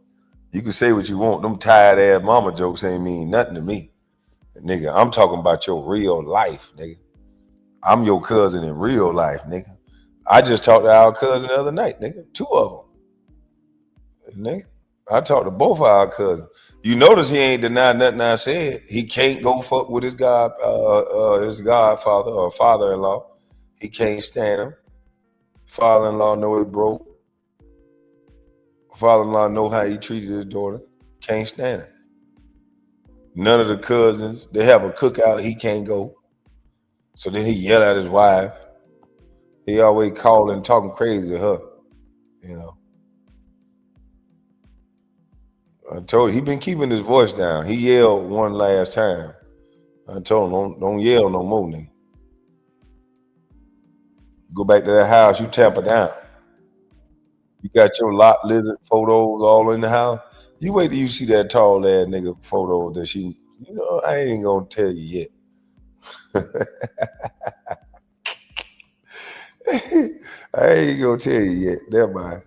you can say what you want. Them tired ass mama jokes ain't mean nothing to me. Nigga, I'm talking about your real life, nigga. I'm your cousin in real life, nigga. I just talked to our cousin the other night, nigga. 2 of them. Nigga. I talked to both of our cousins. You notice he ain't denied nothing I said. He can't go fuck with his godfather or father-in-law. He can't stand him. Father-in-law know he broke. Father-in-law know how he treated his daughter. Can't stand it. None of the cousins, they have a cookout, he can't go. So then he yell at his wife. He always calling, talking crazy to her. You know. I told you, he been keeping his voice down. He yelled one last time. I told him, don't yell no more, nigga. Go back to that house, you tamper down. You got your lot lizard photos all in the house. You wait till you see that tall ass nigga photo that she, you know, I ain't gonna tell you yet. I ain't gonna tell you yet. Never mind.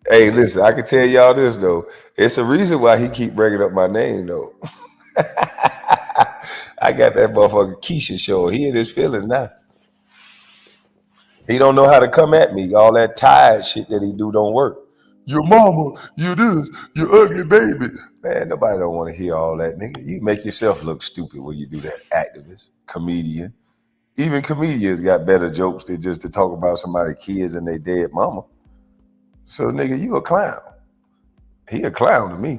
Hey, listen, I can tell y'all this though. It's a reason why he keep bringing up my name though. I got that motherfucker Keisha show. He in his feelings now. He don't know how to come at me. All that tired shit that he do don't work. your mama, you this, you ugly baby. Man, nobody don't want to hear all that, nigga. You make yourself look stupid when you do that. Activist, comedian. Even comedians got better jokes than just to talk about somebody's kids and their dead mama. So, nigga, you a clown. He a clown to me.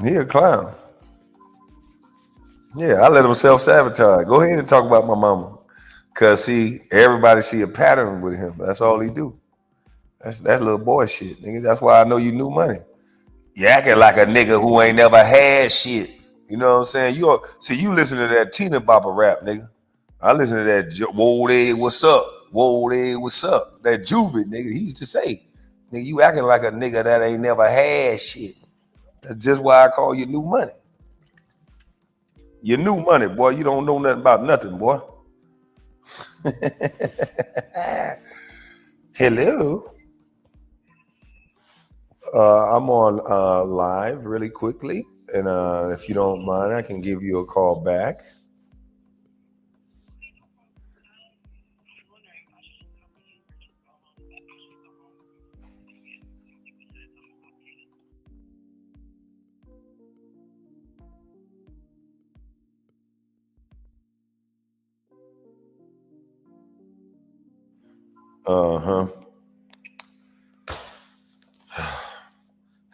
He a clown. Yeah, I let him self-sabotage. Go ahead and talk about my mama. Cause see, everybody see a pattern with him. That's all he do. That's little boy shit, nigga. That's why I know you knew money. You acting like a nigga who ain't never had shit. You know what I'm saying? You listen to that Tina Bopper rap, nigga. I listen to that whoa they what's up? Whoa they what's up? That Juvie, nigga. He used to say, nigga, you acting like a nigga that ain't never had shit. That's just why I call you new money. You new money, boy. You don't know nothing about nothing, boy. Hello. I'm on live really quickly. And if you don't mind, I can give you a call back.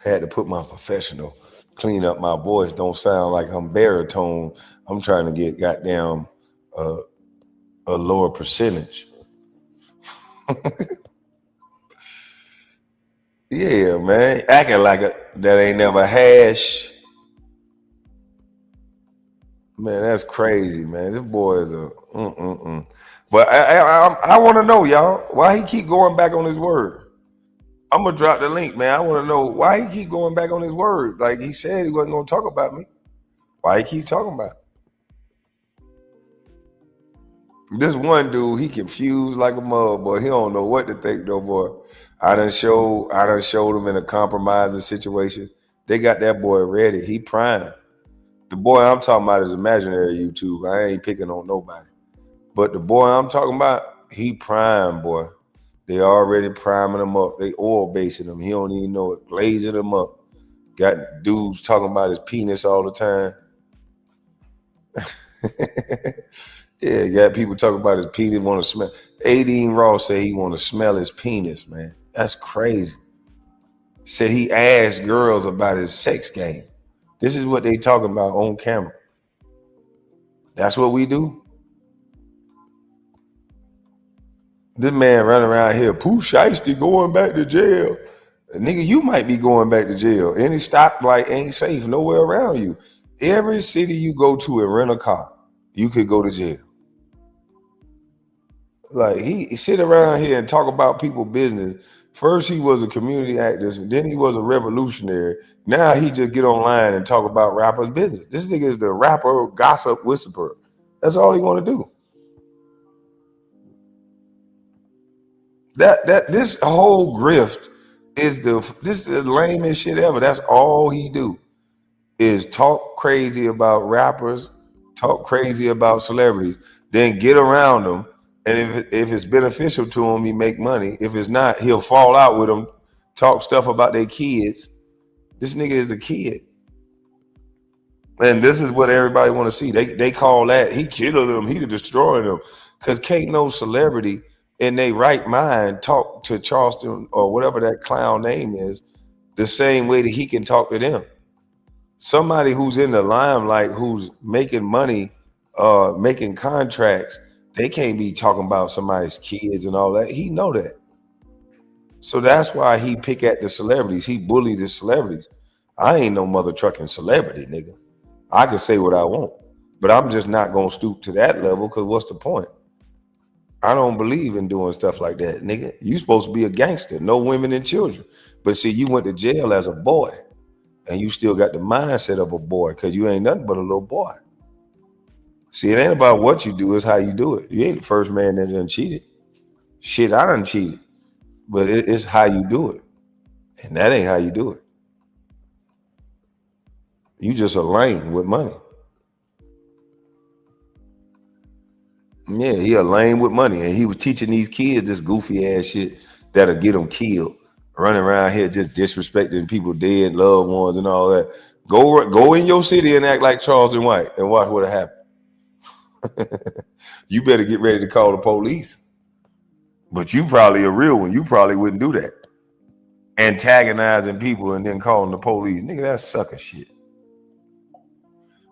Had to put my professional, clean up my voice. Don't sound like I'm baritone. I'm trying to get goddamn a lower percentage. Yeah, man. Acting like that ain't never hash. Man, that's crazy, man. This boy is a But I want to know, y'all, why he keep going back on his word. I'm gonna drop the link, man. I want to know why he keep going back on his word. Like he said he wasn't gonna talk about me. Why he keep talking about it? This one dude, he confused like a mug, boy. He don't know what to think, though, boy. I done showed him in a compromising situation. They got that boy ready. He prime. The boy I'm talking about is imaginary YouTube. I ain't picking on nobody. But the boy I'm talking about, he prime, boy. They already priming him up. They oil basing him. He don't even know it. Glazing him up. Got dudes talking about his penis all the time. Yeah, got people talking about his penis, want to smell. Adine Ross said he want to smell his penis, man. That's crazy. Said he asked girls about his sex game. This is what they talking about on camera. That's what we do. This man running around here, Pooh Shiesty going back to jail. Nigga, you might be going back to jail. Any stoplight ain't safe nowhere around you. Every city you go to and rent a car, you could go to jail. Like he sit around here and talk about people's business. First he was a community activist, then he was a revolutionary. Now he just get online and talk about rappers' business. This nigga is the rapper, gossip, whisperer. That's all he want to do. This whole grift is the lamest shit ever. That's all he do is talk crazy about rappers, talk crazy about celebrities, then get around them. And if it's beneficial to him, he make money. If it's not, he'll fall out with them, talk stuff about their kids. This nigga is a kid. And this is what everybody want to see. They call that he killing them, he destroying them. Because can't no celebrity in their right mind talk to Charleston or whatever that clown name is the same way that he can talk to them. Somebody who's in the limelight, who's making money, making contracts, they can't be talking about somebody's kids and all that. He know that. So that's why he pick at the celebrities. He bully the celebrities. I ain't no mother trucking celebrity, nigga. I can say what I want, but I'm just not gonna stoop to that level because what's the point? I don't believe in doing stuff like that, nigga. You supposed to be a gangster, no women and children. But see, you went to jail as a boy and you still got the mindset of a boy because you ain't nothing but a little boy. See, it ain't about what you do, it's how you do it. You ain't the first man that done cheated. Shit, I done cheated. But it's how you do it. And that ain't how you do it. You just a lame with money. Yeah, he a lame with money, and he was teaching these kids this goofy ass shit that'll get them killed. Running around here just disrespecting people dead, loved ones, and all that. Go in your city and act like Charleston White and watch what'll happen. You better get ready to call the police. But you probably a real one. You probably wouldn't do that. Antagonizing people and then calling the police. Nigga, that's sucker shit.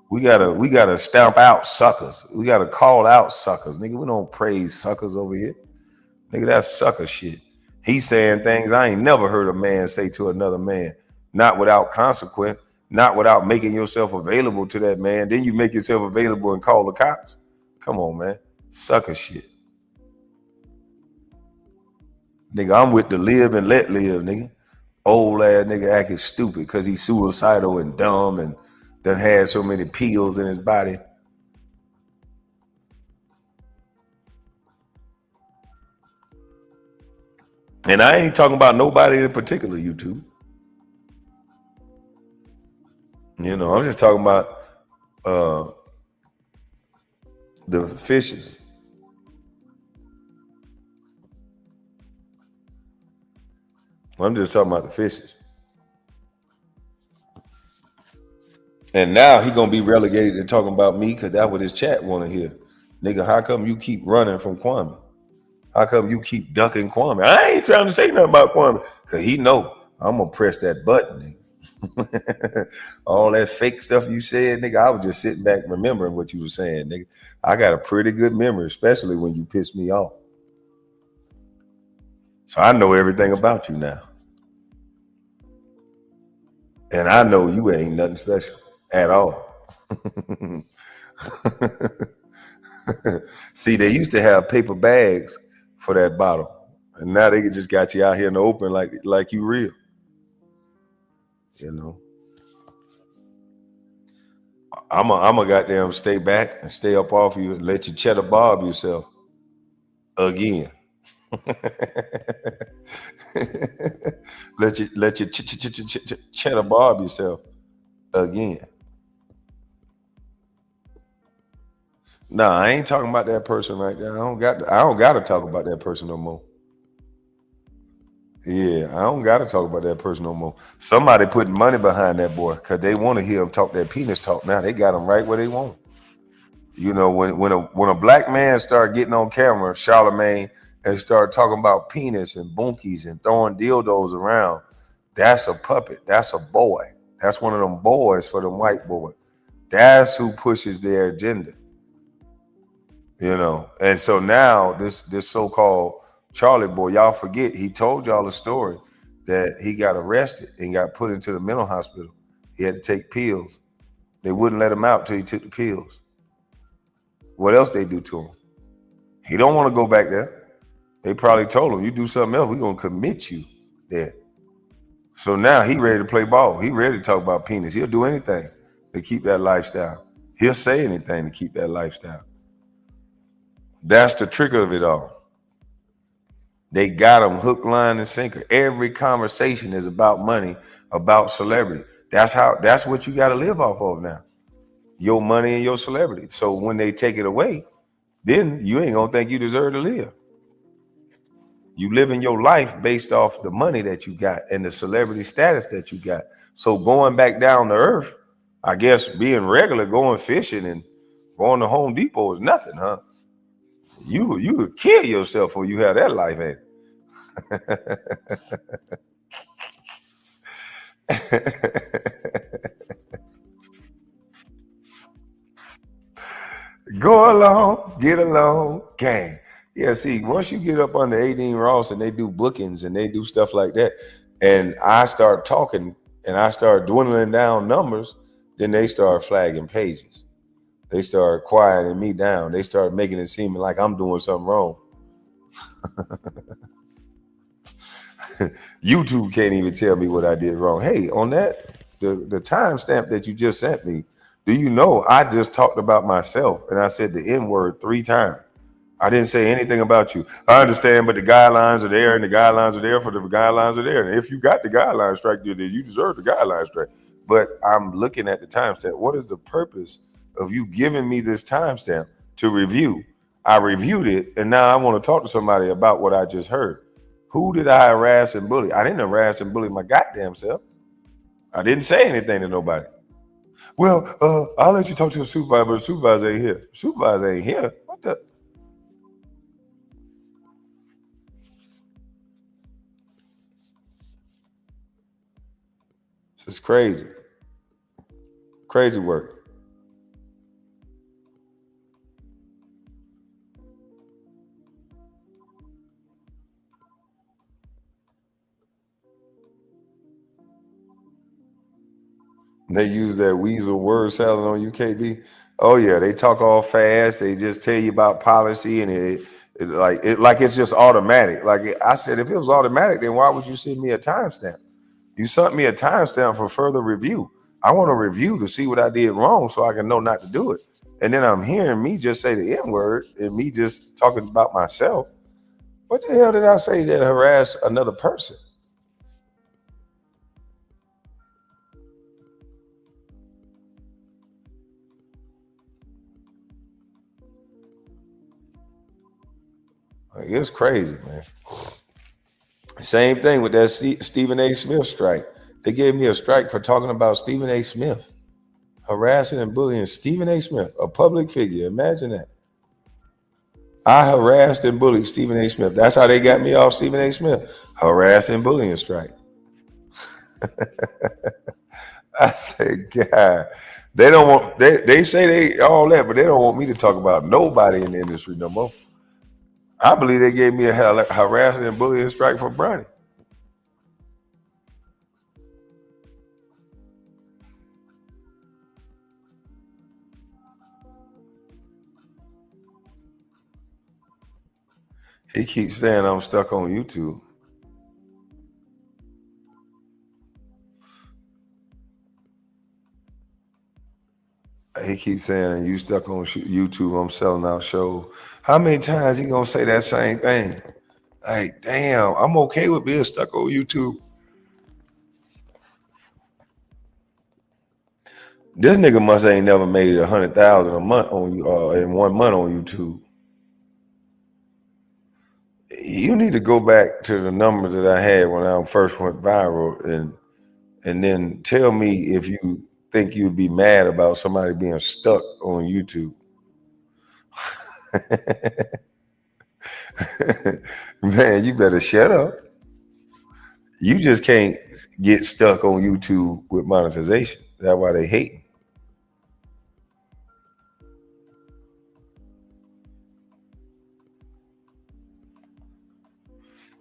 We gotta stamp out suckers. We gotta call out suckers. Nigga, we don't praise suckers over here. Nigga, that's sucker shit. He's saying things I ain't never heard a man say to another man. Not without consequence. Not without making yourself available to that man. Then you make yourself available and call the cops. Come on, man. Sucker shit. Nigga, I'm with the live and let live, nigga. Old ass nigga acting stupid because he's suicidal and dumb and done had so many pills in his body. And I ain't talking about nobody in particular, YouTube. You know, I'm just talking about the fishes. I'm just talking about the fishes. And now he gonna be relegated to talking about me because that's what his chat want to hear. Nigga, how come you keep running from Kwame? How come you keep ducking Kwame? I ain't trying to say nothing about Kwame because he know I'm gonna press that button, nigga. All that fake stuff you said, nigga, I was just sitting back remembering what you were saying, nigga. I got a pretty good memory, especially when you piss me off. So I know everything about you now. And I know you ain't nothing special at all. See, they used to have paper bags for that bottle. And now they just got you out here in the open like you real. You know. I'm a goddamn stay back and stay up off you and let you cheddar bob yourself again. let you cheddar bob yourself again. Nah, I ain't talking about that person right there. I don't got to talk about that person no more. Yeah, I don't got to talk about that person no more. Somebody putting money behind that boy because they want to hear him talk that penis talk. Now they got him right where they want. You know, when a black man start getting on camera, Charlemagne, and start talking about penis and bunkies and throwing dildos around, that's a puppet. That's a boy. That's one of them boys for them white boys. That's who pushes their agenda. You know, and so now this so-called Charlie boy, y'all forget he told y'all a story that he got arrested and got put into the mental hospital. He had to take pills. They wouldn't let him out till he took the pills. What else they do to him? He don't want to go back there. They probably told him, you do something else, we're gonna commit you there. So now he ready to play ball. He ready to talk about penis. He'll do anything to keep that lifestyle. He'll say anything to keep that lifestyle. That's the trick of it all. They got him hook, line, and sinker. Every conversation is about money, about celebrity. That's what you got to live off of now. Your money and your celebrity. So when they take it away, then you ain't gonna think you deserve to live. You living your life based off the money that you got and the celebrity status that you got. So going back down to earth, I guess being regular, going fishing and going to Home Depot is nothing, huh? You would kill yourself before you have that life, ain't it? Go along, get along, gang. Yeah, see, once you get up on the 18 Ross and they do bookings and they do stuff like that, and I start talking and I start dwindling down numbers, then they start flagging pages. They start quieting me down. They start making it seem like I'm doing something wrong. YouTube can't even tell me what I did wrong. Hey, on that, the timestamp that you just sent me, do you know I just talked about myself and I said the N-word 3 times. I didn't say anything about you. I understand, but the guidelines are there and the guidelines are there for the guidelines are there. And if you got the guideline strike, you deserve the guideline strike. but I'm looking at the timestamp. What is the purpose of you giving me this timestamp to review? I reviewed it, and now I want to talk to somebody about what I just heard. Who did I harass and bully? I didn't harass and bully my goddamn self. I didn't say anything to nobody. Well, I'll let you talk to the supervisor, but the supervisor ain't here. Supervisor ain't here? What the? This is crazy. Crazy work. They use that weasel word salad on UKB. Oh yeah, they talk all fast. They just tell you about policy, and it like it's just automatic. Like I said, if it was automatic, then why would you send me a timestamp? You sent me a timestamp for further review. I want to review to see what I did wrong so I can know not to do it. And then I'm hearing me just say the N-word and me just talking about myself. What the hell did I say that harassed another person? Like, it's crazy, man. Same thing with that Stephen A. Smith strike. They gave me a strike for talking about Stephen A. Smith, harassing and bullying Stephen A. Smith, a public figure. Imagine that. I harassed and bullied Stephen A. Smith. That's how they got me off Stephen A. Smith. Harass and bullying strike. I said, God, they don't want, they say they all that, but they don't want me to talk about nobody in the industry no more. I believe they gave me a harassing and bullying strike for Bronny. He keeps saying I'm stuck on YouTube. He keeps saying you stuck on YouTube. I'm selling out shows. How many times he gonna say that same thing? Like, damn, I'm okay with being stuck on YouTube. This nigga must ain't never made 100,000 a month on you in 1 month on YouTube. You need to go back to the numbers that I had when I first went viral, and then tell me if you think you'd be mad about somebody being stuck on YouTube. Man, you better shut up. You just can't get stuck on YouTube with monetization. That's why they hate.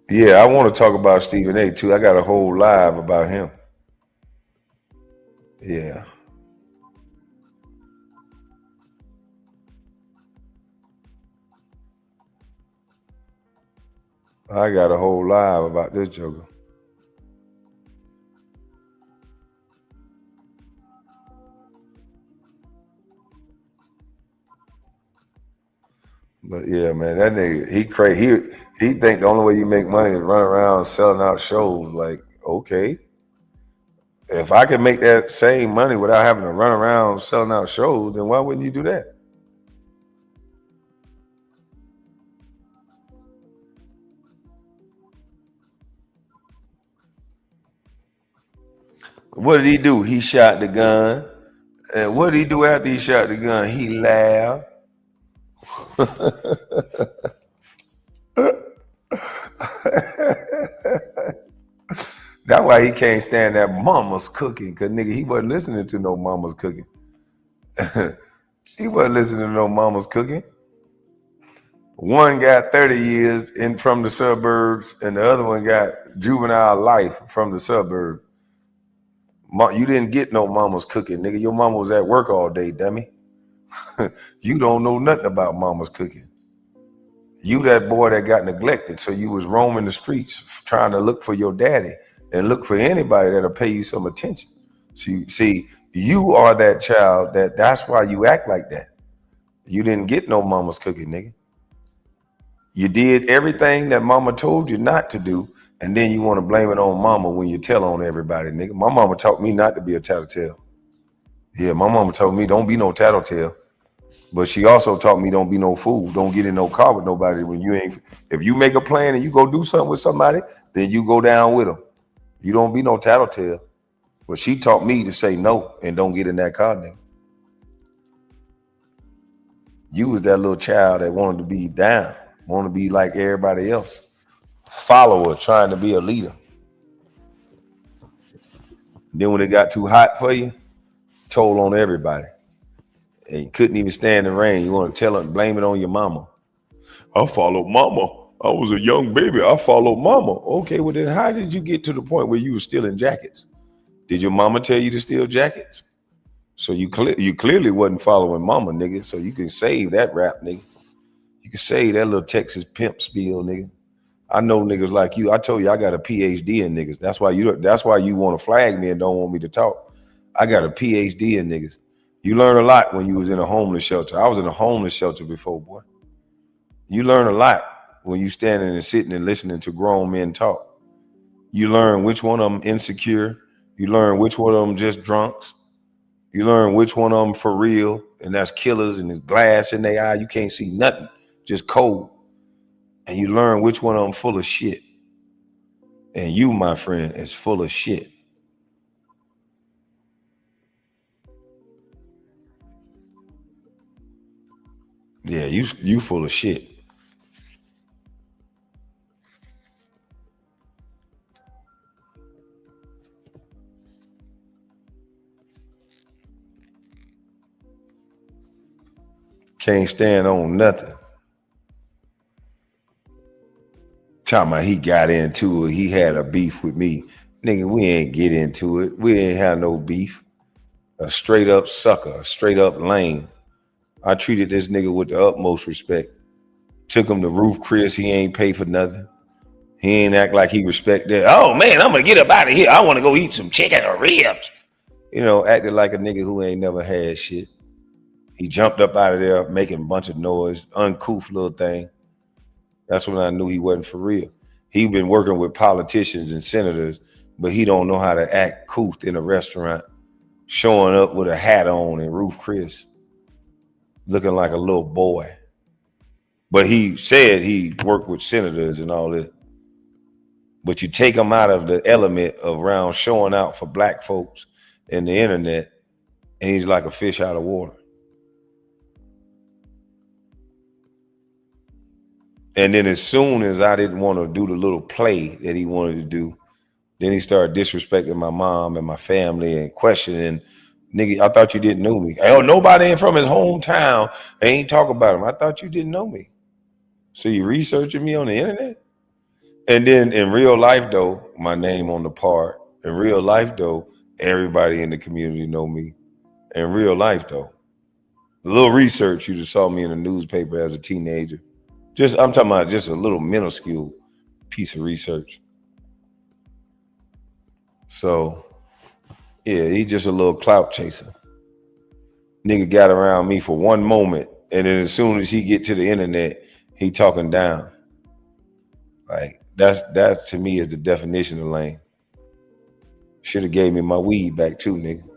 Yeah, I want to talk about Stephen A. too. I got a whole live about him. Yeah. I got a whole live about this joker. But yeah, man, that nigga, he crazy. He think the only way you make money is run around selling out shows. Like, okay. If I can make that same money without having to run around selling out shows, then why wouldn't you do that? What did he do? He shot the gun. And what did he do after he shot the gun? He laughed. That's why he can't stand that mama's cooking, because nigga, he wasn't listening to no mama's cooking. He wasn't listening to no mama's cooking. One got 30 years in from the suburbs, and the other one got juvenile life from the suburbs. You didn't get no mama's cooking, nigga. Your mama was at work all day, dummy. You don't know nothing about mama's cooking. You that boy that got neglected, so you was roaming the streets trying to look for your daddy and look for anybody that'll pay you some attention. See, you are that child that's why you act like that. You didn't get no mama's cooking, nigga. You did everything that mama told you not to do, and then you want to blame it on mama when you tell on everybody, nigga. My mama taught me not to be a tattletale. Yeah, my mama told me don't be no tattletale. But she also taught me don't be no fool. Don't get in no car with nobody when you ain't. If you make a plan and you go do something with somebody, then you go down with them. You don't be no tattletale. But she taught me to say no and don't get in that car, nigga. You was that little child that wanted to be down, wanted to be like everybody else. Follower, trying to be a leader. Then when it got too hot for you, told on everybody. And you couldn't even stand the rain. You want to tell them, blame it on your mama. I followed mama. I was a young baby. I followed mama. Okay, well then how did you get to the point where you were stealing jackets? Did your mama tell you to steal jackets? So you clearly wasn't following mama, nigga. So you can save that rap, nigga. You can save that little Texas pimp spiel, nigga. I know niggas like you. I told you I got a PhD in niggas. That's why you want to flag me and don't want me to talk. I got a PhD in niggas. You learn a lot when you was in a homeless shelter. I was in a homeless shelter before, boy. You learn a lot when you standing and sitting and listening to grown men talk. You learn which one of them insecure. You learn which one of them just drunks. You learn which one of them for real, and that's killers and there's glass in their eye. You can't see nothing, just cold. And you learn which one of them full of shit. And you, my friend, is full of shit. Yeah, you full of shit. Can't stand on nothing. Talking about he got into it, he had a beef with me. Nigga, we ain't get into it. We ain't have no beef. A straight up sucker, a straight up lame. I treated this nigga with the utmost respect. Took him to Roof Chris, he ain't pay for nothing. He ain't act like he respect that. Oh man, I'm gonna get up out of here. I wanna go eat some chicken or ribs. You know, acted like a nigga who ain't never had shit. He jumped up out of there making a bunch of noise, uncouth little thing. That's when I knew he wasn't for real. He been working with politicians and senators, but he don't know how to act couth in a restaurant, showing up with a hat on and Roof Chris, looking like a little boy. But he said he worked with senators and all this. But you take him out of the element of around showing out for black folks in the internet, and he's like a fish out of water. And then as soon as I didn't want to do the little play that he wanted to do, then he started disrespecting my mom and my family and questioning, nigga, I thought you didn't know me. Oh, nobody ain't from his hometown. They ain't talk about him. I thought you didn't know me. So you researching me on the internet? And then in real life, though, my name on the part. In real life, though, everybody in the community know me. In real life, though, a little research, you just saw me in a newspaper as a teenager. I'm talking about just a little minuscule piece of research. So, yeah, he just a little clout chaser. Nigga got around me for one moment, and then as soon as he get to the internet, he talking down. Like, that to me is the definition of lame. Should have gave me my weed back too, nigga.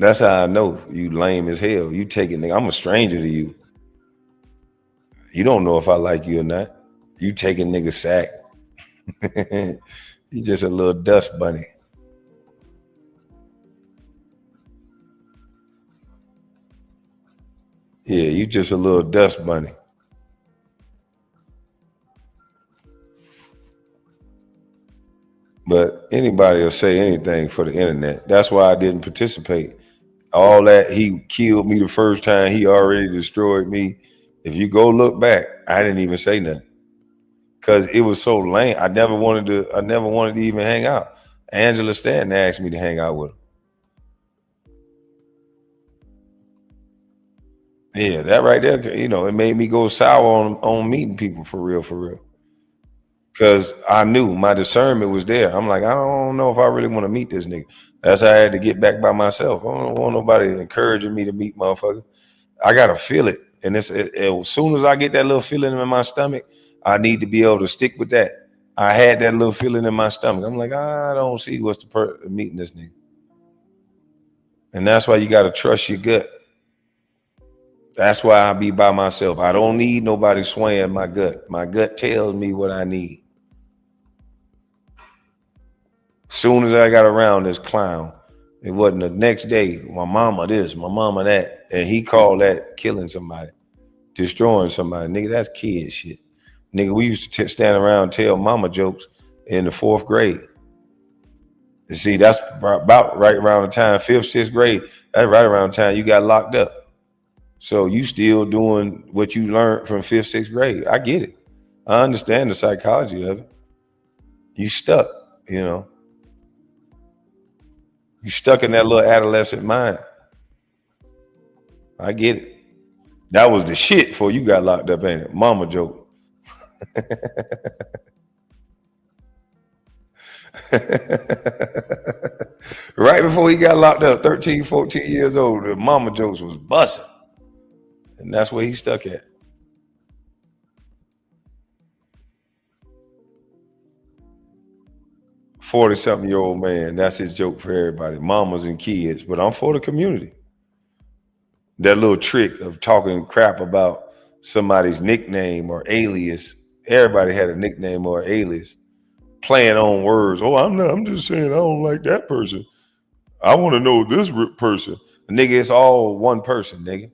That's how I know you lame as hell. You take it, nigga. I'm a stranger to you. You don't know if I like you or not. You taking nigga sack. You just a little dust bunny. Yeah, you just a little dust bunny. But anybody will say anything for the internet. That's why I didn't participate. All that, he killed me the first time, he already destroyed me. If you go look back, I didn't even say nothing. Cause it was so lame. I never wanted to even hang out. Angela Stanton asked me to hang out with her. Yeah, that right there, you know, it made me go sour on meeting people for real. because I knew my discernment was there. I'm like, I don't know if I really want to meet this nigga. That's how I had to get back by myself. I don't want nobody encouraging me to meet motherfuckers. I gotta feel it, and as soon as I get that little feeling in my stomach, I need to be able to stick with that. I had that little feeling in my stomach. I'm like, I don't see what's the meeting this nigga. And that's why you got to trust your gut. That's why I be by myself. I don't need nobody swaying my gut. My gut tells me what I need. Soon as I got around this clown, it wasn't the next day, my mama this, my mama that. And he called that killing somebody, destroying somebody. Nigga, that's kid shit. Nigga, we used to stand around and tell mama jokes in the 4th grade. You see, that's about right around the time, 5th, 6th grade. That's right around the time you got locked up. So you still doing what you learned from 5th, 6th grade. I get it. I understand the psychology of it. You stuck, you know. You stuck in that little adolescent mind. I get it. That was the shit before you got locked up, ain't it? Mama joke. Right before he got locked up, 13, 14 years old, the mama jokes was busting. And that's where he stuck at. "40-something-year-old man," that's his joke for everybody, mamas and kids, but I'm for the community. That little trick of talking crap about somebody's nickname or alias. Everybody had a nickname or alias. Playing on words. Oh, I'm just saying I don't like that person. I want to know this person. Nigga, it's all one person, nigga.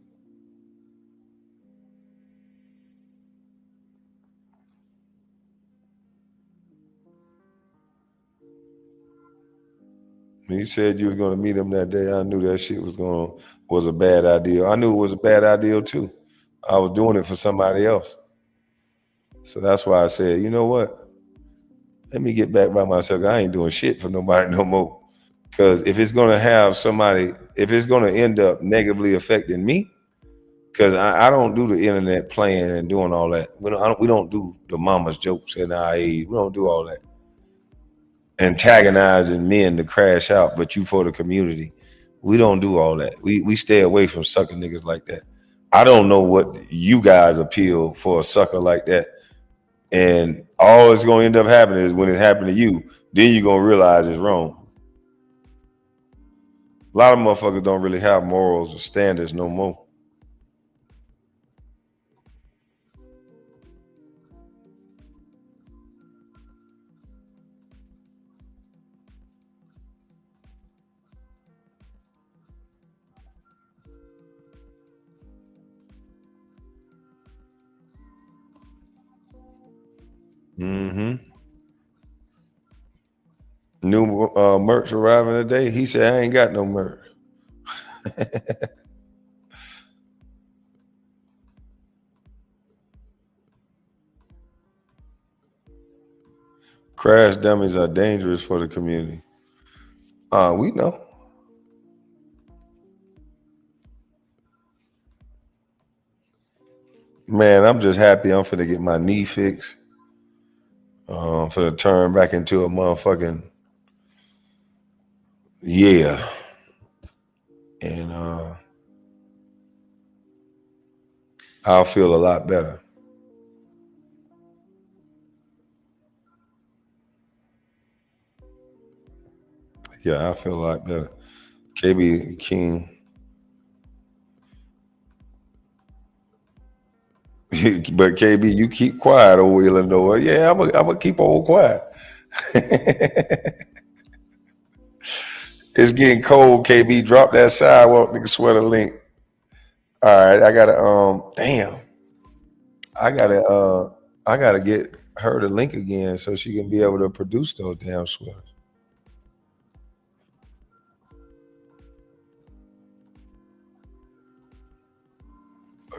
When you said you was going to meet him that day, I knew that shit was a bad idea. I knew it was a bad idea too. I was doing it for somebody else. So that's why I said, you know what? Let me get back by myself. I ain't doing shit for nobody no more. Because if it's going to have somebody, if it's going to end up negatively affecting me, because I don't do the internet playing and doing all that. We don't do the mama's jokes in our age. We don't do all that. Antagonizing men to crash out, but you for the community. We don't do all that. We stay away from sucker niggas like that. I don't know what you guys appeal for a sucker like that. And all it's going to end up happening is when it happened to you, then you're going to realize it's wrong. A lot of motherfuckers don't really have morals or standards no more. Mm-hmm. New merch arriving today. He said, I ain't got no merch. Crash dummies are dangerous for the community. We know. Man, I'm just happy I'm finna get my knee fixed. Finna turn back into a motherfucking and I'll feel a lot better. Yeah, I feel a lot better. KB King. But KB, you keep quiet over Illinois. Yeah, I'm gonna keep on quiet. It's getting cold, KB. Drop that sidewalk, nigga, sweater link. All right, I gotta damn. I gotta get her the link again so she can be able to produce those damn sweaters.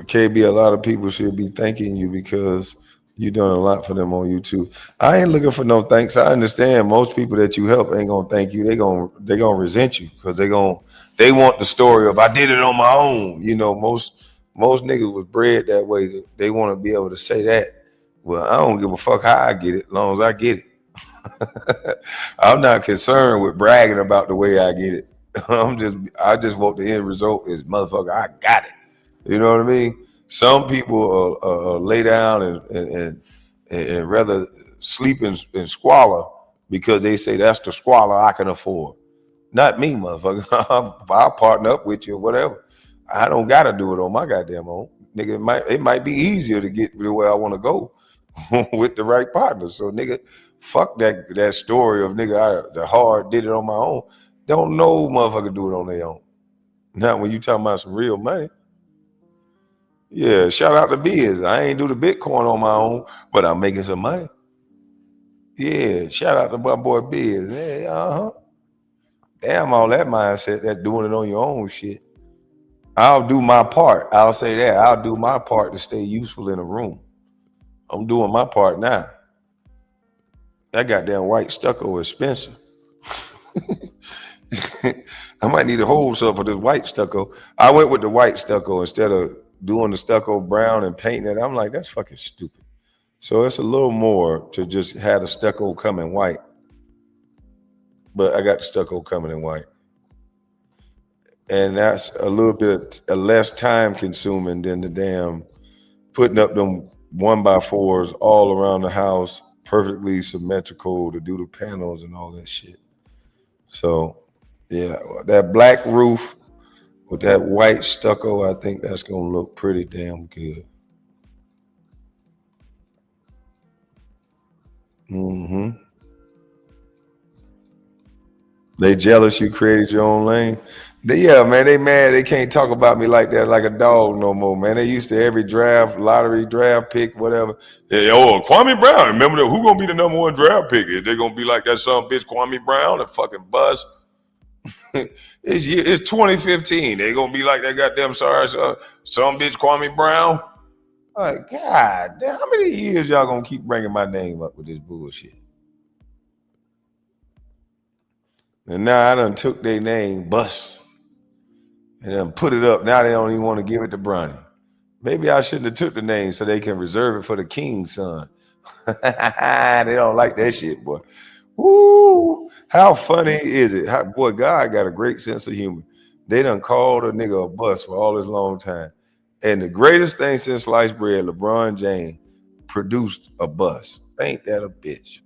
KB, a lot of people should be thanking you because you're doing a lot for them on YouTube. I ain't looking for no thanks. I understand most people that you help ain't gonna thank you. They gonna resent you because they want the story of I did it on my own. You know, most niggas was bred that way. They want to be able to say that Well, I don't give a fuck how I get it, as long as I get it. I'm not concerned with bragging about the way I get it. I just want the end result is motherfucker, I got it. You know what I mean? Some people lay down and rather sleep in squalor because they say that's the squalor I can afford. Not me, motherfucker. I'll partner up with you or whatever. I don't gotta do it on my goddamn own. Nigga, it might be easier to get to where I want to go with the right partner. So nigga, fuck that story of nigga the hard did it on my own. Don't no motherfucker do it on their own. Not when you talking about some real money. Yeah, shout out to Biz. I ain't do the Bitcoin on my own, but I'm making some money. Yeah, shout out to my boy Biz. Yeah, damn all that mindset, that doing it on your own shit. I'll do my part. I'll say that. I'll do my part to stay useful in a room. I'm doing my part now. That goddamn white stucco is expensive. I might need to hold some for this white stucco. I went with the white stucco instead of doing the stucco brown and painting it. I'm like, that's fucking stupid. So it's a little more to just have the stucco come in white. But I got the stucco coming in white. And that's a little bit less time consuming than the damn putting up them 1x4s all around the house, perfectly symmetrical to do the panels and all that shit. So yeah, that black roof with that white stucco, I think that's gonna look pretty damn good. Mm-hmm. They jealous you created your own lane. Yeah, man, they mad. They can't talk about me like that, like a dog no more, man. They used to every draft, lottery draft pick, whatever. Hey, Kwame Brown. Remember who gonna be the number one draft pick? Is they gonna be like that some bitch Kwame Brown, a fucking bust? It's 2015. They gonna be like that goddamn some bitch Kwame Brown. Like, God damn, how many years y'all gonna keep bringing my name up with this bullshit? And now I done took their name, Bust, and then put it up. Now they don't even want to give it to Bronny. Maybe I shouldn't have took the name so they can reserve it for the king's son. They don't like that shit, boy. Woo! How funny is it? Boy, God got a great sense of humor. They done called a nigga a bust for all this long time. And the greatest thing since sliced bread, LeBron James produced a bust. Ain't that a bitch?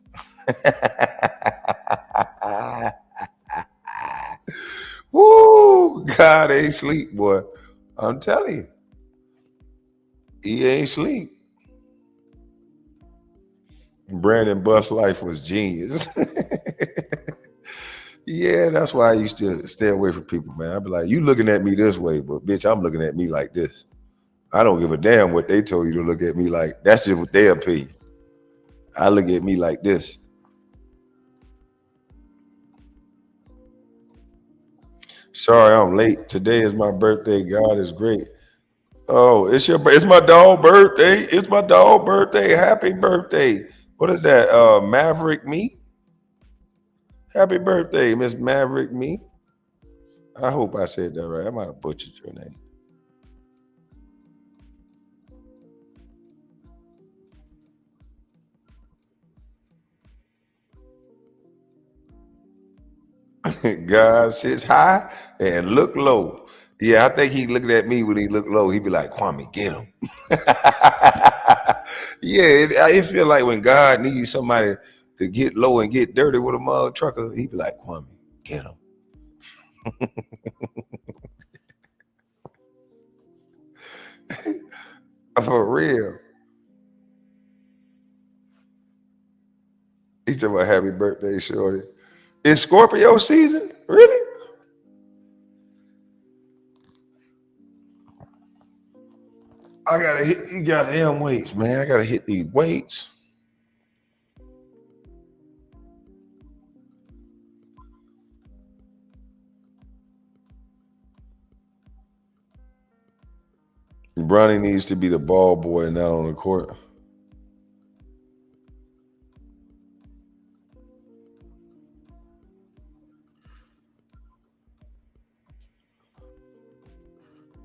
Woo! God ain't sleep, boy. I'm telling you. He ain't sleep. Brandon Bustlife was genius. Yeah, that's why I used to stay away from people, man. I'd be like, you looking at me this way, but bitch, I'm looking at me like this. I don't give a damn what they told you to look at me like. That's just what their opinion. I look at me like this. Sorry, I'm late. Today is my birthday. God is great. Oh, it's my dog birthday. It's my dog birthday. Happy birthday. What is that? Maverick Me? Happy birthday, Miss Maverick Me. I hope I said that right. I might have butchered your name. God sits high and look low. Yeah, I think he looking at me when he look low. He be like, Kwame, get him. Yeah, it feel like when God needs somebody to get low and get dirty with a mug trucker, he be like, Kwame, get him. For real. He talking about happy birthday, shorty. It's Scorpio season? Really? I gotta hit these goddamn weights, man. I gotta hit these weights. Bronny needs to be the ball boy and not on the court.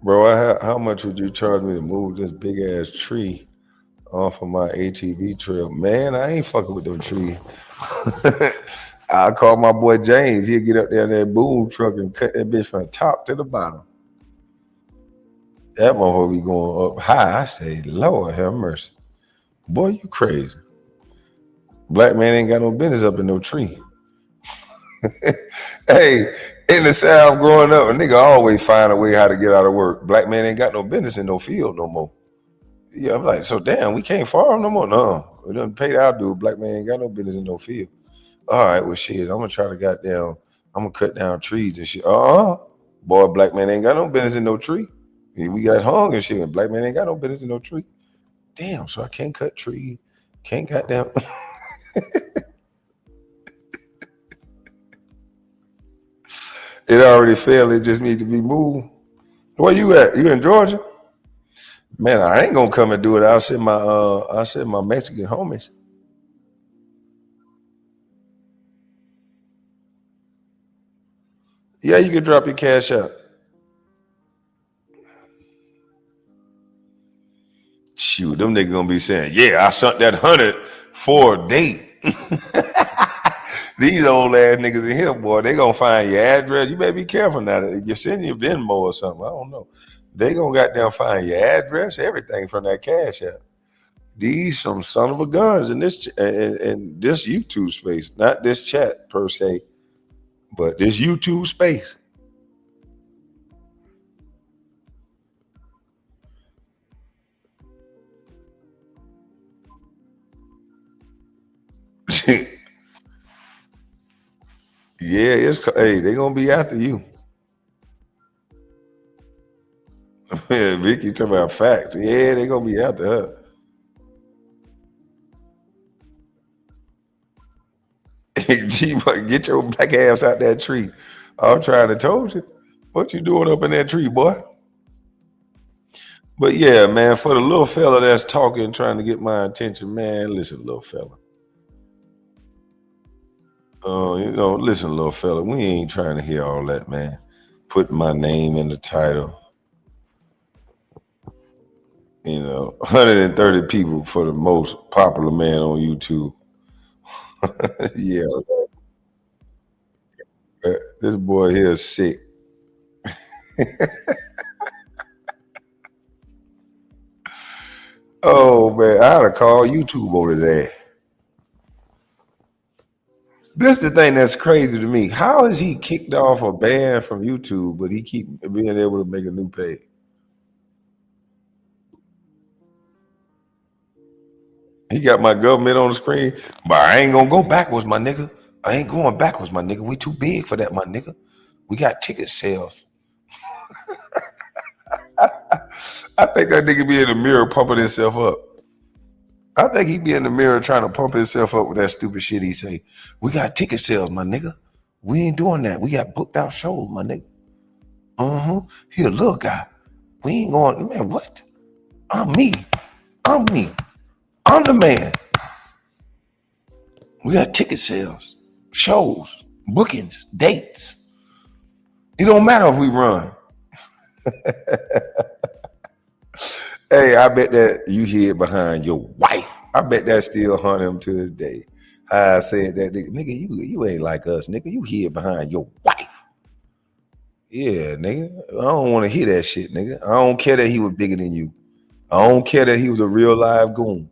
Bro, how much would you charge me to move this big ass tree off of my ATV trail. Man, I ain't fucking with them trees. I'll call my boy James. He'll get up there in that boom truck and cut that bitch from the top to the bottom. That motherfucker be going up high. I say, Lord have mercy. Boy, you crazy. Black man ain't got no business up in no tree. Hey, in the South growing up, a nigga always find a way how to get out of work. Black man ain't got no business in no field no more. Yeah, I'm like, so damn, we can't farm no more? No, we done paid our dude. Black man ain't got no business in no field. All right, well, shit, I'm gonna try to I'm gonna cut down trees and shit. Boy, black man ain't got no business in no tree. We got hung and shit. Black man ain't got no business in no tree. Damn, so I can't cut trees. Can't goddamn. It already failed. It just need to be moved. Where you at? You in Georgia? Man, I ain't gonna come and do it. I'll send my Mexican homies. Yeah, you can drop your cash out. Shoot, them niggas gonna be saying, yeah, I sent that 100 for a date. These old ass niggas in here, boy, they gonna find your address. You better be careful now. You're sending your Venmo or something. I don't know. They gonna goddamn find your address, everything from that cash app. These some son of a guns in this in this YouTube space, not this chat per se, but this YouTube space. Yeah, hey, they gonna be after you. Vicky talking about facts. Yeah, they gonna be after her. G, get your black ass out that tree. I'm trying to told you. What you doing up in that tree, boy? But yeah, man, for the little fella that's talking, trying to get my attention, man, listen, little fella. Listen, little fella, we ain't trying to hear all that, man. Putting my name in the title. 130 people for the most popular man on YouTube. Yeah. This boy here is sick. Oh, man, I ought to call YouTube on his ass. This is the thing that's crazy to me. How is he kicked off or banned from YouTube, but he keep being able to make a new page? He got my government on the screen, but I ain't gonna go backwards, my nigga. I ain't going backwards, my nigga. We too big for that, my nigga. We got ticket sales. I think that nigga be in the mirror pumping himself up. I think he be in the mirror trying to pump himself up with that stupid shit he say. We got ticket sales, my nigga. We ain't doing that. We got booked out shows, my nigga. He a little guy. We ain't going, man, what? I'm me. I'm the man. We got ticket sales, shows, bookings, dates. It don't matter if we run. Hey, I bet that you hid behind your wife. I bet that still haunt him to this day. How I said that, nigga, you ain't like us, nigga. You hid behind your wife. Yeah, nigga. I don't want to hear that shit, nigga. I don't care that he was bigger than you. I don't care that he was a real live goon.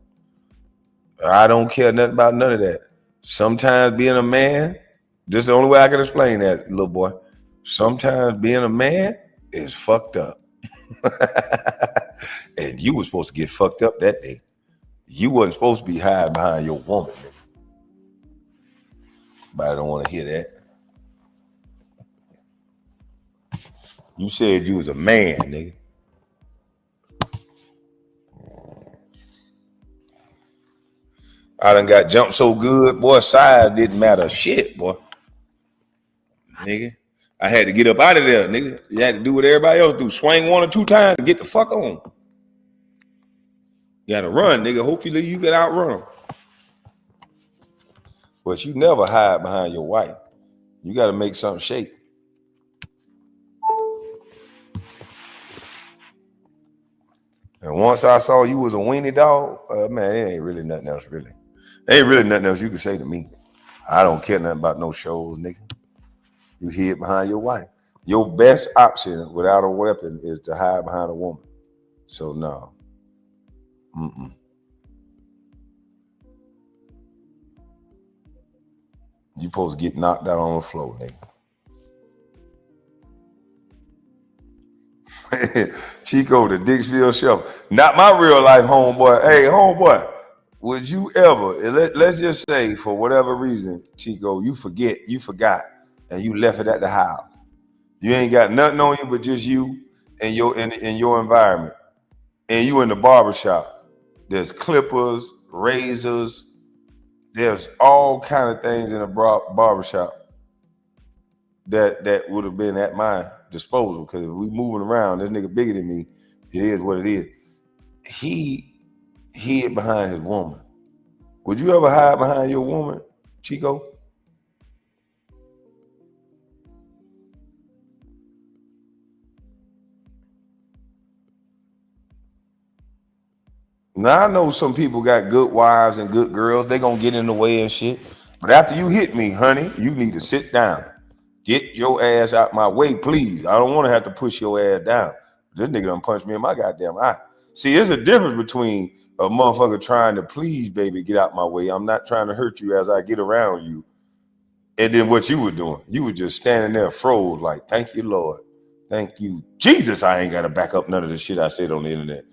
I don't care nothing about none of that. Sometimes being a man, this is the only way I can explain that, little boy. Sometimes being a man is fucked up. And you were supposed to get fucked up that day. You wasn't supposed to be hiding behind your woman, nigga. But I don't want to hear that. You said you was a man, nigga. I done got jumped so good, boy, size didn't matter shit, boy. Nigga. I had to get up out of there, nigga. You had to do what everybody else do. Swing 1 or 2 times to get the fuck on. You gotta run, nigga. Hopefully you can outrun them. But you never hide behind your wife. You gotta make something shake. And once I saw you was a weenie dog, man, it ain't really nothing else, really. Ain't really nothing else you can say to me. I don't care nothing about no shows, nigga. You hid behind your wife. Your best option without a weapon is to hide behind a woman. So no. You supposed to get knocked out on the floor, nigga. Chico, the Dixville Chef. Not my real life homeboy. Hey, homeboy, would you ever, let's just say for whatever reason, Chico, you forgot, and you left it at the house. You ain't got nothing on you but just you and in your environment. And you in the barbershop. There's clippers, razors, there's all kind of things in a barbershop that would have been at my disposal, because if we moving around, this nigga bigger than me, it is what it is. He hid behind his woman. Would you ever hide behind your woman, Chico? Now I know some people got good wives and good girls, they gonna get in the way and shit. But after you hit me, honey, you need to sit down. Get your ass out my way, please. I don't want to have to push your ass down. This nigga done punched me in my goddamn eye. See, there's a difference between a motherfucker trying to please, baby, get out my way. I'm not trying to hurt you as I get around you. And then what you were doing, you were just standing there froze like, thank you, Lord. Thank you. Jesus, I ain't got to back up none of the shit I said on the internet.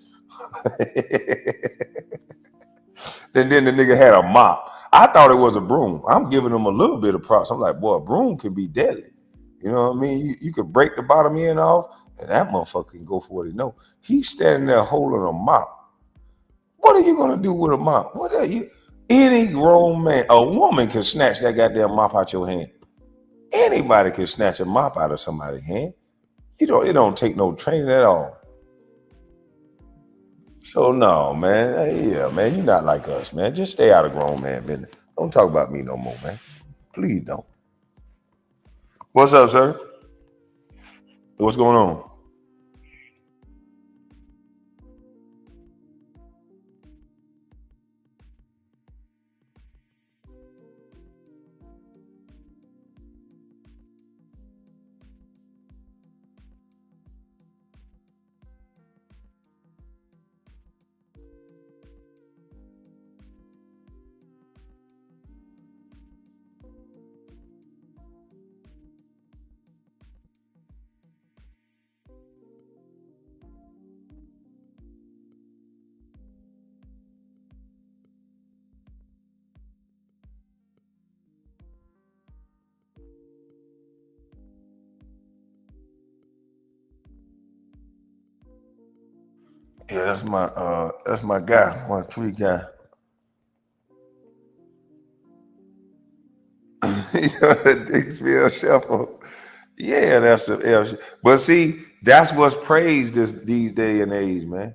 And then the nigga had a mop. I thought it was a broom. I'm giving him a little bit of props. I'm like, boy, a broom can be deadly. You know what I mean? You could break the bottom end off, and that motherfucker can go for what he know. He's standing there holding a mop. What are you gonna do with a mop? What are you? Any grown man, a woman can snatch that goddamn mop out your hand. Anybody can snatch a mop out of somebody's hand. It don't take no training at all. So no, man. Hey, yeah, man, you're not like us, man. Just stay out of grown man business. Don't talk about me no more, man. Please don't. What's up, sir? What's going on? Yeah, that's my guy, my tree guy. He's on the Dixville Shuffle. Yeah, that's a L. But see, that's what's praised these day and age, man.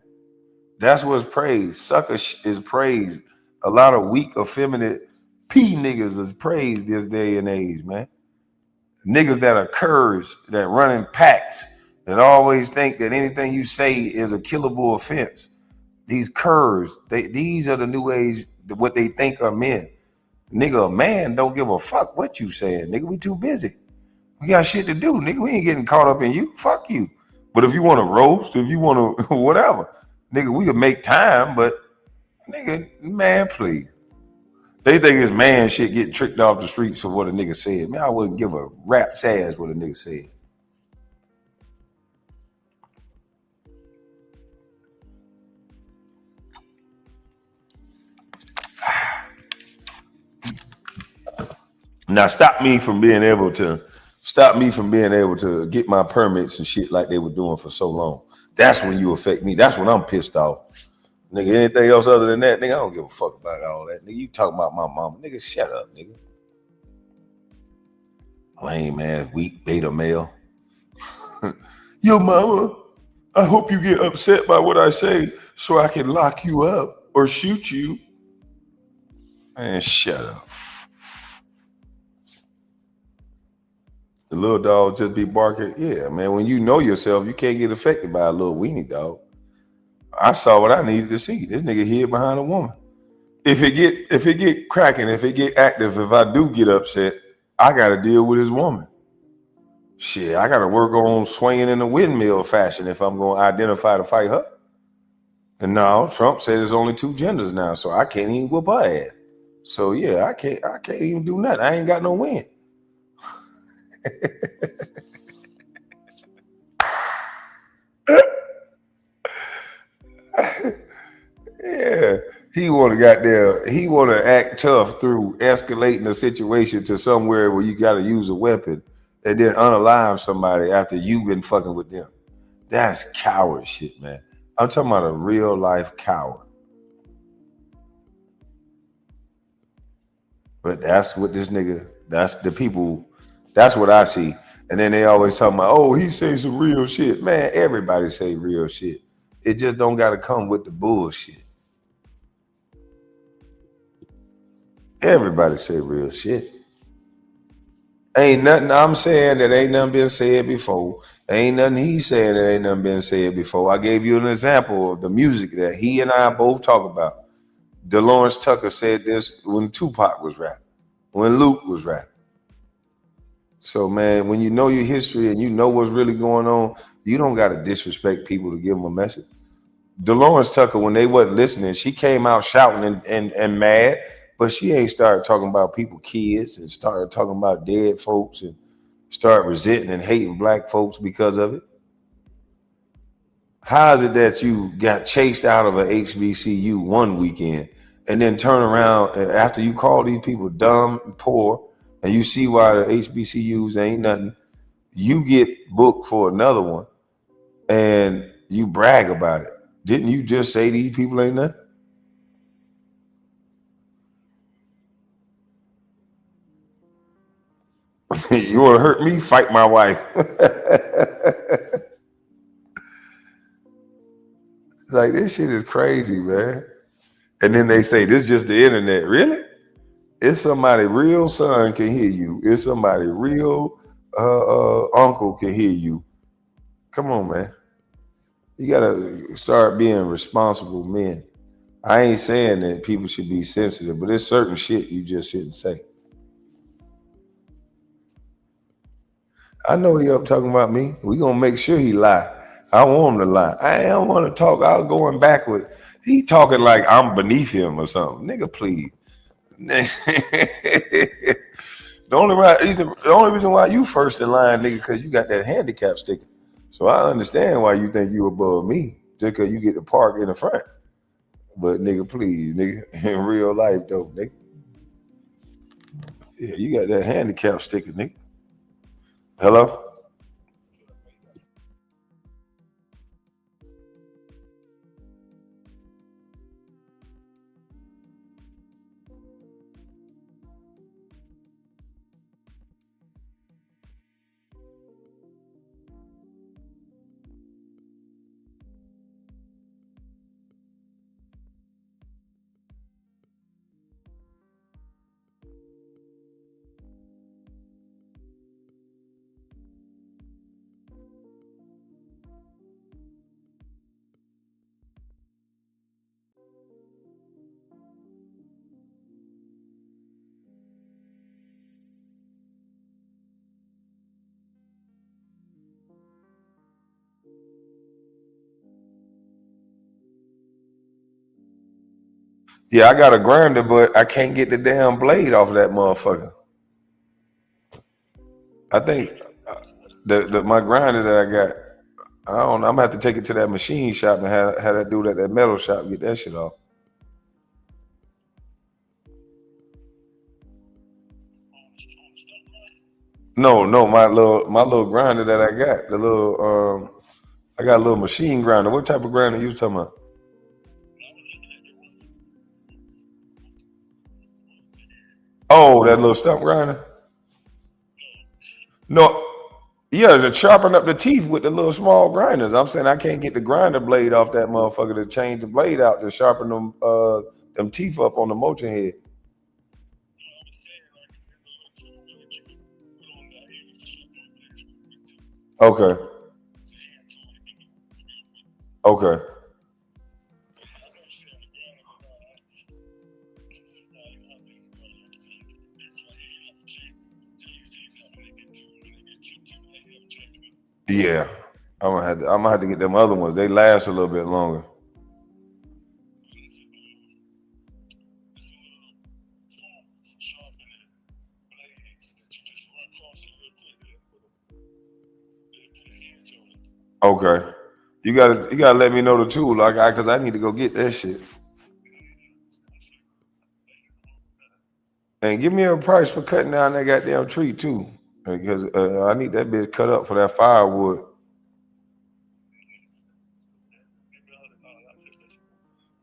That's what's praised. Sucker is praised. A lot of weak, effeminate P niggas is praised this day and age, man. Niggas that are curs, that run in packs, that always think that anything you say is a killable offense. These curs, these are the new age, what they think are men. Nigga, a man don't give a fuck what you saying. Nigga, we too busy. We got shit to do, nigga. We ain't getting caught up in you. Fuck you. But if you want to roast, if you want to whatever, nigga, we could make time, but nigga, man, please. They think it's man shit getting tricked off the streets for what a nigga said. Man, I wouldn't give a rat's ass what a nigga said. Now stop me from being able to get my permits and shit like they were doing for so long. That's when you affect me. That's when I'm pissed off. Nigga, anything else other than that, nigga, I don't give a fuck about all that. Nigga, you talking about my mama. Nigga, shut up, nigga. Lame ass, weak beta male. Yo, mama, I hope you get upset by what I say so I can lock you up or shoot you. Man, shut up. The little dog just be barking. Yeah, man, when you know yourself, you can't get affected by a little weenie dog. I saw what I needed to see. This nigga hid behind a woman. If it get cracking, if it get active, if I do get upset, I got to deal with his woman. Shit, I got to work on swinging in the windmill fashion if I'm going to identify to fight her. And now Trump said there's only 2 genders now, so I can't even whoop her ass. So yeah, I can't even do nothing. I ain't got no win. Yeah, he want to act tough through escalating the situation to somewhere where you got to use a weapon and then unalive somebody after you've been fucking with them. That's coward shit, man. I'm talking about a real life coward. But that's what this nigga, that's the people, that's what I see. And then they always talking about, oh, he say some real shit. Man, everybody say real shit. It just don't got to come with the bullshit. Everybody say real shit. Ain't nothing I'm saying that ain't nothing been said before. Ain't nothing he's saying that ain't nothing been said before. I gave you an example of the music that he and I both talk about. DeLawrence Tucker said this when Tupac was rapping, when Luke was rapping. So, man, when you know your history and you know what's really going on, you don't got to disrespect people to give them a message. DeLawrence Tucker, when they wasn't listening, she came out shouting and mad, but she ain't started talking about people, kids, and started talking about dead folks and start resenting and hating black folks because of it. How is it that you got chased out of a HBCU one weekend and then turn around and after you call these people dumb and poor and you see why the HBCUs ain't nothing, you get booked for another one and you brag about it? Didn't you just say these people ain't nothing? You want to hurt me? Fight my wife. Like, this shit is crazy, man. And then they say, this is just the internet. Really? It's somebody real son can hear you. It's somebody real uncle can hear you. Come on, man. You got to start being responsible men. I ain't saying that people should be sensitive, but there's certain shit you just shouldn't say. I know he up talking about me. We gonna make sure he lie. I want him to lie. I don't want to talk. I'm going backwards. He talking like I'm beneath him or something. Nigga, please. The only reason why you first in line, nigga, because you got that handicap sticker. So I understand why you think you above me, just because you get to park in the front. But nigga, please, nigga, in real life though, nigga. Yeah, you got that handicap sticker, nigga. Hello? Yeah, I got a grinder, but I can't get the damn blade off of that motherfucker. I think my grinder that I got, I don't know, I'm gonna have to take it to that machine shop and have that dude at that metal shop get that shit off. No, my little grinder that I got, the little I got a little machine grinder. What type of grinder you talking about? Oh, that little stump grinder? No, yeah, to sharpen up the teeth with the little small grinders. I'm saying I can't get the grinder blade off that motherfucker to change the blade out to sharpen them teeth up on the motion head. Okay. Okay. Yeah, I'm gonna have to get them other ones. They last a little bit longer. Okay, you gotta let me know the tool, like cause I need to go get that shit. And give me a price for cutting down that goddamn tree too, because I need that bitch cut up for that firewood.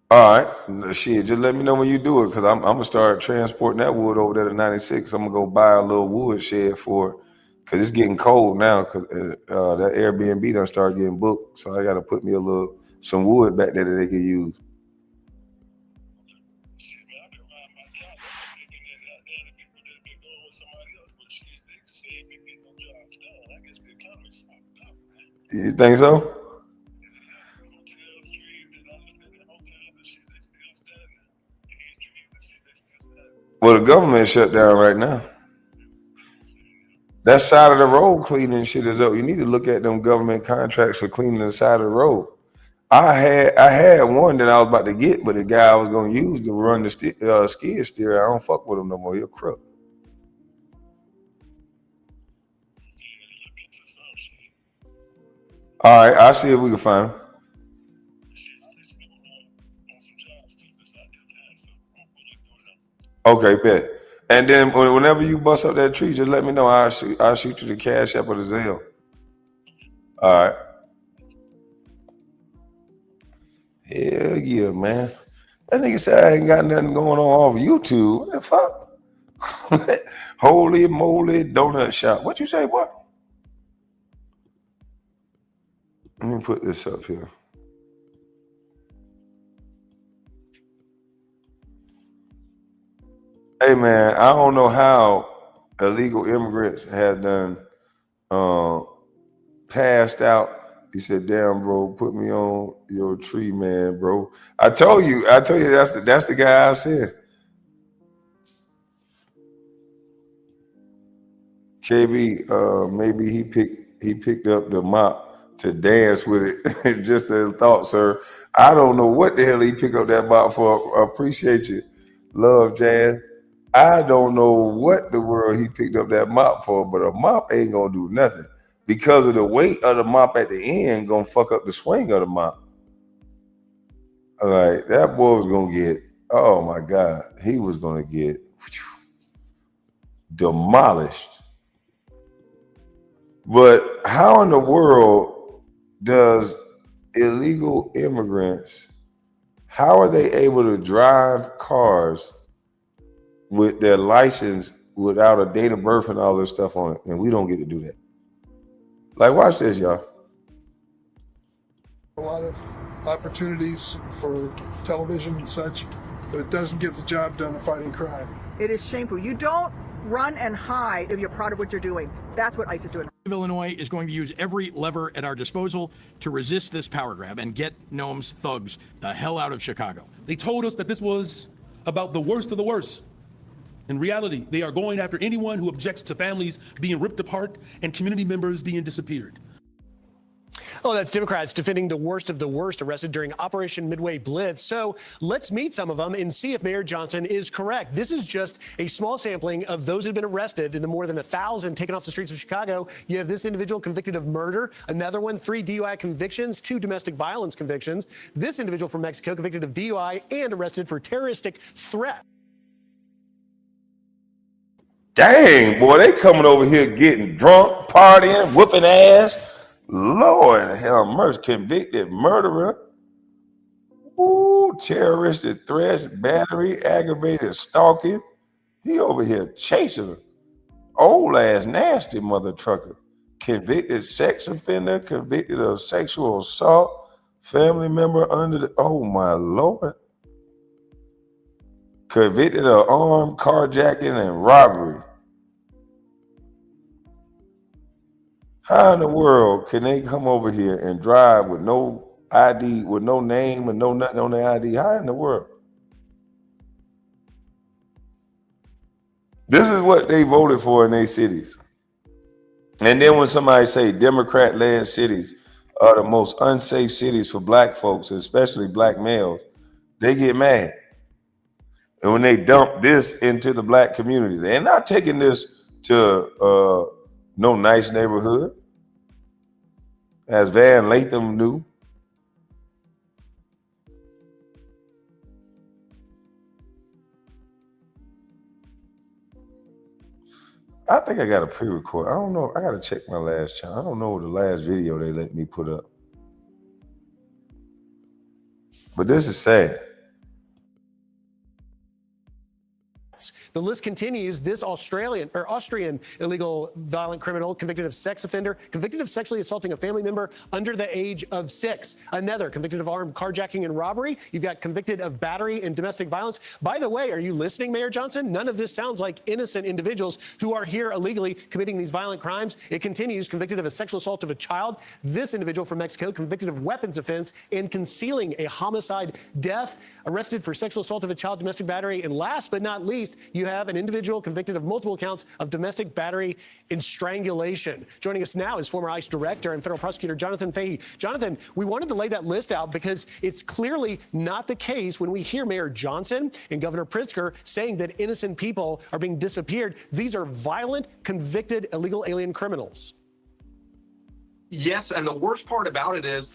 All right, shit. Just let me know when you do it, cause I'm gonna start transporting that wood over there to 96. I'm gonna go buy a little wood shed for it, cause it's getting cold now. Cause that Airbnb done started getting booked, so I gotta put me some wood back there that they can use. You think so? Well, the government shut down right now. That side of the road cleaning shit is up. You need to look at them government contracts for cleaning the side of the road. I had one that I was about to get, but the guy I was gonna use to run the skid steer, I don't fuck with him no more. He'll crook. All right, I'll see if we can find him. Okay, bet. And then whenever you bust up that tree, just let me know. I'll shoot you the Cash App or the Zelle. All right. Hell yeah, man. That nigga said I ain't got nothing going on off YouTube. What the fuck? Holy moly donut shop. What you say, boy? Let me put this up here. Hey man, I don't know how illegal immigrants have done passed out. He said, "Damn, bro, put me on your tree, man, bro." I told you that's the guy I said. KB, maybe he picked up the mop to dance with it. Just a thought, sir. I don't know what the hell he picked up that mop for. I appreciate you, love, Jan. I don't know what the world he picked up that mop for, but a mop ain't gonna do nothing because of the weight of the mop at the end. Gonna fuck up the swing of the mop. Like that boy was gonna get. Oh my God, he was gonna get demolished. But how in the world does illegal immigrants, how are they able to drive cars with their license without a date of birth and all this stuff on it? And we don't get to do that. Like, watch this, y'all. A lot of opportunities for television and such, but it doesn't get the job done of fighting crime. It is shameful. You don't run and hide if you're proud of what you're doing. That's what ICE is doing. Illinois is going to use every lever at our disposal to resist this power grab and get Noam's thugs the hell out of Chicago. They told us that this was about the worst of the worst. In reality, they are going after anyone who objects to families being ripped apart and community members being disappeared. Oh, that's Democrats defending the worst of the worst arrested during Operation Midway Blitz. So let's meet some of them and see if Mayor Johnson is correct. This is just a small sampling of those who have been arrested in the more than 1,000 taken off the streets of Chicago. You have this individual convicted of murder, another one, 3 DUI convictions, 2 domestic violence convictions. This individual from Mexico convicted of DUI and arrested for terroristic threat. Dang, boy, they coming over here getting drunk, partying, whooping ass. Lord have mercy, convicted murderer. Ooh, terroristic threats, battery, aggravated stalking. He over here chasing her. Old ass nasty mother trucker. Convicted sex offender, convicted of sexual assault, family member under the, oh my Lord. Convicted of armed carjacking and robbery. How in the world can they come over here and drive with no ID, with no name and no nothing on their ID? How in the world? This is what they voted for in their cities. And then when somebody say Democrat-led cities are the most unsafe cities for black folks, especially black males, they get mad. And when they dump this into the black community, they're not taking this to no nice neighborhood, as Van Latham knew. I think I got a pre-record. I don't know. I got to check my last channel. I don't know the last video they let me put up. But this is sad. The list continues. This Austrian illegal violent criminal convicted of sex offender, convicted of sexually assaulting a family member under the age of 6. Another convicted of armed carjacking and robbery. You've got convicted of battery and domestic violence. By the way, are you listening, Mayor Johnson? None of this sounds like innocent individuals who are here illegally committing these violent crimes. It continues. Convicted of a sexual assault of a child. This individual from Mexico convicted of weapons offense and concealing a homicide death. Arrested for sexual assault of a child, domestic battery. And last but not least, you have an individual convicted of multiple counts of domestic battery and strangulation. Joining us now is former ICE director and federal prosecutor Jonathan Fahey. Jonathan, we wanted to lay that list out because it's clearly not the case when we hear Mayor Johnson and Governor Pritzker saying that innocent people are being disappeared. These are violent, convicted illegal alien criminals. Yes, and the worst part about it is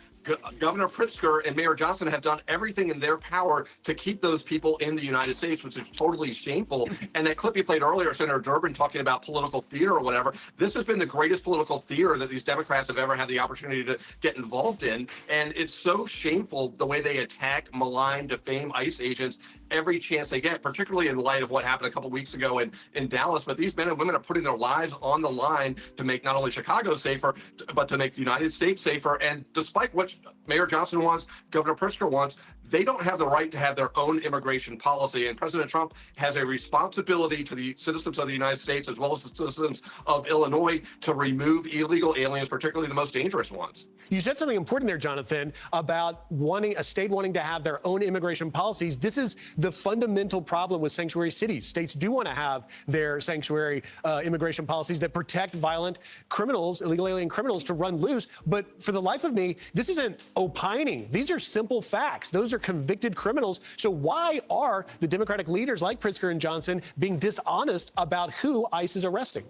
Governor Pritzker and Mayor Johnson have done everything in their power to keep those people in the United States, which is totally shameful. And that clip you played earlier, Senator Durbin talking about political theater or whatever, this has been the greatest political theater that these Democrats have ever had the opportunity to get involved in. And it's so shameful the way they attack, malign, defame ICE agents every chance they get, particularly in light of what happened a couple weeks ago in Dallas. But these men and women are putting their lives on the line to make not only Chicago safer, but to make the United States safer. And despite what Mayor Johnson wants, Governor Pritzker wants, they don't have the right to have their own immigration policy. And President Trump has a responsibility to the citizens of the United States, as well as the citizens of Illinois, to remove illegal aliens, particularly the most dangerous ones. You said something important there, Jonathan, about a state wanting to have their own immigration policies. This is the fundamental problem with sanctuary cities. States do want to have their sanctuary immigration policies that protect violent criminals, illegal alien criminals, to run loose. But for the life of me, this isn't opining. These are simple facts. Those are convicted criminals. So why are the Democratic leaders like Pritzker and Johnson being dishonest about who ICE is arresting?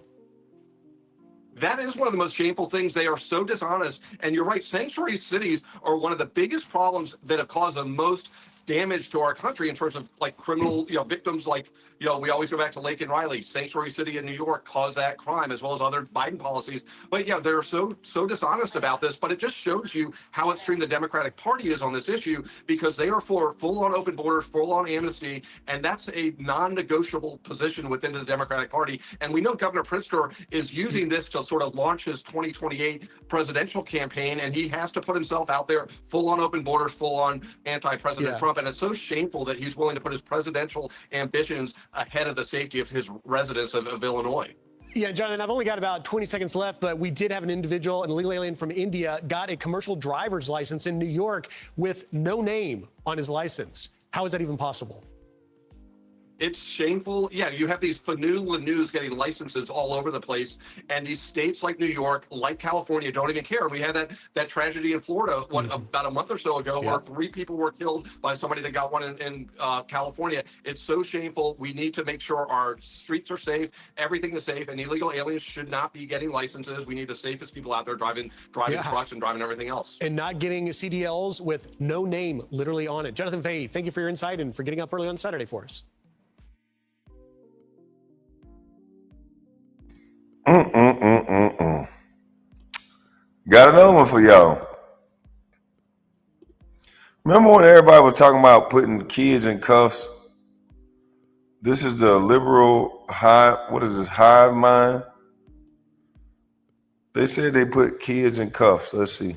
That is one of the most shameful things. They are so dishonest. And you're right, sanctuary cities are one of the biggest problems that have caused the most damage to our country in terms of like criminal, victims like, we always go back to Lake and Riley. Sanctuary City in New York caused that crime, as well as other Biden policies. But yeah, they're so dishonest about this. But it just shows you how extreme the Democratic Party is on this issue, because they are for full-on open borders, full-on amnesty, and that's a non-negotiable position within the Democratic Party. And we know Governor Pritzker is using this to sort of launch his 2028 presidential campaign, and he has to put himself out there, full-on open borders, full-on anti-President Trump. And it's so shameful that he's willing to put his presidential ambitions ahead of the safety of his residents of Illinois. Yeah, Jonathan, I've only got about 20 seconds left, but we did have an individual, an illegal alien from India, got a commercial driver's license in New York with no name on his license. How is that even possible? It's shameful. Yeah, you have these Fanu-Lanus getting licenses all over the place, and these states like New York, like California, don't even care. We had that tragedy in Florida about a month or so ago where 3 people were killed by somebody that got one in California. It's so shameful. We need to make sure our streets are safe, everything is safe, and illegal aliens should not be getting licenses. We need the safest people out there driving trucks and driving everything else. And not getting CDLs with no name literally on it. Jonathan Fahey, thank you for your insight and for getting up early on Saturday for us. Got another one for y'all. Remember when everybody was talking about putting kids in cuffs? This is the liberal hive mind? They said they put kids in cuffs. Let's see.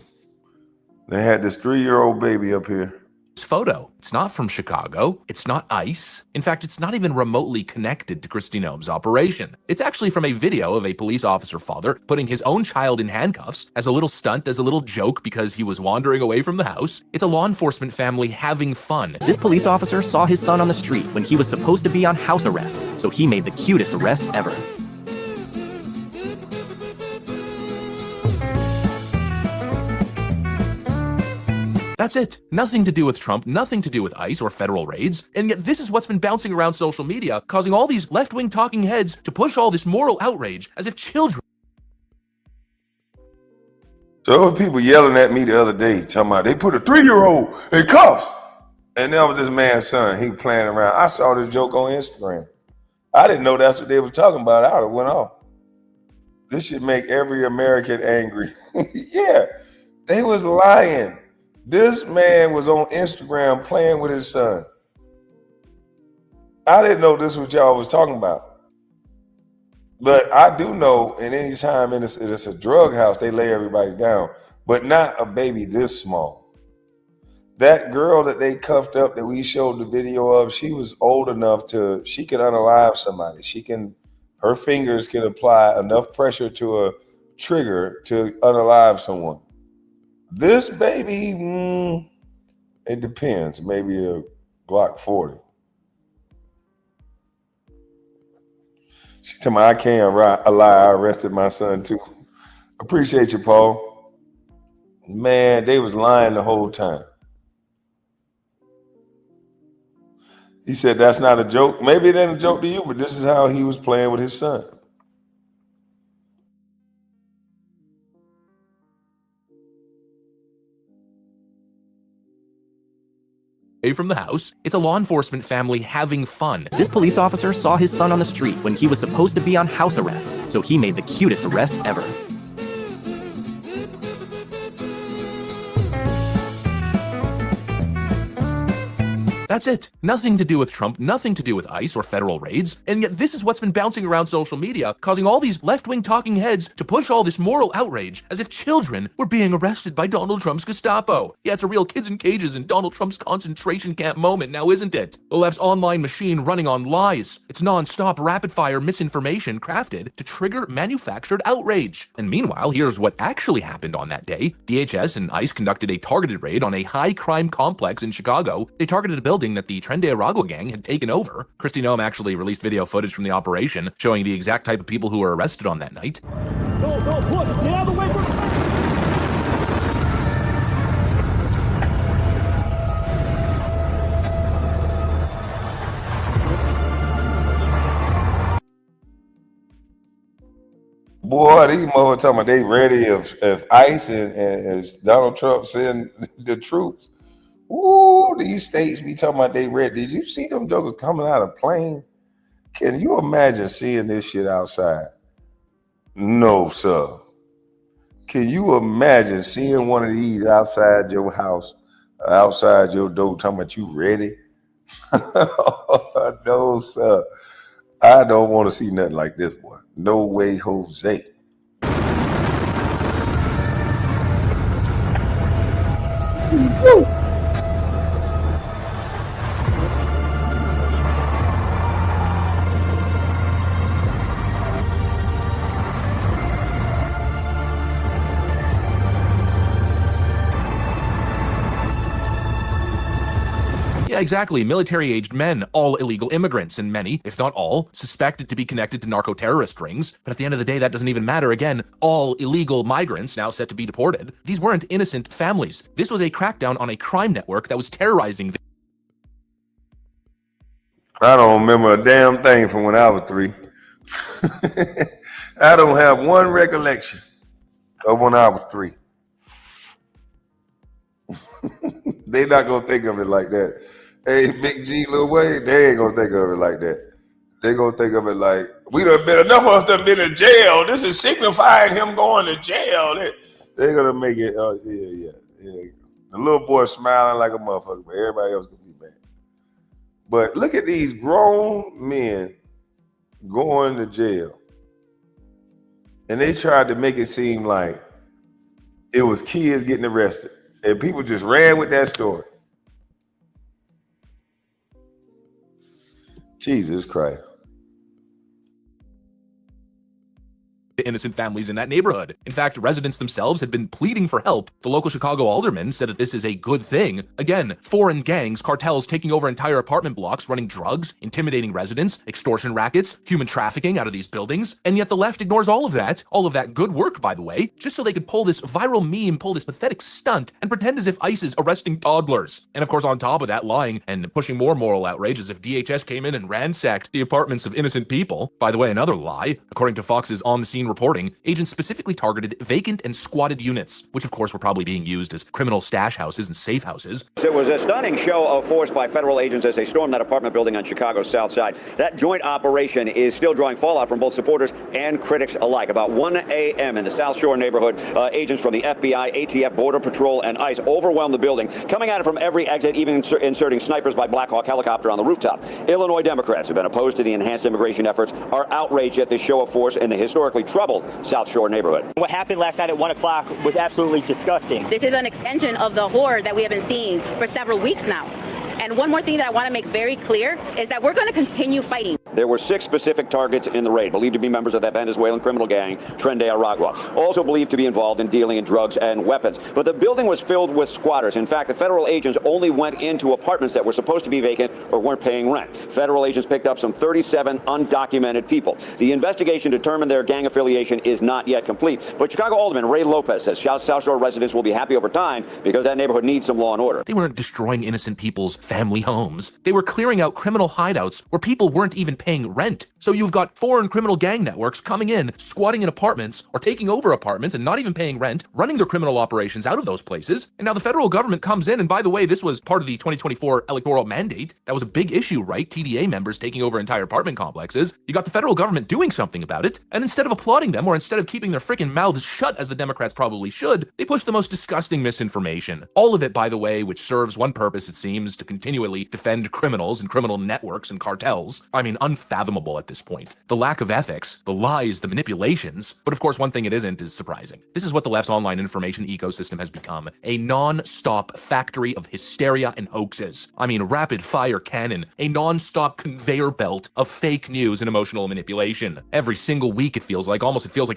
They had this 3-year-old baby up here. Photo. It's not from Chicago. It's not ICE. In fact, it's not even remotely connected to Kristi Noem's operation. It's actually from a video of a police officer father putting his own child in handcuffs as a little stunt, as a little joke because he was wandering away from the house. It's a law enforcement family having fun. This police officer saw his son on the street when he was supposed to be on house arrest, so he made the cutest arrest ever. That's it. Nothing to do with Trump, nothing to do with ICE or federal raids. And yet this is what's been bouncing around social media, causing all these left-wing talking heads to push all this moral outrage as if children. So there were people yelling at me the other day, talking about they put a 3-year-old in cuffs. And that was this man's son. He was playing around. I saw this joke on Instagram. I didn't know that's what they were talking about. I would have went off. This should make every American angry. Yeah, they was lying. This man was on Instagram playing with his son. I didn't know this was what y'all was talking about. But I do know in any time it's a drug house, they lay everybody down, but not a baby this small. That girl that they cuffed up that we showed the video of, she was old enough she can unalive somebody. Her fingers can apply enough pressure to a trigger to unalive someone. This baby, it depends, maybe a Glock 40. She told me I can't lie. I arrested my son too. Appreciate you, Paul. Man, they was lying the whole time. He said that's not a joke. Maybe it ain't a joke to you, but this is how he was playing with his son. From the house, it's a law enforcement family having fun. This police officer saw his son on the street when he was supposed to be on house arrest, so he made the cutest arrest ever. That's it. Nothing to do with Trump, nothing to do with ICE or federal raids. And yet this is what's been bouncing around social media, causing all these left-wing talking heads to push all this moral outrage as if children were being arrested by Donald Trump's Gestapo. Yeah, it's a real kids in cages in Donald Trump's concentration camp moment now, isn't it? The left's online machine running on lies. It's non-stop rapid-fire misinformation crafted to trigger manufactured outrage. And meanwhile, here's what actually happened on that day. DHS and ICE conducted a targeted raid on a high-crime complex in Chicago. They targeted a building that the Tren de Aragua gang had taken over. Kristi Noem actually released video footage from the operation showing the exact type of people who were arrested on that night. Go, push, get out of the way from... Boy, these motherfuckers talking about they ready if ICE and Donald Trump send the troops. Ooh, these states be talking about they ready. Did you see them jokers coming out of plane? Can you imagine seeing this shit outside? No, sir. Can you imagine seeing one of these outside your house, outside your door, talking about you ready? No, sir. I don't want to see nothing like this one. No way, Jose. Woo. Yeah, exactly. Military-aged men, all illegal immigrants, and many, if not all, suspected to be connected to narco-terrorist rings. But at the end of the day, that doesn't even matter. Again, all illegal migrants now set to be deported. These weren't innocent families. This was a crackdown on a crime network that was terrorizing I don't remember a damn thing from when I was 3. I don't have one recollection of when I was 3. They not gonna think of it like that. Hey, Big G, Lil Wayne, they ain't gonna think of it like that. They gonna think of it like, we done been, enough of us done been in jail. This is signifying him going to jail. They're gonna make it, yeah. The little boy smiling like a motherfucker, but everybody else gonna be bad. But look at these grown men going to jail. And they tried to make it seem like it was kids getting arrested. And people just ran with that story. Jesus Christ. to innocent families in that neighborhood. In fact, residents themselves had been pleading for help. The local Chicago alderman said that this is a good thing. Again, foreign gangs, cartels taking over entire apartment blocks, running drugs, intimidating residents, extortion rackets, human trafficking out of these buildings. And yet the left ignores all of that good work, by the way, just so they could pull this viral meme, pull this pathetic stunt, and pretend as if ICE is arresting toddlers. And of course, on top of that, lying and pushing more moral outrage as if DHS came in and ransacked the apartments of innocent people. By the way, another lie. According to Fox's on-the-scene reporting, agents specifically targeted vacant and squatted units, which of course were probably being used as criminal stash houses and safe houses. It was a stunning show of force by federal agents as they stormed that apartment building on Chicago's South Side. That joint operation is still drawing fallout from both supporters and critics alike. About 1 a.m. in the South Shore neighborhood, agents from the FBI, ATF, Border Patrol, and ICE overwhelmed the building, coming at it from every exit, even inserting snipers by Black Hawk helicopter on the rooftop. Illinois Democrats who've been opposed to the enhanced immigration efforts are outraged at this show of force in the historically troubled South Shore neighborhood. What happened last night at 1 o'clock was absolutely disgusting. This is an extension of the horror that we have been seeing for several weeks now. And one more thing that I want to make very clear is that we're going to continue fighting. There were 6 specific targets in the raid, believed to be members of that Venezuelan criminal gang, Tren de Aragua, also believed to be involved in dealing in drugs and weapons. But the building was filled with squatters. In fact, the federal agents only went into apartments that were supposed to be vacant or weren't paying rent. Federal agents picked up some 37 undocumented people. The investigation determined their gang affiliation is not yet complete. But Chicago Alderman Ray Lopez says South Shore residents will be happy over time because that neighborhood needs some law and order. They weren't destroying innocent people's family homes. They were clearing out criminal hideouts where people weren't even paying rent. So you've got foreign criminal gang networks coming in, squatting in apartments or taking over apartments and not even paying rent, running their criminal operations out of those places. And now the federal government comes in, and by the way, this was part of the 2024 electoral mandate. That was a big issue, right? TDA members taking over entire apartment complexes. You got the federal government doing something about it, and instead of applauding them or instead of keeping their freaking mouths shut as the Democrats probably should, they push the most disgusting misinformation. All of it, by the way, which serves one purpose, it seems, to continually defend criminals and criminal networks and cartels. I mean, unfathomable at this point. The lack of ethics, the lies, the manipulations. But of course, one thing it isn't is surprising. This is what the left's online information ecosystem has become. A non-stop factory of hysteria and hoaxes. I mean, rapid fire cannon. A non-stop conveyor belt of fake news and emotional manipulation. Every single week it feels like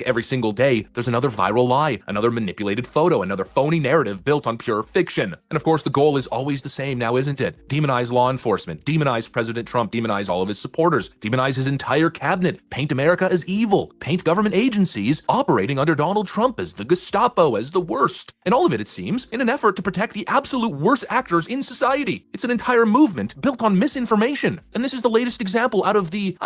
every single day, there's another viral lie, another manipulated photo, another phony narrative built on pure fiction. And of course, the goal is always the same now, isn't it? Demonize law enforcement, demonize President Trump, demonize all of his supporters, demonize his entire cabinet, paint America as evil, paint government agencies operating under Donald Trump as the Gestapo, as the worst. And all of it, it seems, in an effort to protect the absolute worst actors in society. It's an entire movement built on misinformation. And this is the latest example out of the,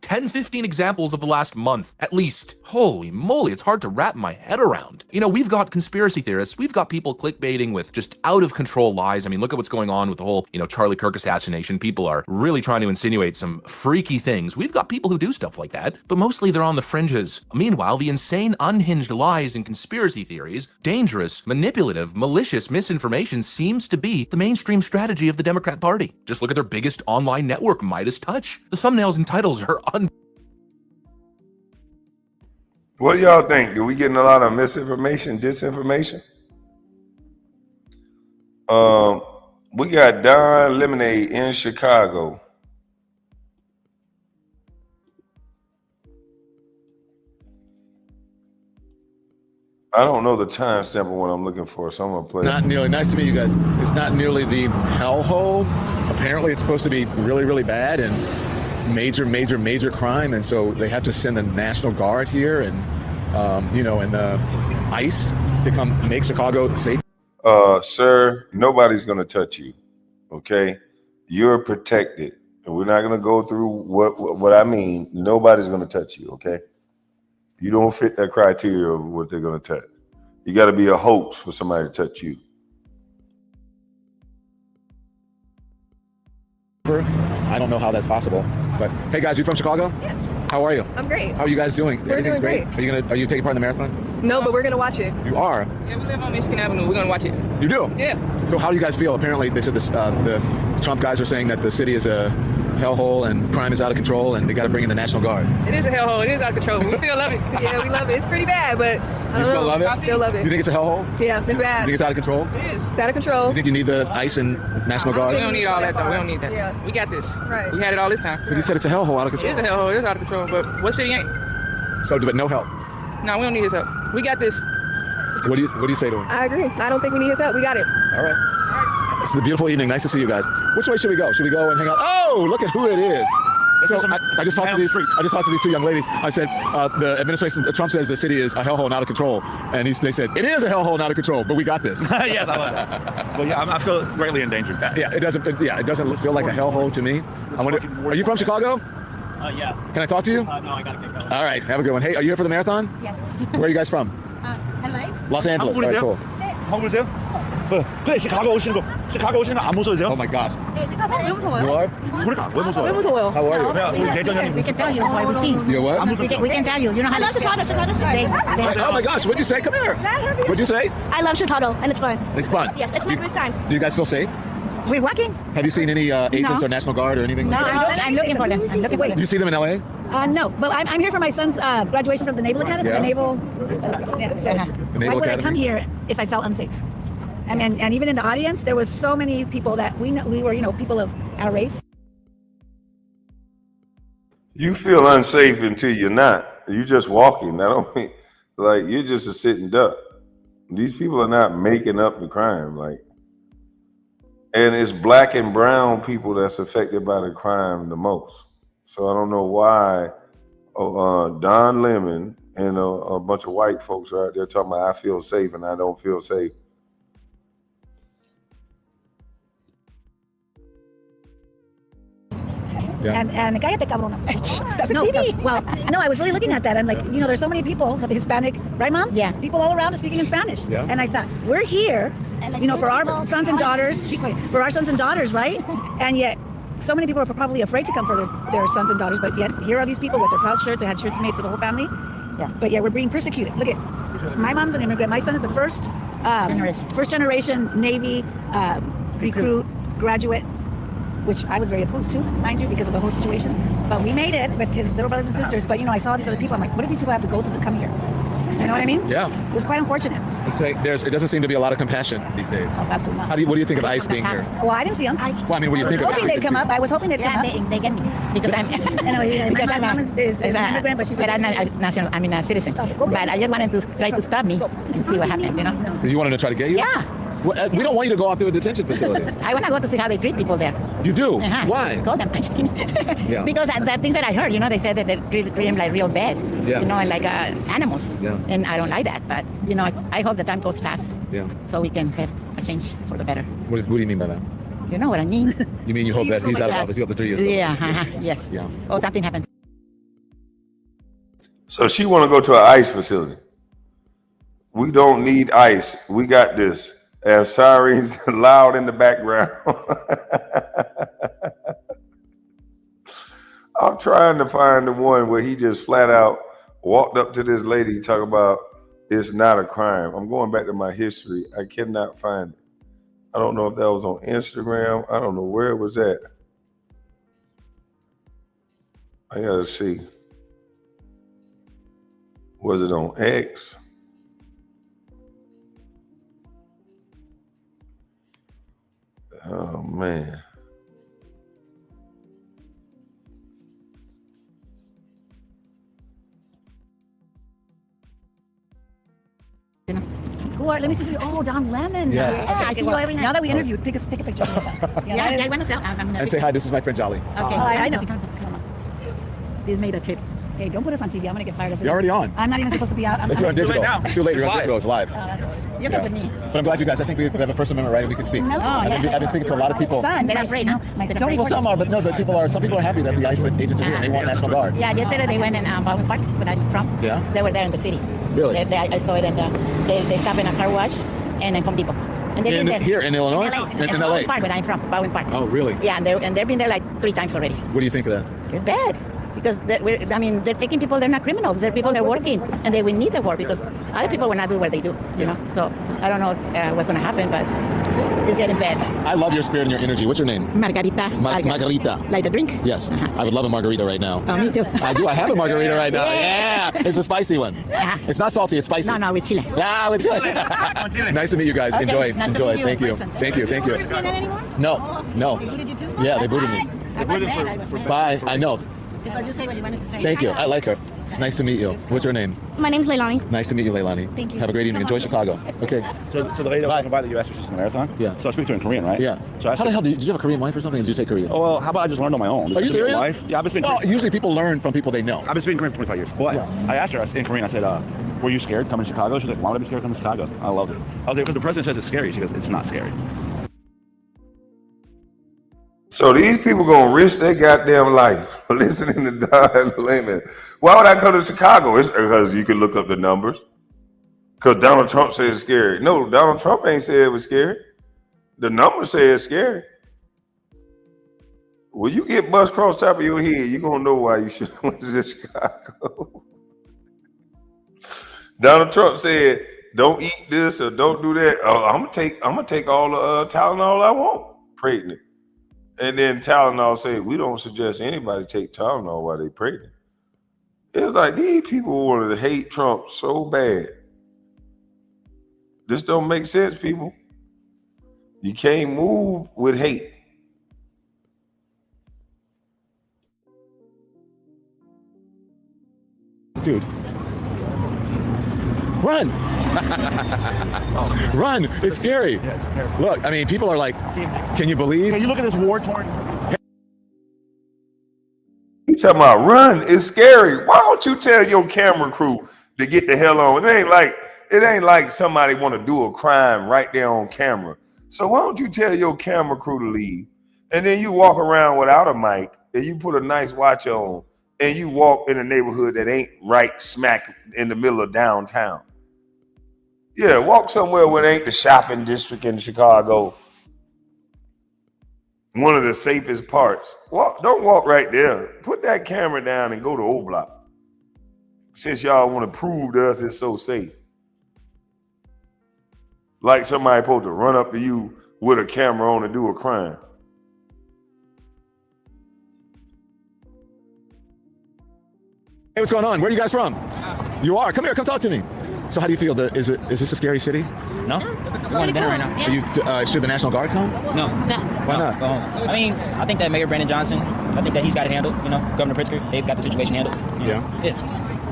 10, 15 examples of the last month, at least. Holy moly, it's hard to wrap my head around. You know, we've got conspiracy theorists, we've got people clickbaiting with just out of control lies. I mean, look at what's going on with the whole, Charlie Kirk assassination. People are really trying to insinuate some freaky things. We've got people who do stuff like that, but mostly they're on the fringes. Meanwhile, the insane, unhinged lies and conspiracy theories, dangerous, manipulative, malicious misinformation seems to be the mainstream strategy of the Democrat Party. Just look at their biggest online network, Midas Touch. The thumbnails and titles are What do y'all think? Are we getting a lot of misinformation, disinformation? We got Don Lemonade in Chicago. I don't know the timestamp of what I'm looking for, so I'm gonna play. Not nearly. Nice to meet you guys. It's not nearly the hellhole. Apparently, it's supposed to be really, really bad and major crime, and so they have to send the National Guard here and and the ICE to come make Chicago safe. Sir, nobody's gonna touch you. Okay, you're protected, and we're not gonna go through what I mean. Nobody's gonna touch you. Okay. You don't fit that criteria of what they're going to touch. You got to be a hoax for somebody to touch you. I don't know how that's possible, but hey guys, you from Chicago? Yes. How are you? I'm great. How are you guys doing? We're Everything's doing great. Are you taking part in the marathon? No, but we're gonna watch it. You are? Yeah, we live on Michigan Avenue. We're gonna watch it. You do? Yeah. So how do you guys feel? Apparently they said this, the Trump guys are saying that the city is a hellhole and crime is out of control and they got to bring in the National Guard. It is a hellhole. It is out of control. We still love it. Yeah, we love it. It's pretty bad, but I don't know. Still love it? I still love it. You think it's a hellhole? Yeah, it's bad. You think it's out of control? It is. It's out of control. You think you need the ICE and National Guard? We don't need all that though. We don't need that. Yeah. We got this. Right. We had it all this time. But you said it's a hellhole out of control. It is a hellhole. It is out of control. But what city ain't? So, but no help. No, we don't need his help. We got this. What do you say to him? I agree. I don't think we need his help. We got it. All right. It's a beautiful evening. Nice to see you guys. Which way should we go? Should we go and hang out? Oh, look at who it is. So I just talked to these two young ladies. I said, the administration, Trump says the city is a hellhole and out of control. And they said, it is a hellhole and out of control, but we got this. Yes, well, yeah, I feel greatly endangered. Yeah, it doesn't feel like a hellhole to me. Are you from Chicago? Yeah. Can I talk to you? No, I gotta get going. All right, have a good one. Hey, are you here for the marathon? Yes. Where are you guys from? LA. Los Angeles. All right, cool. 한국이세요? 네, 시카고 오시는 거. 시카고 오시는 거 안 무서우세요? Oh my God. 네, 시카고 왜 무서워요? You are? 그러니까 왜 무서워요? 왜 무서워요? How are you? 우리 대전장님. We can tell you what we've seen. You what? We can tell you. You know how I love Chicago. Chicago's great. Oh my gosh, what'd you say? Come here. What'd you say? I love Chicago, and it's fun. It's fun. Yes, it's my first time. Do you guys feel safe? We're walking. Have you seen any agents or National Guard or anything? No, like that? I'm looking for them. I'm looking for them. You see them in LA? No, but I'm here for my son's graduation from the Naval Academy. Yeah. The Naval. Yeah, so why would I come here if I felt unsafe? And even in the audience, there was so many people that we were, people of our race. You feel unsafe until you're not. You're just walking. I don't mean, like, you're just a sitting duck. These people are not making up the crime. Like, and it's black and brown people that's affected by the crime the most. So I don't know why Don Lemon and a bunch of white folks are out there talking about I feel safe and I don't feel safe. Yeah. And cállate, cabrón. No, well, no, I was really looking at that. I'm like, there's so many people, Hispanic, right, Mom? Yeah. People all around are speaking in Spanish. Yeah. And I thought, we're here, for our sons and daughters, right? And yet, so many people are probably afraid to come for their sons and daughters, but yet here are these people with their proud shirts. They had shirts made for the whole family. Yeah. But yeah, we're being persecuted. Look at, my mom's an immigrant. My son is the first generation Navy recruit, graduate, which I was very opposed to, mind you, because of the whole situation. But we made it with his little brothers and sisters. But I saw these other people. I'm like, what do these people have to go through to come here? You know what I mean? Yeah. It was quite unfortunate. It doesn't seem to be a lot of compassion these days. Oh, absolutely not. What do you think of ICE being here? Well, I didn't see them. Well, I mean, what do you think of it? I was hoping they'd come up. They get me because my mom is an immigrant, but she's a citizen. But I just wanted to try to stop me and see what happens. You wanted to try to get you? Yeah. We don't want you to go out to a detention facility. I want to go to see how they treat people there. You do? Uh-huh. Why? Go them. I'm just kidding. Yeah. Because the things that I heard, they said that they treat them like real bad. Yeah. And like animals. Yeah. And I don't like that. But, I hope the time goes fast. Yeah. So we can have a change for the better. What do you mean by that? You know what I mean? You mean you hope that he's out of office? You hope the 3 years. Yeah. Yes. Yeah. Oh, something happened. So she want to go to an ICE facility. We don't need ICE. We got this. And sirens loud in the background. I'm trying to find the one where he just flat out walked up to this lady talking about it's not a crime. I'm going back to my history. I cannot find it. I don't know if that was on Instagram. I don't know where it was at. I gotta see. Was it on X? Oh man. Let me see. Oh, Don Lemon. Yes. Yeah, I see you every now that we interviewed. Take a picture. I want to sell. And say hi. This is my friend Jolly. Okay. I know. He made a trip. Hey, don't put us on TV. I'm gonna get fired. You're already on. I'm not even supposed to be out. You're on digital. It's too late. You're on digital. It's live. Oh, that's right. You're good with me. But I'm glad you guys. I think we have a First Amendment right and we can speak. No, I've been speaking to a lot of people. They're afraid. Well, some are, but no. Some people are happy that the ICE agents are here and they want National Guard. Yeah, yesterday they went in Baldwin Park when I Trump. Yeah. They were there in the city. Really? I saw it, and they stopped in a car wash and then Home Depot. And they've been there. Here in Illinois? In LA. Park, where I'm from, Baldwin Park. Oh, really? Yeah, and they've been there like 3 times already. What do you think of that? It's bad. Because they're taking people, they're not criminals. They're people that are working, and they will need the work because other people will not do what they do, So I don't know what's going to happen, but it's getting bad. I love your spirit and your energy. What's your name? Margarita. Margarita. Like the drink? Yes. I would love a margarita right now. Oh, me too. I do. I have a margarita right now. Yeah. It's a spicy one. It's not salty. It's spicy. No, with chile. Yeah, with chile. Nice to meet you guys. Okay. Enjoy. Nice Enjoy. To Thank you. Thank you. Are you seeing that anymore? No. They booted you too? Yeah, they booted me. They booted for Bye. I know. Because you say what you wanted to say. Thank you. I like her. It's nice to meet you. What's your name? My name's Leilani. Nice to meet you, Leilani. Thank you. Have a great evening. Enjoy Chicago. Okay. So the lady that was going by the U.S. was just in the marathon? Yeah. So I speak to her in Korean, right? Yeah. So I How the hell did you have a Korean wife or something? Or did you take Korean? Oh, well, how about I just learned on my own? Are you serious? Life? Yeah, I've been speaking. Well, usually people learn from people they know. I've been speaking Korean for 25 years. Well, I asked her in Korean, I said, were you scared coming to Chicago? She's like, why would I be scared coming to Chicago? I loved it. I was like, because the president says it's scary. She goes, it's not scary. So these people gonna risk their goddamn life listening to Don Lemon. Why would I come to Chicago? It's because you can look up the numbers. Because Donald Trump said it's scary. No, Donald Trump ain't said it was scary. The numbers say it's scary. When you get bus across the top of your head, you're gonna know why you should have went to Chicago. Donald Trump said, don't eat this or don't do that. I'm gonna take all the Tylenol I want, pregnant. And then Tylenol said, we don't suggest anybody take Tylenol while they pregnant. It was like these people wanted to hate Trump so bad. This don't make sense, people. You can't move with hate. Dude. Run! Run! It's scary. Yeah, it's scary. Look, I mean, people are like, can you believe? Can you look at this war-torn? You talking about run? It's scary. Why don't you tell your camera crew to get the hell on? It ain't like somebody want to do a crime right there on camera. So why don't you tell your camera crew to leave? And then you walk around without a mic and you put a nice watch on and you walk in a neighborhood that ain't right smack in the middle of downtown. Yeah, walk somewhere where it ain't the shopping district in Chicago. One of the safest parts. Don't walk right there. Put that camera down and go to O Block. Since y'all want to prove to us it's so safe. Like somebody supposed to run up to you with a camera on and do a crime. Hey, what's going on? Where are you guys from? You are. Come here. Come talk to me. So how do you feel? Is this a scary city? No. We want to dinner right now. Are you, should the National Guard come? No. Why not? Go home. I mean, I think that Mayor Brandon Johnson, I think that he's got it handled. You know, Governor Pritzker, they've got the situation handled. Yeah.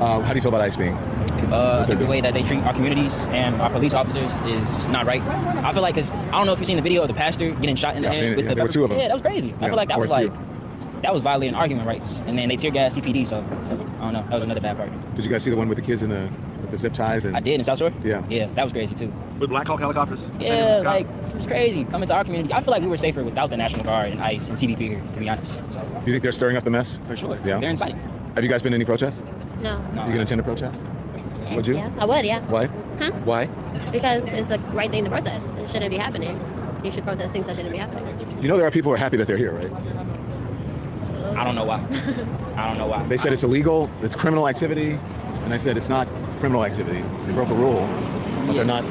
How do you feel about ICE being? I think the way that they treat our communities and our police officers is not right. I feel like, I don't know if you've seen the video of the pastor getting shot in the head with the there were two of them. Yeah, that was crazy. I feel like that was violating argument rights. And then they tear gas CPD, so I don't know. That was another bad part. Did you guys see the one with the kids in the zip ties? I did in South Shore? Yeah. Yeah, that was crazy too. With Black Hawk helicopters? Yeah, like, it's crazy. Coming to our community. I feel like we were safer without the National Guard and ICE and CBP here, to be honest. So. You think they're stirring up the mess? For sure. Yeah. They're inciting. Have you guys been to any protests? No. You gonna attend a protest? Would you? Yeah, I would, yeah. Why? Huh? Why? Because it's the right thing to protest. It shouldn't be happening. You should protest things that shouldn't be happening. You know there are people who are happy that they're here, right? I don't know why. I don't know why. They said it's illegal, it's criminal activity, and I said it's not criminal activity. They broke a rule, but they're not.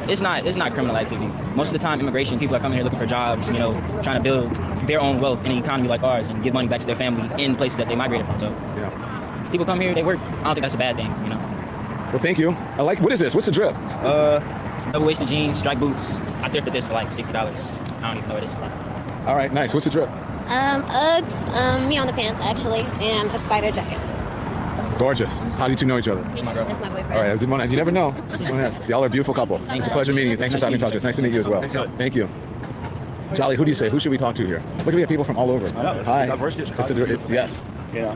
It's not criminal activity. Most of the time, immigration, people are coming here looking for jobs, you know, trying to build their own wealth in an economy like ours and give money back to their family in places that they migrated from. So yeah. People come here, they work. I don't think that's a bad thing, you know. Well, thank you. What is this? What's the drip? Double-waisted jeans, striped boots. I thrifted this for like $60. I don't even know what this is. All right, nice. What's the drip? Uggs, me on the pants actually, and a spider jacket. Gorgeous. How do you two know each other? It's my girlfriend. That's my boyfriend. All right, you never know. I just want to ask. Y'all are a beautiful couple. It's a pleasure meeting you. Thanks for stopping to talk to us. Nice to meet you as well. Thank you. Jolly, who do you say? Who should we talk to here? Look, we have people from all over. I know. Hi. Diversity of Chicago. Yes. Yeah,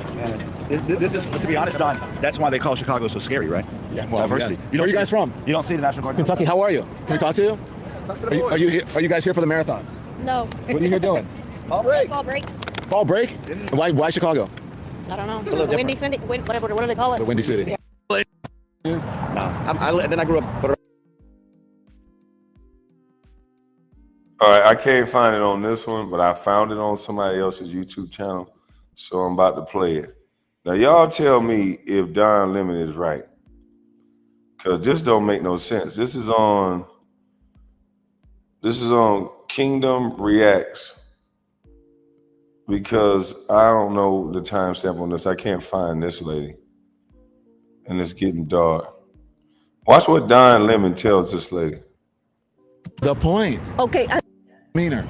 and this is, to be honest, Don, that's why they call Chicago so scary, right? Yeah, well, diversity. Yes. Where are you guys from? You don't see the National Guard. Kentucky. How are you? Can we talk to you? Are you guys here for the marathon? No. What are you here doing? Fall break. Fall break. Fall break? And why Chicago? I don't know. Windy City. Whatever. What do they call it? The Windy City. No, then I grew up for the. All right, I can't find it on this one, but I found it on somebody else's YouTube channel, so I'm about to play it. Now, y'all tell me if Don Lemon is right, because this don't make no sense. This is on Kingdom Reacts, because I don't know the timestamp on this. I can't find this lady, and it's getting dark. Watch what Don Lemon tells this lady. The point. Okay. Meaner.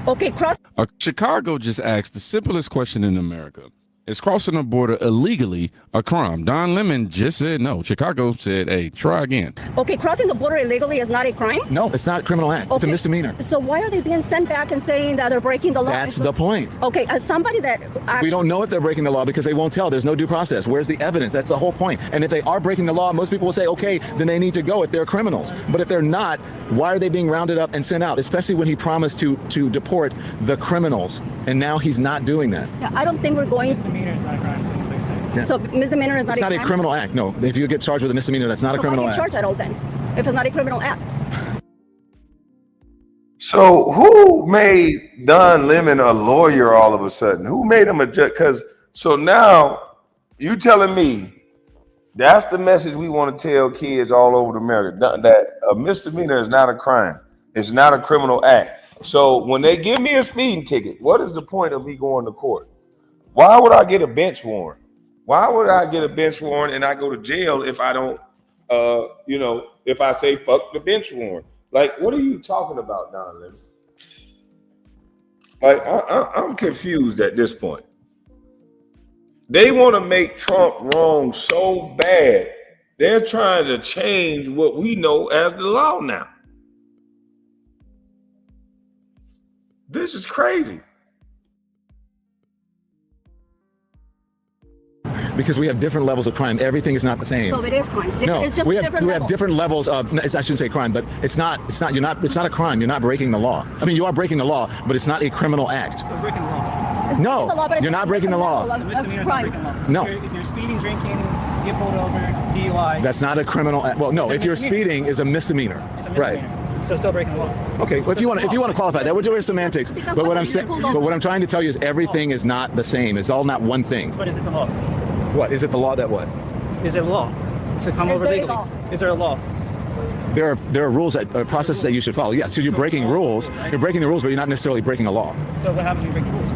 Okay, cross. Chicago just asked the simplest question in America. Is crossing the border illegally a crime? Don Lemon just said no. Chicago said, hey, try again. Okay, crossing the border illegally is not a crime? No, it's not a criminal act. It's a misdemeanor. So why are they being sent back and saying that they're breaking the law? That's the point. Okay, as somebody that We don't know if they're breaking the law because they won't tell. There's no due process. Where's the evidence? That's the whole point. And if they are breaking the law, most people will say, okay, then they need to go if they're criminals. But if they're not, why are they being rounded up and sent out? Especially when he promised to deport the criminals. And now he's not doing that. Yeah, I don't think we're going. Misdemeanor is not a crime. Yeah. So misdemeanor is not it's not a criminal act. No, if you get charged with a misdemeanor, that's not a criminal why act. charge at all then, if it's not a criminal act? So who made Don Lemon a lawyer all of a sudden? Who made him a judge? Because so now you telling me that's the message we want to tell kids all over America, that a misdemeanor is not a crime. It's not a criminal act. So when they give me a speeding ticket, what is the point of me going to court? Why would I get a bench warrant? Why would I get a bench warrant and I go to jail if I don't, if I say fuck the bench warrant? Like, what are you talking about, Don Lemon? Like, I'm confused at this point. They want to make Trump wrong so bad, they're trying to change what we know as the law now. This is crazy. Because we have different levels of crime. Everything is not the same. So it is crime. No, it's just we different have different levels of. I shouldn't say crime, but it's not a crime. You're not breaking the law. I mean, you are breaking the law, but it's not a criminal act. So it's breaking the law. No, you're not breaking the law. Misdemeanor is not breaking the law. No. If you're speeding, drinking, you get pulled over, DUI. That's not a criminal act. Well, no, if you're speeding, is a misdemeanor. It's a misdemeanor. Right. So still breaking the law. Okay, well, if you want to qualify that, we're doing semantics. But what I'm saying, but what I'm trying to tell you is everything is not the same. It's all not one thing. But is it the law? What is it? The law that what? Is it a law to come over legally? Is there a law? There are rules that processes that you should follow. Yes, so you're breaking rules. You're breaking the rules, but you're not necessarily breaking a law. So what happens when you break the rules?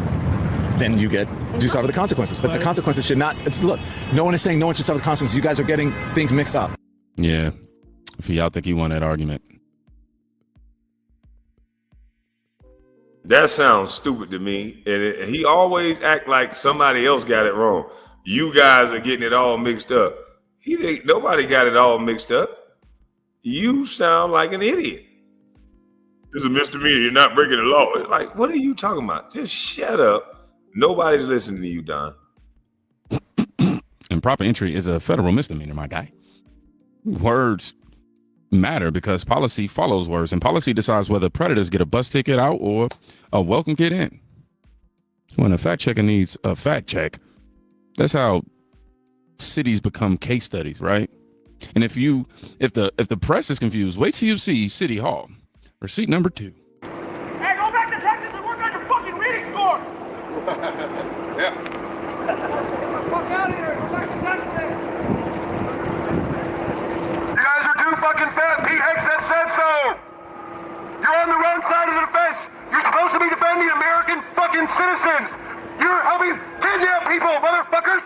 Then you suffer the consequences. But the consequences should not. Look, no one is saying no one should suffer the consequences. You guys are getting things mixed up. Yeah, if y'all think he won that argument. That sounds stupid to me. And he always act like somebody else got it wrong. You guys are getting it all mixed up. Nobody got it all mixed up. You sound like an idiot. This is a misdemeanor. You're not breaking the law. It's like, what are you talking about? Just shut up. Nobody's listening to you, Don. Improper entry is a federal misdemeanor, my guy. Words matter because policy follows words, and policy decides whether predators get a bus ticket out or a welcome kit in. When a fact checker needs a fact check, that's how cities become case studies, right? And if the press is confused, wait till you see City Hall, receipt number 2. Hey, go back to Texas and work on your fucking reading score! Yeah. Get the fuck out of here! Go back to Texas! You guys are too fucking fat! Pete Hegseth said so! You're on the wrong side of the fence! You're supposed to be defending American fucking citizens! You're helping kidnap people, motherfuckers!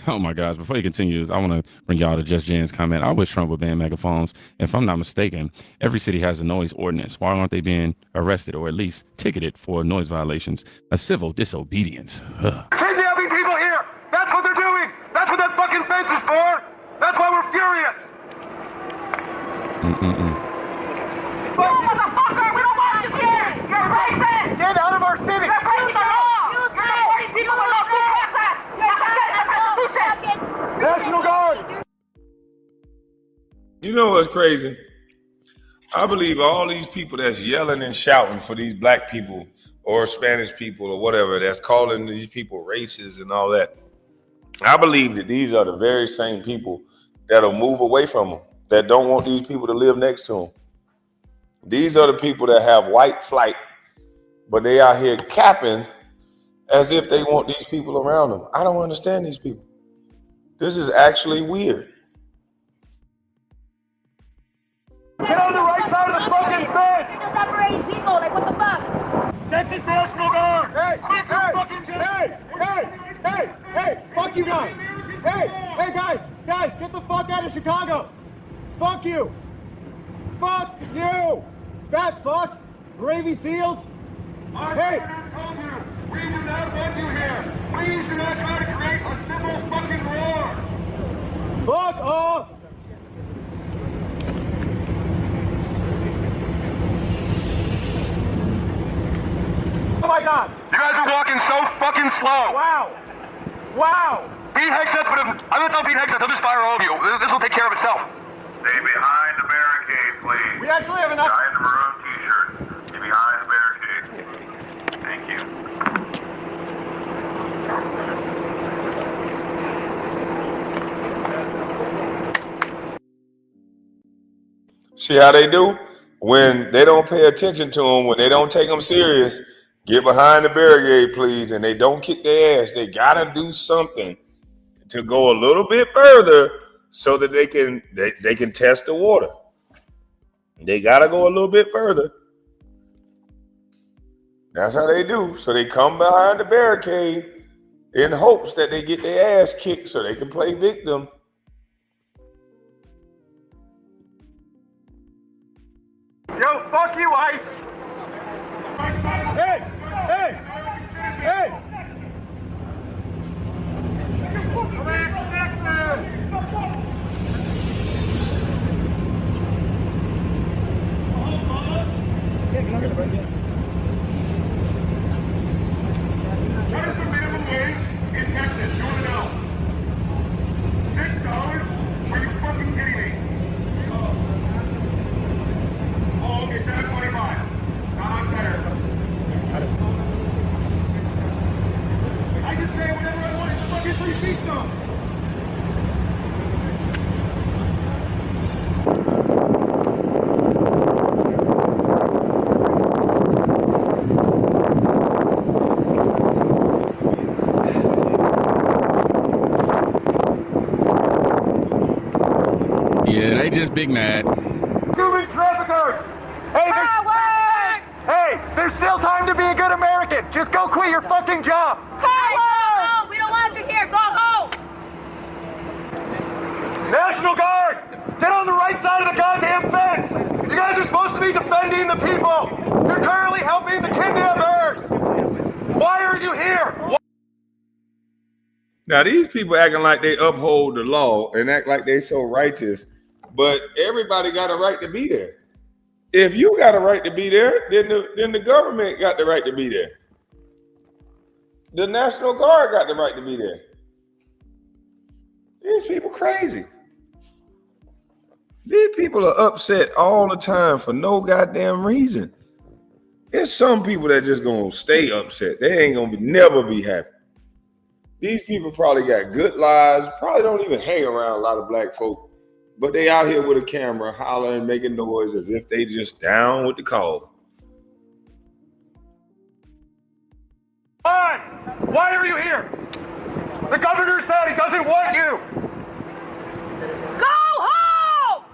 Oh my gosh, before he continues, I want to bring y'all to Just Jan's comment. I wish Trump would ban megaphones. If I'm not mistaken, every city has a noise ordinance. Why aren't they being arrested or at least ticketed for noise violations? A civil disobedience. Ugh. Kidnapping people here! That's what they're doing! That's what that fucking fence is for! That's why we're furious! Motherfucker, we don't want you here! You're racist! Get out of our city! You're breaking the law! You're deporting people without due process! National Guard! You know what's crazy? I believe all these people that's yelling and shouting for these black people or Spanish people or whatever, that's calling these people racist and all that. I believe that these are the very same people that'll move away from them, that don't want these people to live next to them. These are the people that have white flight, but they out here capping as if they want these people around them. I don't understand these people. This is actually weird. Get on the right side of the fucking fence! You're just separating people, like what the fuck? Texas National Guard! Hey, fuck you guys! Hey, guys, get the fuck out of Chicago! Fuck you! Fuck you! Fat fucks! Gravy seals! Hey! We do not want you here. Please do not try to create a civil fucking war. Fuck off. Oh my God. You guys are walking so fucking slow. Wow. Wow. Pete Hegseth would have, I'm gonna tell Pete Hegseth, he'll just fire all of you. This will take care of itself. Stay behind the barricade, please. We actually have enough. Guy in the maroon t-shirt. Stay behind the barricade. Thank you. See how they do? When they don't pay attention to them, when they don't take them serious, get behind the barricade, please, and they don't kick their ass. They gotta do something to go a little bit further so that they can test the water. They gotta go a little bit further. That's how they do. So they come behind the barricade in hopes that they get their ass kicked so they can play victim. Yo, fuck you, ICE. Hey, hey, hey. What is the minimum wage in Texas? You want to know? $6? Are you fucking kidding me? Oh, okay, $7.25. Not much better. I can say whatever I want. It's a fucking free speech zone. Yeah, they just big mad. Human traffickers! Hey, there's still time to be a good American. Just go quit your fucking job. Hey, go home! We don't want you here. Go home! National Guard, get on the right side of the goddamn fence. You guys are supposed to be defending the people. You're currently helping the kidnappers. Why are you here? Now, these people acting like they uphold the law and act like they so righteous, but everybody got a right to be there. If you got a right to be there, then the government got the right to be there. The National Guard got the right to be there. These people crazy. These people are upset all the time for no goddamn reason. There's some people that just gonna stay upset. They ain't gonna never be happy. These people probably got good lives, probably don't even hang around a lot of black folk, but they out here with a camera hollering, making noise as if they just down with the call. Fine. Why are you here? The governor said he doesn't want you. Go home!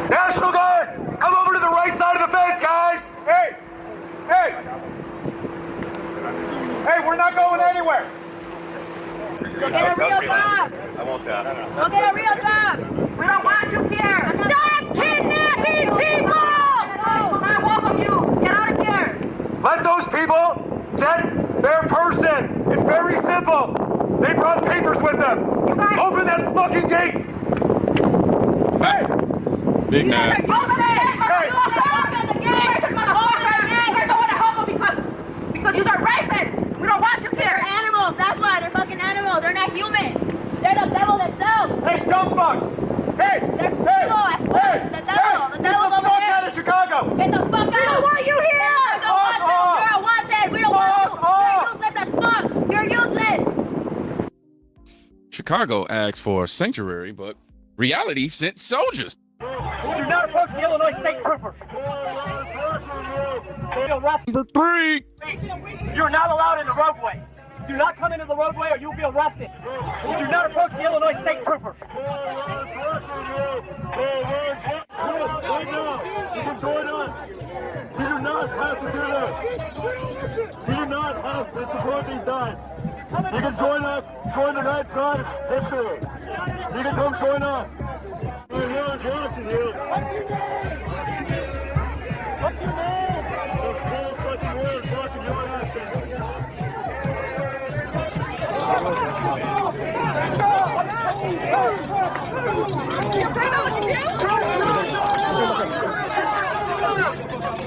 National Guard, come over to the right side of the fence, guys. Hey, we're not going anywhere. Go get a real job! I won't tell. Go get a real job! We don't want you here! Stop kidnapping people! No, not welcome you! Get out of here! Let those people get their person. It's very simple. They brought papers with them. Open that fucking gate. Hey! Big mad. Open it! Hey! Open the gate! We're going to help them because you are racist! We don't want you here! They're animals, that's why. They're fucking animals. They're not human. They're the devil themselves. Hey, dumb fucks! Hey! They're evil, I swear. The devil. The devil over there. Get the fuck out of Chicago! Get the fuck out! We don't want you here! We don't want you! You're unwanted! We don't want you! You're useless as fuck! You're useless! Chicago asked for sanctuary, but reality sent soldiers. Do not approach the Illinois State Troopers. Number 3. You're not allowed in the roadway. Do not come into the roadway or you'll be arrested. Do not approach the Illinois State Troopers. Right now, you can join us. You do not have to do this. You do not have to support these guys. You can join us, join the right side, history. You can come join us. We're here watching you.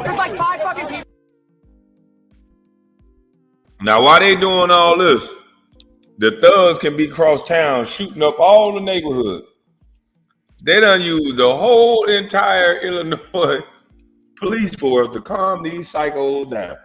There's like 5 fucking people. Now, while they doing all this, the thugs can be cross town shooting up all the neighborhood. They done used the whole entire Illinois police force to calm these psychos down.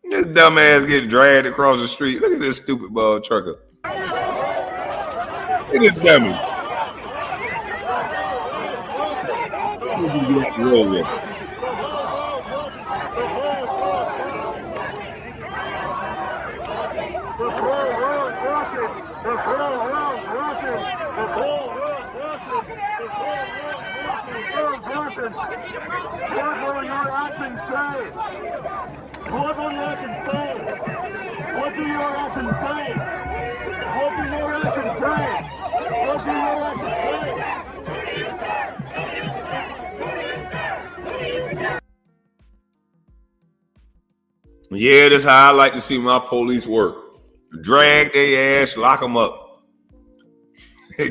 This dumbass getting dragged across the street. Look at this stupid ball trucker. Look at this dummy. Roll with it. What will your actions say? What will your actions say? What do your actions say? What do your actions say? What do your actions say? Yeah, that's how I like to see my police work. Drag their ass, lock them up.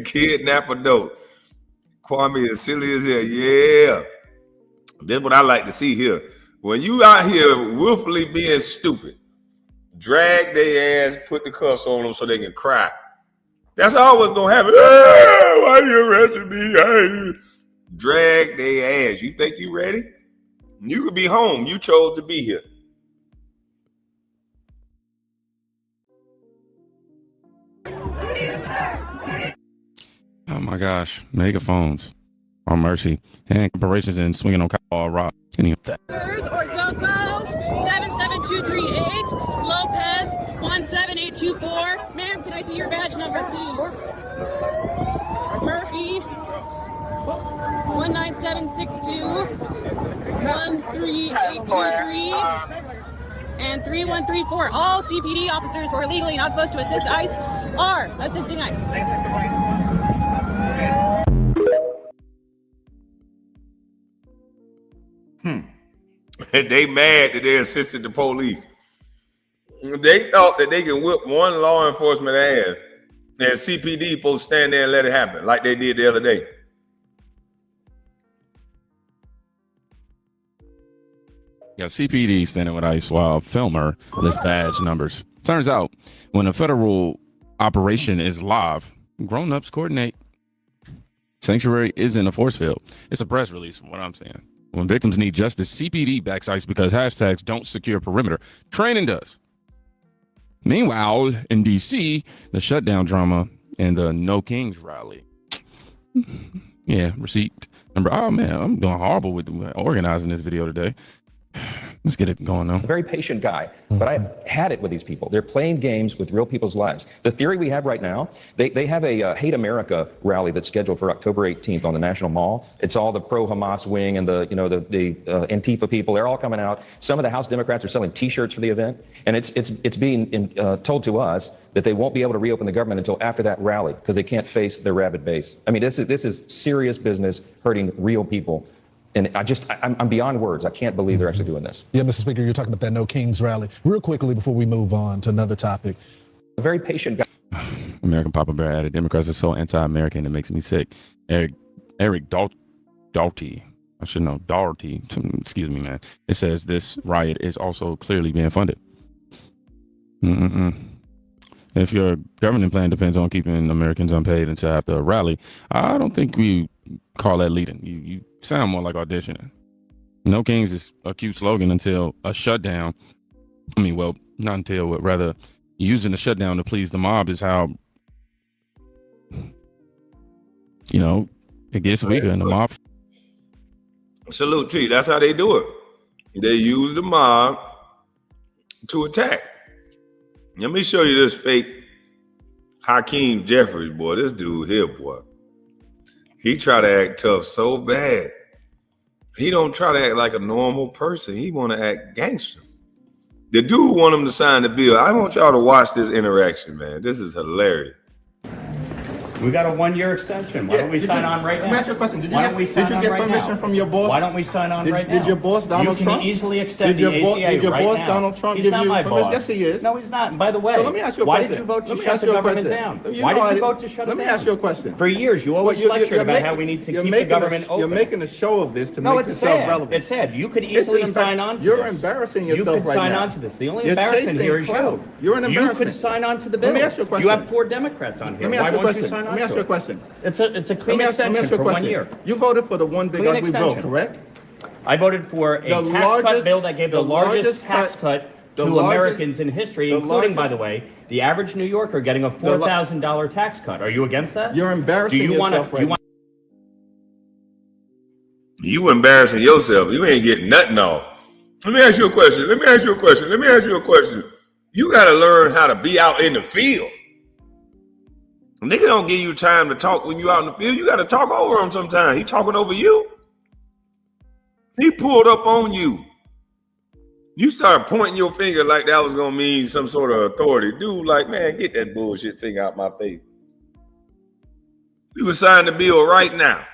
Kidnap a dope. Kwame is silly as hell. Yeah. That's what I like to see here. When you out here willfully being stupid, drag their ass, put the cuffs on them so they can cry. That's always gonna happen. Hey, why you arresting me? Hey. Drag their ass. You think you ready? You could be home. You chose to be here. Oh my gosh, megaphones. Oh mercy. And corporations and swinging on all rock. Any of that. Orzoco 77238, Lopez 17824. Ma'am, can I see your badge number, please? Murphy 19762 13823 and 3134. All CPD officers who are legally not supposed to assist ICE are assisting ICE. They mad that they assisted the police. They thought that they can whip one law enforcement ass and CPD supposed to stand there and let it happen like they did the other day. Yeah, CPD standing with ICE while filmer lists badge numbers. Turns out when a federal operation is live, grown-ups coordinate. Sanctuary isn't a force field. It's a press release from what I'm saying. When victims need justice, CPD backs ICE because hashtags don't secure perimeter. Training does. Meanwhile, in D.C., the shutdown drama and the No Kings rally. Yeah, receipt number. Oh, man, I'm doing horrible with organizing this video today. Let's get it going now. A very patient guy, but I've had it with these people. They're playing games with real people's lives. The theory we have right now, they have a Hate America rally that's scheduled for October 18th on the National Mall. It's all the pro-Hamas wing and the Antifa people. They're all coming out. Some of the House Democrats are selling T-shirts for the event, and it's being told to us that they won't be able to reopen the government until after that rally because they can't face their rabid base. I mean, this is serious business hurting real people. And I'm beyond words. I can't believe they're actually doing this. Yeah, Mr. Speaker, you're talking about that No Kings rally. Real quickly before we move on to another topic. A very patient guy. American Papa Bear added, Democrats are so anti-American it makes me sick. Eric Daugherty. I should know. Daugherty. Excuse me, man. It says this riot is also clearly being funded. If your governing plan depends on keeping Americans unpaid until after a rally, I don't think we call that leading. You sound more like auditioning. No Kings is a cute slogan until a shutdown. I mean, well, not until, but rather using the shutdown to please the mob is how, you know, it gets weaker and the mob. Salute to you. That's how they do it. They use the mob to attack. Let me show you this fake Hakeem Jeffries, boy. This dude here, boy. He try to act tough so bad. He don't try to act like a normal person. He want to act gangster. The dude want him to sign the bill. I want y'all to watch this interaction, man. This is hilarious. We got a 1-year extension. Why don't we sign on right now? Let me ask you a question. Did you get permission from your boss? Why don't we sign on right now? Did your boss, Donald Trump? You can easily extend the ACA Did your right boss, now. Donald Trump, He's give not you my permission? boss. Yes, he is. No, he's not. And by the way, So let me ask you a why question. did you vote to Let me shut ask the you a government question. down? You Why know did you vote to shut it down? Let me ask you a question. For years, you always lectured about how we need to keep the government open. You're making a show of this to No, make it's yourself sad. relevant. It's sad. You could easily sign on to this. You're embarrassing yourself right now. You could sign on to this. The only You're embarrassment here is chasing clout. you. You're an embarrassment. You could sign on to the bill. Let me ask you a question. You have 4 Democrats on here. Let me ask Why you a won't you question. sign on Let me ask to you a it? question. It's a clean extension for 1 year. You voted for the one big Clean ugly bill, extension. correct? I voted for a tax cut bill that gave the largest tax cut to Americans in history, including, by the way, the average New Yorker getting a $4,000 tax cut. Are you against that? You're embarrassing yourself right now. You embarrassing yourself. You ain't getting nothing off. Let me ask you a question. Let me ask you a question. Let me ask you a question. You got to learn how to be out in the field. Nigga don't give you time to talk when you out in the field. You got to talk over him sometimes. He talking over you. He pulled up on you. You start pointing your finger like that was going to mean some sort of authority. Dude, like, man, get that bullshit thing out my face. You can sign the bill right now.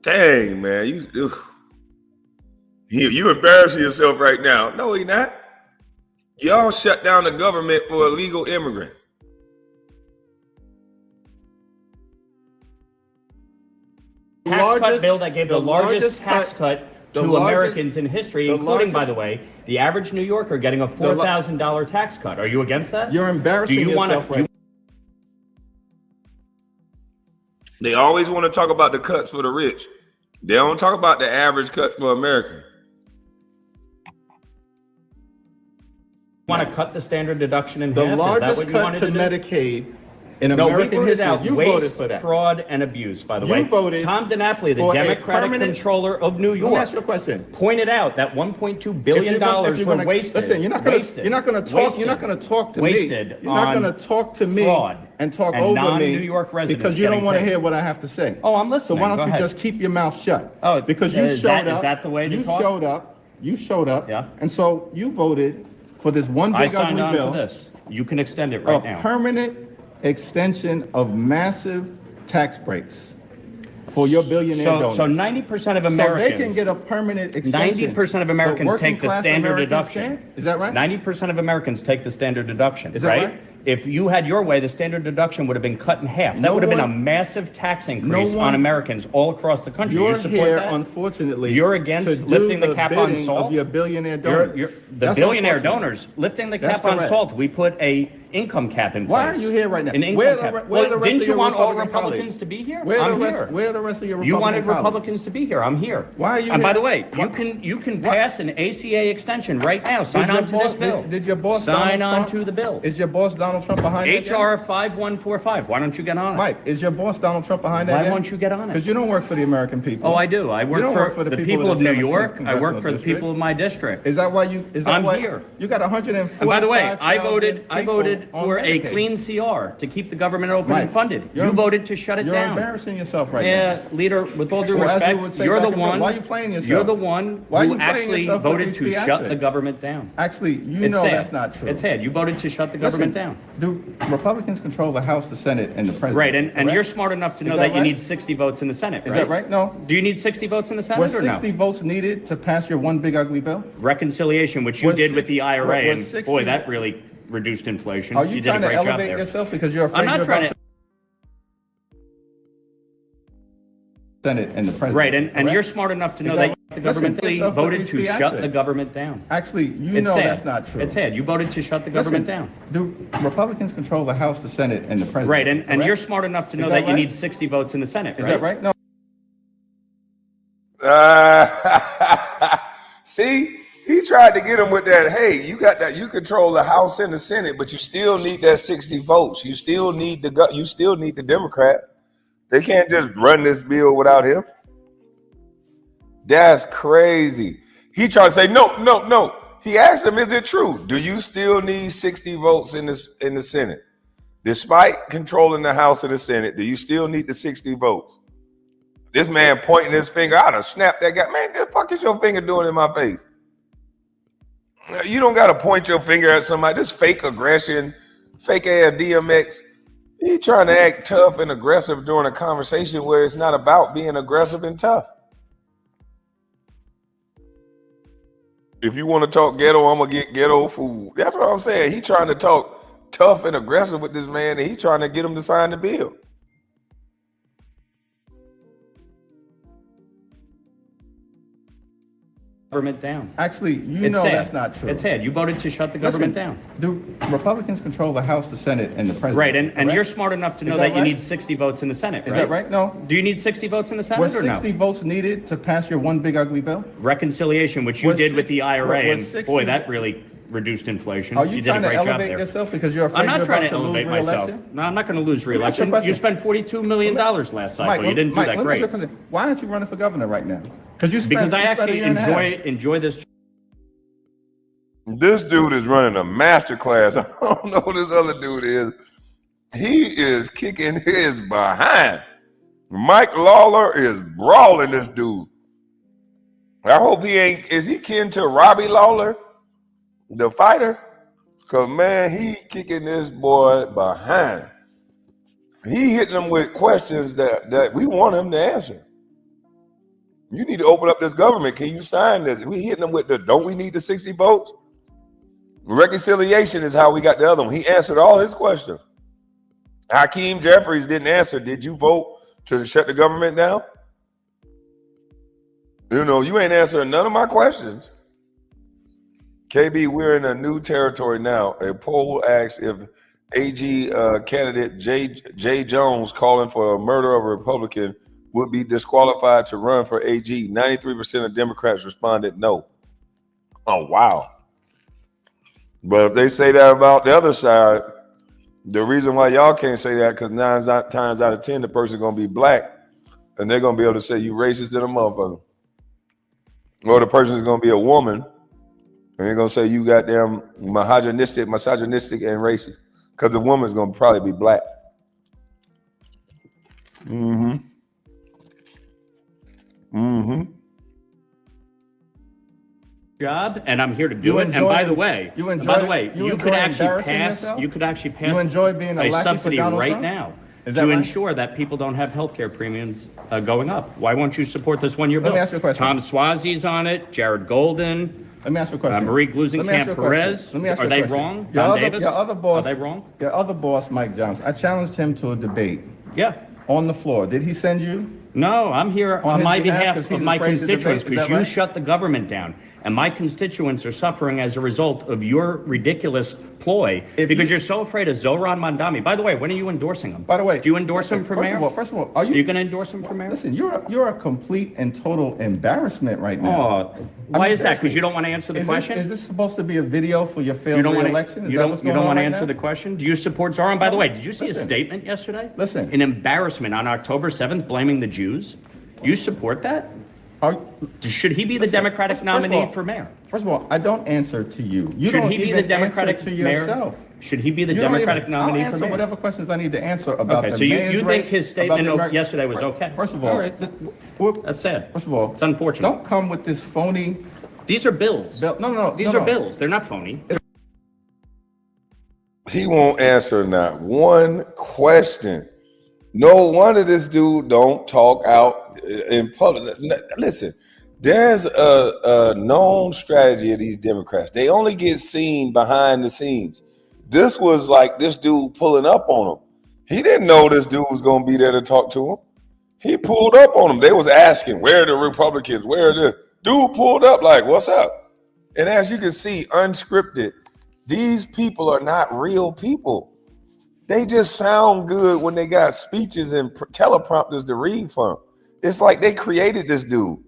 Dang, man. You embarrassing yourself right now. No, he not. Y'all shut down the government for illegal immigrants. Tax cut bill that gave the largest tax cut to Americans in history, including, by the way, the average New Yorker getting a $4,000 tax cut. Are you against that? You're embarrassing yourself right now. They always want to talk about the cuts for the rich. They don't talk about the average cuts for Americans. Want to cut the standard deduction in The half? largest Is that what you cut wanted to to do? Medicaid in No, American we history. out You waste, voted for that. fraud, and abuse, by the You way. voted Tom DiNapoli, the for a Democratic permanent- controller of New York, Let me ask you a question. pointed out that $1.2 billion were wasted. Listen, you're not going to talk. You're not going to talk to me. Wasted You're not on going to talk to me fraud and talk and over non-New me York residents because you don't getting want to paid. hear what I have to say. Oh, I'm listening. So why Go don't you ahead. just keep your mouth shut? Oh, because you is showed that- up. is that the way to you talk? showed up. You showed up. Yeah. And so you voted for this one I big signed ugly on bill. for this. You can extend it right a now. permanent extension of massive tax breaks for your billionaire donors. So 90% of Americans. So they can get a permanent extension. 90% of but Americans working take the class standard Americans deduction. can't? Is that right? 90% of Americans take the standard deduction. Is that right? If you had your way, the standard deduction would have been cut in half. That No would have been a one- massive tax increase one- on Americans all across the country. You're you support here, that? unfortunately, You're against to do lifting the cap on bidding salt? of your billionaire donors. The That's billionaire unfortunate. donors, lifting the That's cap on correct. salt, we put a income cap in place. Why are you here right now? An income Where the cap. re- where the rest Didn't of you your want all Republican Republicans colleagues? to be here? Where I'm the here. rest? Where the rest of your You Republican wanted colleagues? Republicans to be here. I'm here. Why are you And by here? the way, What- you can pass an ACA extension right now. Sign Did your on to this boss- bill. Did your boss Sign Donald on Trump- to the bill. Is your boss Donald Trump behind that? HR 5145. Why don't you get on it? Mike, is your boss Donald Trump behind that? Why won't you get on it? Because you don't work for the American people. Oh, I do. I You don't work for the people of New 17th York. I work congressional for the district. people of my district. Is that why you? Is that I'm why here. You got 145. And by the way, I voted on for a Medicaid. clean CR to keep the government open Mike, and funded. you're- You voted to shut it You're down. embarrassing yourself right Yeah, now. leader, with all due Well, as we respect, would say you're back the in the- one. why are you playing yourself? You're the one Why are who you playing actually yourself with voted these to shut the theatrics? government down. Actually, you It's know sad. that's not true. It's sad. You voted to shut the government Listen, down. Do Republicans control the House, the Senate, and the president? Right, and correct? you're smart enough to know Is that that you right? need 60 votes in the Senate, Is right? that right? No. Do you need 60 votes in the Senate Was or no? 60 votes needed to pass your one big ugly bill? Reconciliation, which you Was did with the 60 IRA, was and 60 boy, that really reduced inflation. Are you did a trying to great job elevate there. yourself because you're afraid I'm not you're trying about to. Senate and the president? Right, and correct? you're smart enough to know Is that that The government voted to shut the government down. Actually, you It's know sad. that's not true. It's sad. You voted to shut the government down. Do Republicans control the House, the Senate, and the President? Right, and correct? you're smart enough to know Is that that you right? need 60 votes in the Senate, Is right? that right? No. See, he tried to get him with that. Hey, you got that. You control the House and the Senate, but you still need that 60 votes. You still need You still need the Democrat. They can't just run this bill without him. That's crazy. He tried to say no. He asked him, "Is it true? Do you still need 60 votes in the Senate, despite controlling the House and the Senate? Do you still need the 60 votes?" This man pointing his finger. I'd have snapped that guy. Man, the fuck is your finger doing in my face? You don't got to point your finger at somebody. This fake aggression, fake ass DMX. He trying to act tough and aggressive during a conversation where it's not about being aggressive and tough. If you want to talk ghetto, I'm gonna get ghetto food. That's what I'm saying. He trying to talk tough and aggressive with this man, and he trying to get him to sign the bill. Government down. Actually, you It's know sad. that's not true. It's sad. You voted to shut the government down. Do Republicans control the House, the Senate, and the President? Right, and correct? you're smart enough to know Is that that you right? need 60 votes in the Senate, Is right? that right? No. Do you need 60 votes in the Senate Was or no? 60 votes needed to pass your one big ugly bill? Reconciliation, which you Was did with the 60 IRA, was and 60 boy, that really reduced inflation. Are you did a trying to great job elevate there. yourself because you're afraid I'm not you're trying about to to lose elevate myself. re-election? No, I'm not going to lose Let me ask you a re-election. question. You spent $42 million last cycle. Mike, you didn't do Mike, that let me ask you a great. question. Why aren't you running for governor right now? Because I actually enjoy this. This dude is running a master class. I don't know who this other dude is. He is kicking his behind. Mike Lawler is brawling this dude. I hope he ain't. Is he kin to Robbie Lawler, the fighter? Because, man, he kicking this boy behind. He hitting him with questions that we want him to answer. You need to open up this government. Can you sign this? We hitting him with don't we need the 60 votes? Reconciliation is how we got the other one. He answered all his questions. Hakeem Jeffries didn't answer. Did you vote to shut the government down? You know, you ain't answering none of my questions. KB, we're in a new territory now. A poll asks if AG candidate Jay Jones calling for a murder of a Republican would be disqualified to run for AG. 93% of Democrats responded no. Oh, wow. But if they say that about the other side, the reason why y'all can't say that because 9 times out of 10, the person's going to be black, and they're going to be able to say you racist to the motherfucker. Or the person is going to be a woman, and they're going to say you goddamn misogynistic, and racist, because the woman's going to probably be black. Job, and I'm here to do it. And by the way, you could actually pass enjoy being a a lackey for subsidy Donald right Trump? now Is that to right? ensure that people don't have health care premiums going up. Why won't you support this one-year bill? Let me ask you a question. Tom Swazi's on it, Jared Golden. Let me ask you a question. Marie Let me ask you a Glusenkamp question. Perez. Let me ask you Are a they question. wrong? Your Don other- Davis? your other boss- Are they wrong? Your other boss, Mike Johnson, I challenged him to a debate. Yeah. On the floor. Did he send you? No, I'm here on his my behalf, behalf 'cause of he's my afraid to debate? constituents Is because that you right? shut the government down. And my constituents are suffering as a result of your ridiculous ploy because you're so afraid of Zohran Mandami. By the way, when are you endorsing him? By the way, do you endorse him for mayor? First of all, are you going to endorse him for mayor? Listen, you're a complete and total embarrassment right now. Oh, why is that? Because you don't want to answer the question? Is this supposed to be a video for your You failed don't want re-election? to. Is You that don't. what's You going don't on want to right answer now? the question. Do you support Zohran? By the way, did you see his Listen. statement yesterday? Listen. An embarrassment on October 7th, blaming the Jews. You support that? Should he be the Democratic nominee for mayor? First of all, I don't answer to you. You Should don't he be even the Democratic answer to mayor? yourself. Should he be the You don't Democratic even- nominee I'll for answer mayor? whatever questions I need to answer about Okay, the so you mayor's think race, his about statement the Ameri- yesterday was okay? First of all, All right. That's sad. First of all, it's unfortunate. Don't come with this phony. These are bills. No. These are bills. They're not phony. He won't answer not one question. No wonder this dude don't talk out in public. Listen, there's a known strategy of these Democrats. They only get seen behind the scenes. This was like this dude pulling up on him. He didn't know this dude was going to be there to talk to him. He pulled up on him. They was asking, where are the Republicans? Where are this? Dude pulled up like, what's up? And as you can see, unscripted, these people are not real people. They just sound good when they got speeches and teleprompters to read from. It's like they created this dude.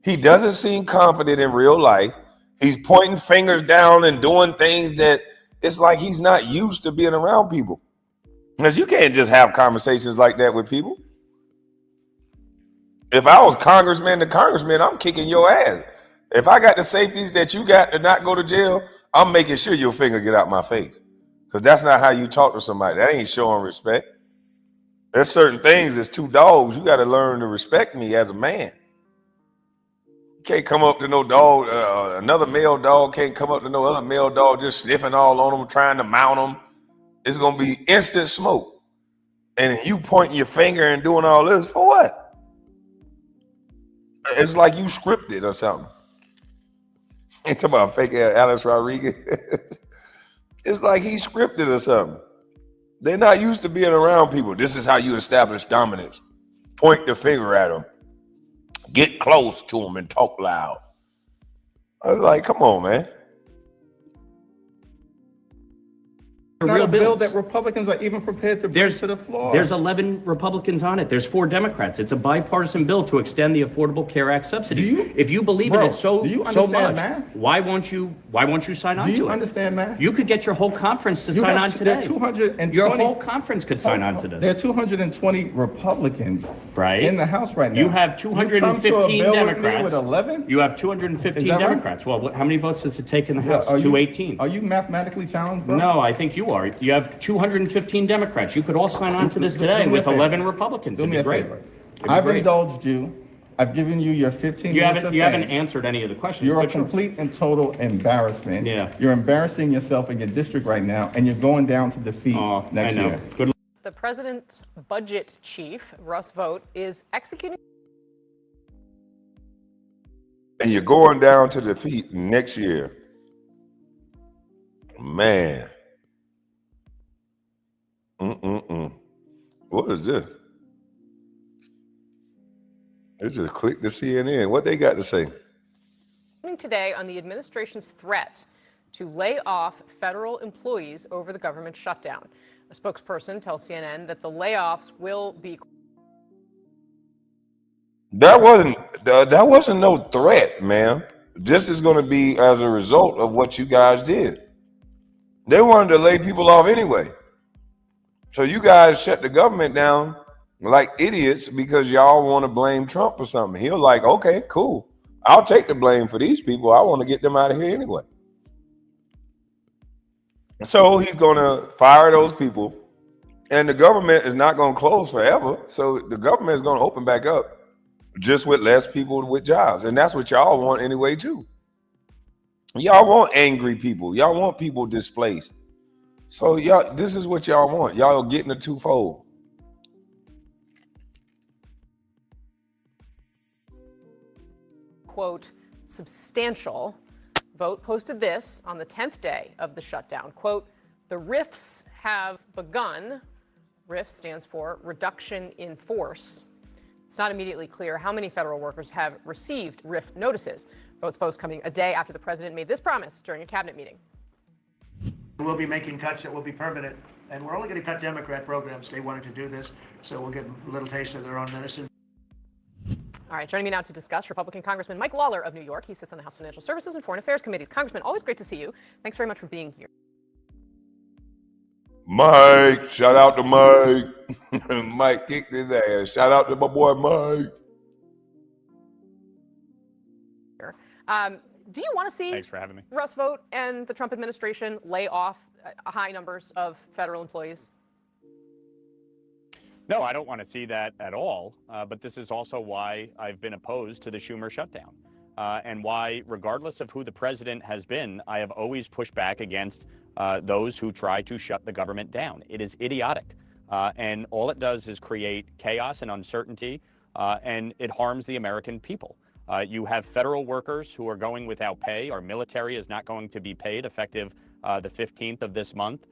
He doesn't seem confident in real life. He's pointing fingers down and doing things that it's like he's not used to being around people. Because you can't just have conversations like that with people. If I was congressman to congressman, I'm kicking your ass. If I got the safeties that you got to not go to jail, I'm making sure your finger get out my face. Because that's not how you talk to somebody. That ain't showing respect. There's certain things as two dogs, you got to learn to respect me as a man. You can't come up to no dog, another male dog can't come up to no other male dog just sniffing all on them, trying to mount them. It's going to be instant smoke. And you pointing your finger and doing all this, for what? It's like you scripted or something. Ain't talking about fake Alex Rodriguez. It's like he scripted or something. They're not used to being around people. This is how you establish dominance. Point the finger at them. Get close to them and talk loud. I was like, come on, man. It's not a bill that Republicans are even prepared to bring to the floor. There's 11 Republicans on it. There's 4 Democrats. It's a bipartisan bill to extend the Affordable Care Act subsidies. If you believe in it so much, math? why won't you sign on to it? Do you understand math? You could get your whole conference to sign on today. 220, your whole conference could sign on to this. There are 220 Republicans in the House right now. You have 215 Democrats. With 11? You have 215 Democrats. Right? Well, how many votes does it take in the House? 218. Are you mathematically challenged, bro? No, I think you are. You have 215 Democrats. You could all sign on to this today with 11 Republicans. It'd be great. I've indulged you. I've given you your 15 minutes of fame. You haven't answered any of the questions. You're a complete and total embarrassment. Yeah. You're embarrassing yourself in your district right now, and you're going down to defeat next year. Good. The president's budget chief, Russ Vought, is executing. And you're going down to defeat next year. Man. What is this? They just click the CNN. What they got to say? Today on the administration's threat to lay off federal employees over the government shutdown. A spokesperson tells CNN that the layoffs will be. That wasn't no threat, man. This is going to be as a result of what you guys did. They wanted to lay people off anyway. So you guys shut the government down like idiots because y'all want to blame Trump or something. He'll like, okay, cool. I'll take the blame for these people. I want to get them out of here anyway. So he's going to fire those people, and the government is not going to close forever. So the government is going to open back up just with less people with jobs. And that's what y'all want anyway, too. Y'all want angry people. Y'all want people displaced. So y'all, this is what y'all want. Y'all are getting a twofold. Quote, substantial. Vought posted this on the 10th day of the shutdown. Quote, the RIFs have begun. RIF stands for reduction in force. It's not immediately clear how many federal workers have received RIF notices. Vought's post coming a day after the president made this promise during a cabinet meeting. We'll be making cuts that will be permanent, and we're only going to cut Democrat programs. They wanted to do this, so we'll get a little taste of their own medicine. All right, joining me now to discuss, Republican Congressman Mike Lawler of New York. He sits on the House Financial Services and Foreign Affairs Committees. Congressman, always great to see you. Thanks very much for being here. Mike, shout out to Mike. Mike kicked his ass. Shout out to my boy Mike. Do you want to see Thanks for having me. Russ Vought and the Trump administration lay off high numbers of federal employees? No, I don't want to see that at all. But this is also why I've been opposed to the Schumer shutdown and why, regardless of who the president has been, I have always pushed back against those who try to shut the government down. It is idiotic. And all it does is create chaos and uncertainty, and it harms the American people. You have federal workers who are going without pay. Our military is not going to be paid effective the 15th of this month.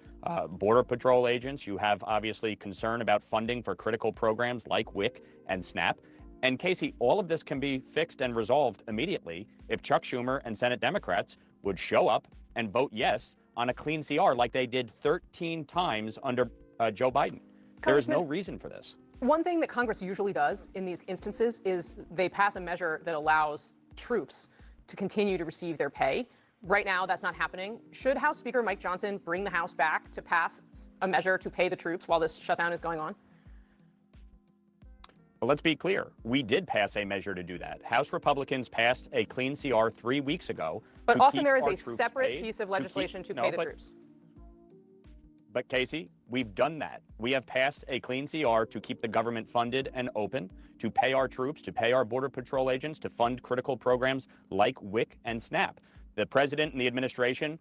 Border Patrol agents, you have obviously concern about funding for critical programs like WIC and SNAP. And Casey, all of this can be fixed and resolved immediately if Chuck Schumer and Senate Democrats would show up and vote yes on a clean CR like they did 13 times under Joe Biden. There is no reason for this. One thing that Congress usually does in these instances is they pass a measure that allows troops to continue to receive their pay. Right now, that's not happening. Should House Speaker Mike Johnson bring the House back to pass a measure to pay the troops while this shutdown is going on? Well, let's be clear. We did pass a measure to do that. House Republicans passed a clean CR 3 weeks ago. But often there is a separate piece of legislation to pay the troops. But Casey, we've done that. We have passed a clean CR to keep the government funded and open, to pay our troops, to pay our Border Patrol agents, to fund critical programs like WIC and SNAP. The president and the administration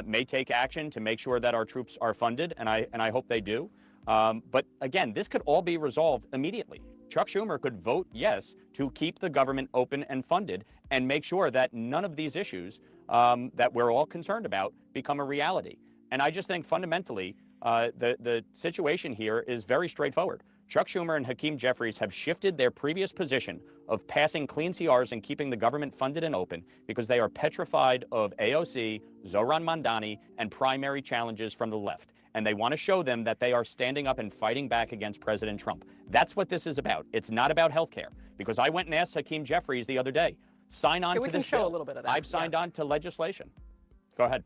may take action to make sure that our troops are funded, and I hope they do. But again, this could all be resolved immediately. Chuck Schumer could vote yes to keep the government open and funded and make sure that none of these issues that we're all concerned about become a reality. And I just think fundamentally, the situation here is very straightforward. Chuck Schumer and Hakeem Jeffries have shifted their previous position of passing clean CRs and keeping the government funded and open because they are petrified of AOC, Zohran Mamdani, and primary challenges from the left. And they want to show them that they are standing up and fighting back against President Trump. That's what this is about. It's not about health care. Because I went and asked Hakeem Jeffries the other day, sign on to this bill. We can show a little bit of that. I've signed on to legislation. Go ahead.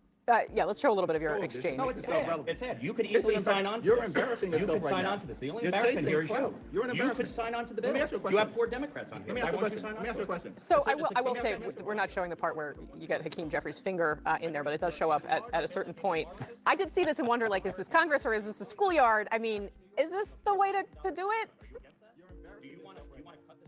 Yeah, let's show a little bit of your exchange. No, it's sad. You could easily sign on to this. You're embarrassing yourself You could right sign now. on to this. The only You're embarrassment here is chasing you. clout. You're an You embarrassment. could sign on to the Let bill. me ask you a question. You have 4 Democrats on here. Let me ask Why you a won't you question. sign on Let me ask to you a it? question. So I will say, we're not showing the part where you get Hakeem Jeffries' finger in there, but it does show up at a certain point. I did see this and wonder, like, is this Congress or is this a schoolyard? I mean, is this the way to do it?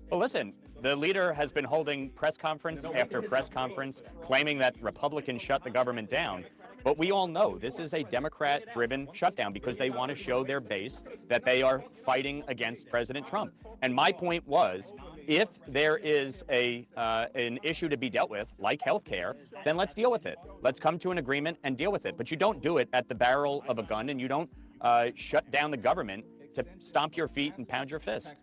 Well, listen, the leader has been holding press conference after press conference claiming that Republicans shut the government down. But we all know this is a Democrat-driven shutdown because they want to show their base that they are fighting against President Trump. And my point was, if there is an issue to be dealt with, like health care, then let's deal with it. Let's come to an agreement and deal with it. But you don't do it at the barrel of a gun, and you don't shut down the government to stomp your feet and pound your fists.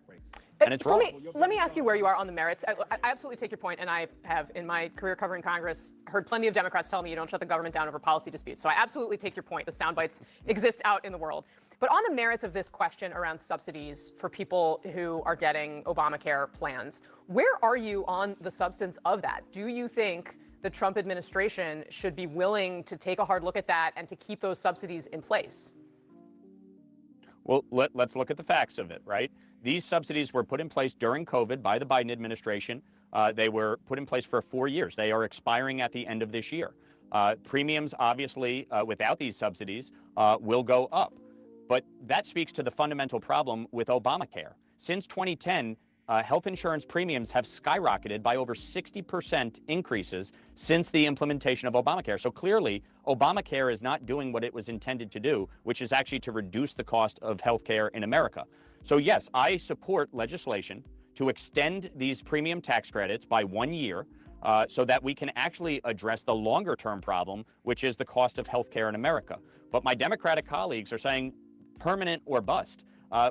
And it's So wrong. let me ask you where you are on the merits. I absolutely take your point, and I have, in my career covering Congress, heard plenty of Democrats tell me you don't shut the government down over policy disputes. So I absolutely take your point. The sound bites exist out in the world. But on the merits of this question around subsidies for people who are getting Obamacare plans, where are you on the substance of that? Do you think the Trump administration should be willing to take a hard look at that and to keep those subsidies in place? Well, let's look at the facts of it, right? These subsidies were put in place during COVID by the Biden administration. They were put in place for 4 years. They are expiring at the end of this year. Premiums, obviously, without these subsidies, will go up. But that speaks to the fundamental problem with Obamacare. Since 2010, health insurance premiums have skyrocketed by over 60% increases since the implementation of Obamacare. So clearly, Obamacare is not doing what it was intended to do, which is actually to reduce the cost of health care in America. So yes, I support legislation to extend these premium tax credits by 1 year so that we can actually address the longer term problem, which is the cost of health care in America. But my Democratic colleagues are saying permanent or bust.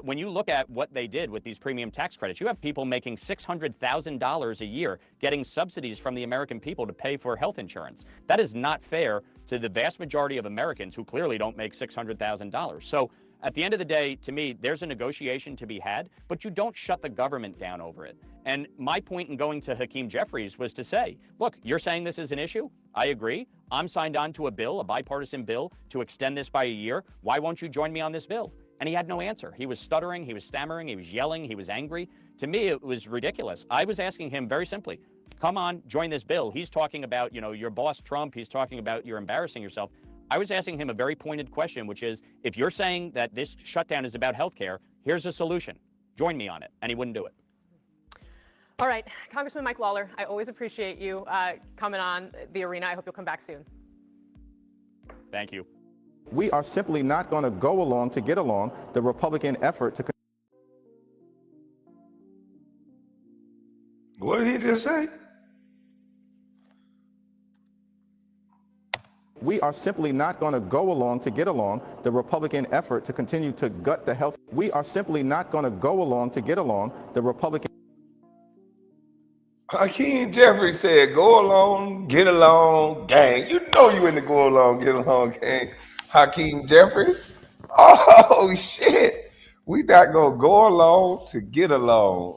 When you look at what they did with these premium tax credits, you have people making $600,000 a year getting subsidies from the American people to pay for health insurance. That is not fair to the vast majority of Americans who clearly don't make $600,000. So at the end of the day, to me, there's a negotiation to be had, but you don't shut the government down over it. And my point in going to Hakeem Jeffries was to say, look, you're saying this is an issue? I agree. I'm signed on to a bill, a bipartisan bill, to extend this by a year. Why won't you join me on this bill? And he had no answer. He was stuttering, he was stammering, he was yelling, he was angry. To me, it was ridiculous. I was asking him very simply, come on, join this bill. He's talking about, your boss Trump. He's talking about you're embarrassing yourself. I was asking him a very pointed question, which is, if you're saying that this shutdown is about health care, here's a solution. Join me on it. And he wouldn't do it. All right, Congressman Mike Lawler, I always appreciate you coming on the arena. I hope you'll come back soon. Thank you. We are simply not going to go along to get along the Republican effort to. What did he just say? We are simply not going to go along to get along the Republican effort to continue to gut the health. We are simply not going to go along to get along the Republican. Hakeem Jeffrey said, go along, get along, gang. You know you in the go along, get along, gang. Hakeem Jeffrey. Oh, shit. We not going to go along to get along.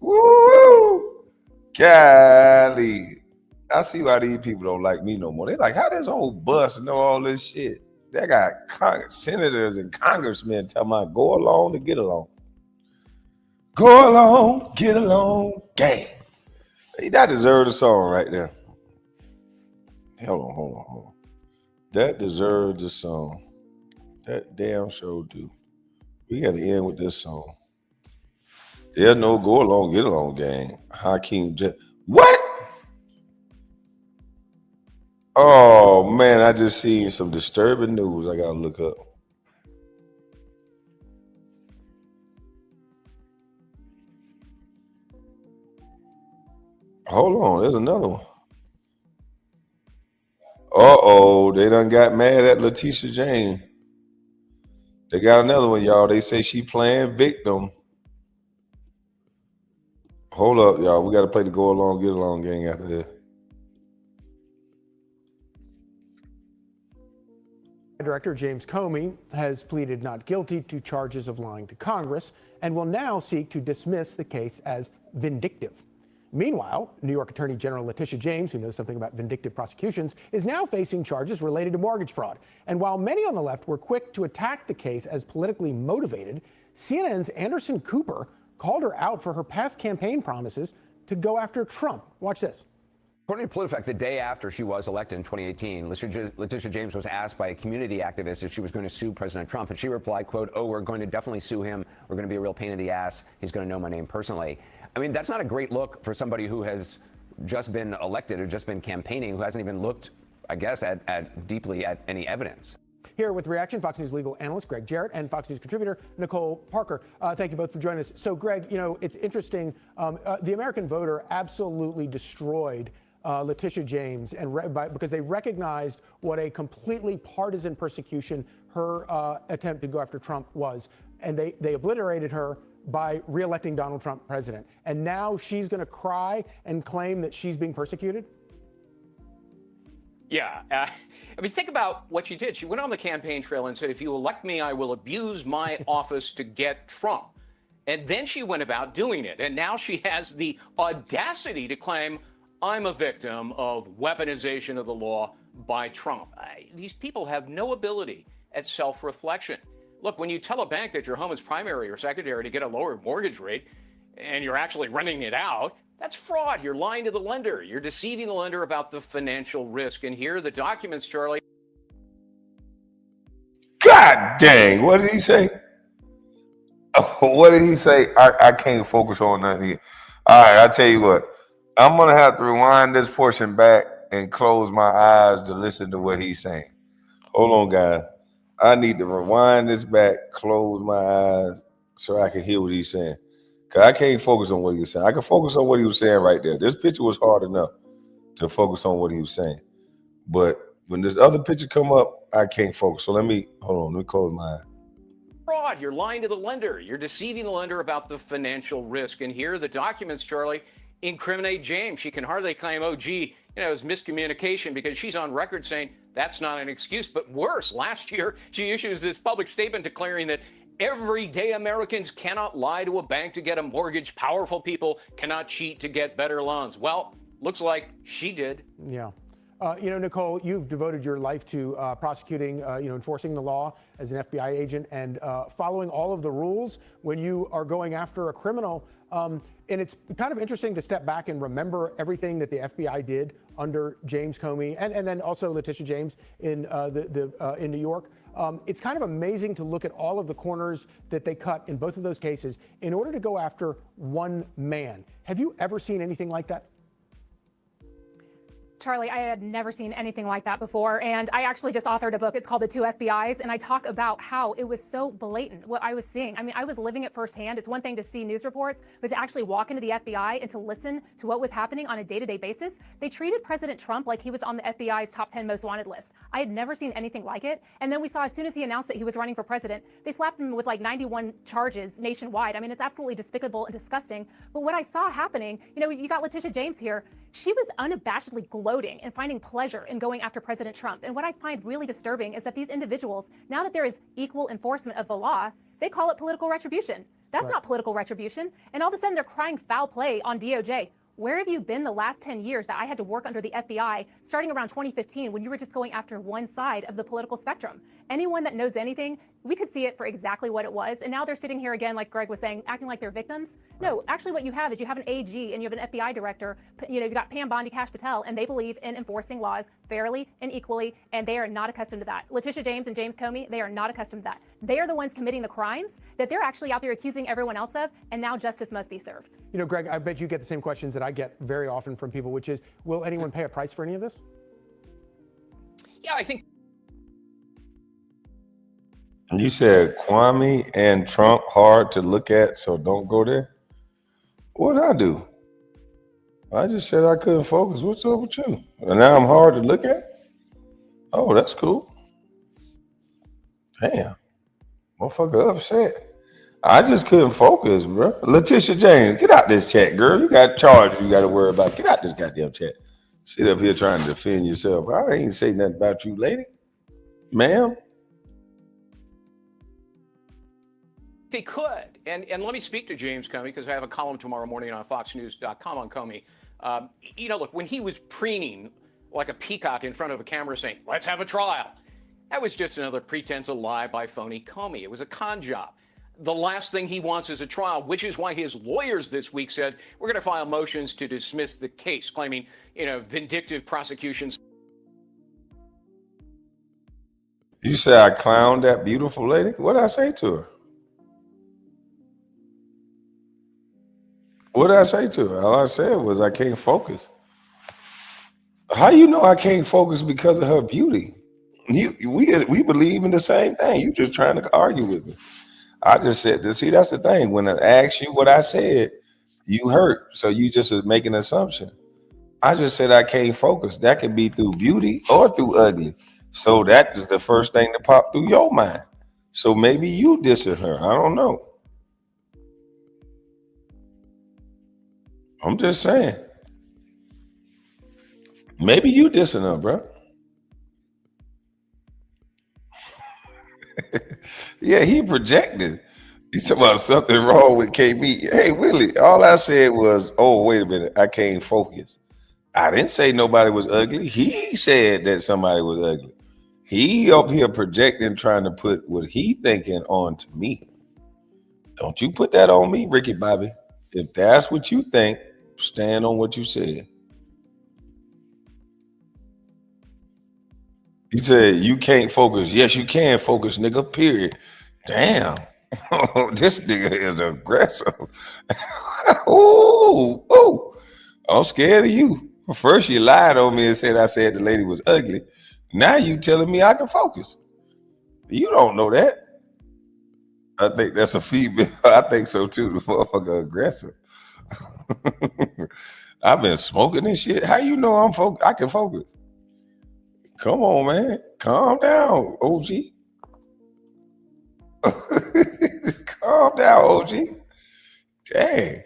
Woo! Golly. I see why these people don't like me no more. They like, how this old bus know all this shit? They got senators and congressmen telling me, go along to get along. Go along, get along, gang. That deserves a song right there. Hold on. That deserves a song. That damn show do. We got to end with this song. There's no go along, get along, gang. Hakeem what? Oh man, I just seen some disturbing news. I gotta look up. Hold on, there's another one. They done got mad at Letitia James. They got another one, y'all. They say she playing victim. Hold up, y'all. We got to play the go along, get along gang after this. Director James Comey has pleaded not guilty to charges of lying to Congress and will now seek to dismiss the case as vindictive. Meanwhile, New York Attorney General Letitia James, who knows something about vindictive prosecutions, is now facing charges related to mortgage fraud. And while many on the left were quick to attack the case as politically motivated, CNN's Anderson Cooper called her out for her past campaign promises to go after Trump. Watch this. According to PolitiFact, the day after she was elected in 2018, Letitia James was asked by a community activist if she was going to sue President Trump. And she replied, quote, "Oh, we're going to definitely sue him. We're going to be a real pain in the ass. He's going to know my name personally." I mean, that's not a great look for somebody who has just been elected or just been campaigning, who hasn't even looked, I guess, deeply at any evidence. Here with reaction, Fox News legal analyst Greg Jarrett and Fox News contributor Nicole Parker. Thank you both for joining us. So, Greg, you know, it's interesting. The American voter absolutely destroyed Letitia James because they recognized what a completely partisan persecution her attempt to go after Trump was. And they obliterated her by reelecting Donald Trump president. And now she's going to cry and claim that she's being persecuted? Yeah. I mean, think about what she did. She went on the campaign trail and said, if you elect me, I will abuse my office to get Trump. And then she went about doing it. And now she has the audacity to claim, I'm a victim of weaponization of the law by Trump. These people have no ability at self-reflection. Look, when you tell a bank that your home is primary or secondary to get a lower mortgage rate, and you're actually renting it out, that's fraud. You're lying to the lender. You're deceiving the lender about the financial risk. And here are the documents, Charlie. God dang, what did he say? What did he say? I can't focus on nothing here. All right, I'll tell you what. I'm going to have to rewind this portion back and close my eyes to listen to what he's saying. Hold on, guys. I need to rewind this back, close my eyes so I can hear what he's saying. Because I can't focus on what he was saying. I can focus on what he was saying right there. This picture was hard enough to focus on what he was saying. But when this other picture come up, I can't focus. So let me close my eyes. Fraud. You're lying to the lender. You're deceiving the lender about the financial risk. And here are the documents, Charlie, incriminate James. She can hardly claim, oh, gee, it was miscommunication, because she's on record saying that's not an excuse. But worse, last year, she issues this public statement declaring that everyday Americans cannot lie to a bank to get a mortgage. Powerful people cannot cheat to get better loans. Well, looks like she did. Yeah. Nicole, you've devoted your life to prosecuting, enforcing the law as an FBI agent and following all of the rules when you are going after a criminal. And it's kind of interesting to step back and remember everything that the FBI did under James Comey and then also Letitia James in in New York. It's kind of amazing to look at all of the corners that they cut in both of those cases in order to go after one man. Have you ever seen anything like that? Charlie, I had never seen anything like that before, and I actually just authored a book. It's called The Two FBIs, and I talk about how it was so blatant what I was seeing. I mean, I was living it firsthand. It's one thing to see news reports, but to actually walk into the FBI and to listen to what was happening on a day-to-day basis. They treated President Trump like he was on the FBI's top 10 most wanted list. I had never seen anything like it. And then we saw, as soon as he announced that he was running for president, they slapped him with like 91 charges nationwide. I mean, it's absolutely despicable and disgusting. But what I saw happening, you know, you got Letitia James here. She was unabashedly gloating and finding pleasure in going after President Trump. And what I find really disturbing is that these individuals, now that there is equal enforcement of the law, they call it political retribution. That's not political retribution. And all of a sudden they're crying foul play on DOJ. Where have you been the last 10 years that I had to work under the FBI, starting around 2015, when you were just going after one side of the political spectrum? Anyone that knows anything, we could see it for exactly what it was. And now they're sitting here again, like Greg was saying, acting like they're victims. No, actually what you have is you have an AG and you have an FBI director. You know, you've got Pam Bondi, Kash Patel, and they believe in enforcing laws fairly and equally, and they are not accustomed to that. Letitia James and James Comey, they are not accustomed to that. They are the ones committing the crimes that they're actually out there accusing everyone else of, and now justice must be served. You know, Greg, I bet you get the same questions that I get very often from people, which is, will anyone pay a price for any of this? Yeah, I think. You said Kwame and Trump hard to look at, so don't go there. What did I do? I just said I couldn't focus. What's up with you? And now I'm hard to look at? Oh, that's cool. Damn. Motherfucker upset. I just couldn't focus, bro. Letitia James, get out this chat, girl. You got charges you got to worry about. Get out this goddamn chat. Sit up here trying to defend yourself. I ain't say nothing about you, lady. Ma'am. They could. And let me speak to James Comey, because I have a column tomorrow morning on foxnews.com on Comey. You know, look, when he was preening like a peacock in front of a camera saying, let's have a trial, that was just another pretense of lie by phony Comey. It was a con job. The last thing he wants is a trial, which is why his lawyers this week said, we're going to file motions to dismiss the case, claiming, you know, vindictive prosecutions. You say I clowned that beautiful lady? What did I say to her? What did I say to her? All I said was I can't focus. How you know I can't focus because of her beauty? We believe in the same thing. You just trying to argue with me. I just said, see, that's the thing. When I asked you what I said, you hurt. So you just make an assumption. I just said I can't focus. That could be through beauty or through ugly. So that is the first thing that popped through your mind. So maybe you dissing her. I don't know. I'm just saying. Maybe you dissing her, bro. Yeah, he projected. He talking about something wrong with KB. Hey, Willie, all I said was, oh, wait a minute, I can't focus. I didn't say nobody was ugly. He said that somebody was ugly. He up here projecting, trying to put what he thinking onto me. Don't you put that on me, Ricky Bobby. If that's what you think, stand on what you said. He said, you can't focus. Yes, you can focus, nigga, period. Damn. This nigga is aggressive. Ooh. I'm scared of you. First, you lied on me and said I said the lady was ugly. Now you telling me I can focus. You don't know that. I think that's a female. I think so too. The motherfucker aggressive. I've been smoking this shit. How you know I can focus? Come on, man. Calm down, OG. Calm down, OG. Dang.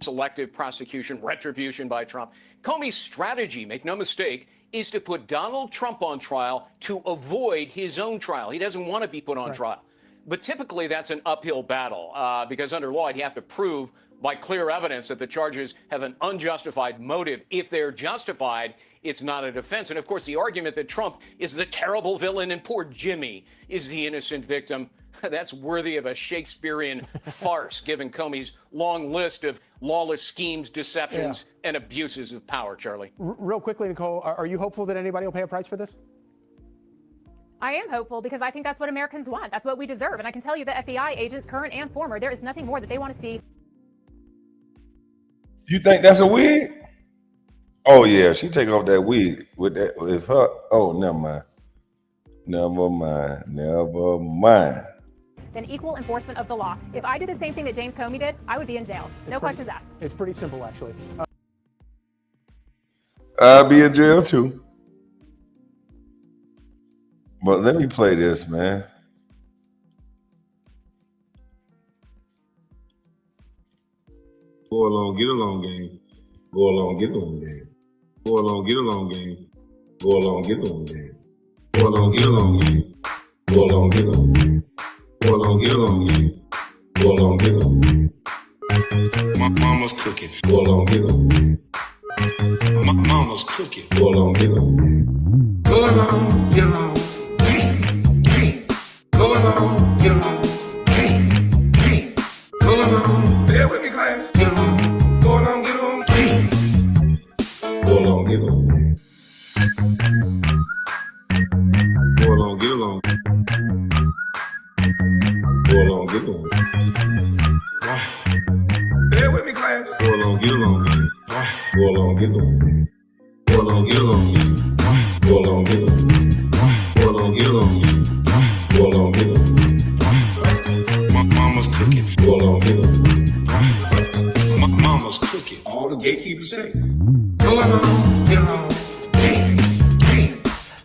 Selective prosecution, retribution by Trump. Comey's strategy, make no mistake, is to put Donald Trump on trial to avoid his own trial. He doesn't want to be put on trial. But typically that's an uphill battle because under law, you have to prove by clear evidence that the charges have an unjustified motive. If they're justified, it's not a defense. And of course, the argument that Trump is the terrible villain and poor Jimmy is the innocent victim, that's worthy of a Shakespearean farce, given Comey's long list of lawless schemes, deceptions, and abuses of power, Charlie. Real quickly, Nicole, are you hopeful that anybody will pay a price for this? I am hopeful because I think that's what Americans want. That's what we deserve. And I can tell you that FBI agents, current and former, there is nothing more that they want to see. You think that's a wig? Oh yeah, she take off that wig with that with her. Oh, never mind. Never mind. Never mind. Then equal enforcement of the law. If I did the same thing that James Comey did, I would be in jail. No questions asked. It's pretty simple, actually. I'll be in jail too. But let me play this, man. Go along, get along game. Go along, get along game. Go along, get along game. Go along, get along game. Go along, get along game. Go along, get along game. Go along, get along game. Go along, get along game. My mama's cooking. Go along, get along game. My mama's cooking. Go along, get along game. Go along, get along. Go along, get along. Go along, bear with me, class. Get along. Go along, get along. Go along, get along. Go along, get along. Go along, get along. Bear with me, class. Go along, get along. Go along, get along. Go along, get along. Go along, get along. Go along, get along. Go along, get along. My mama's cooking. Go along, get along. My mama's cooking. All the gatekeepers say. Go along, get along.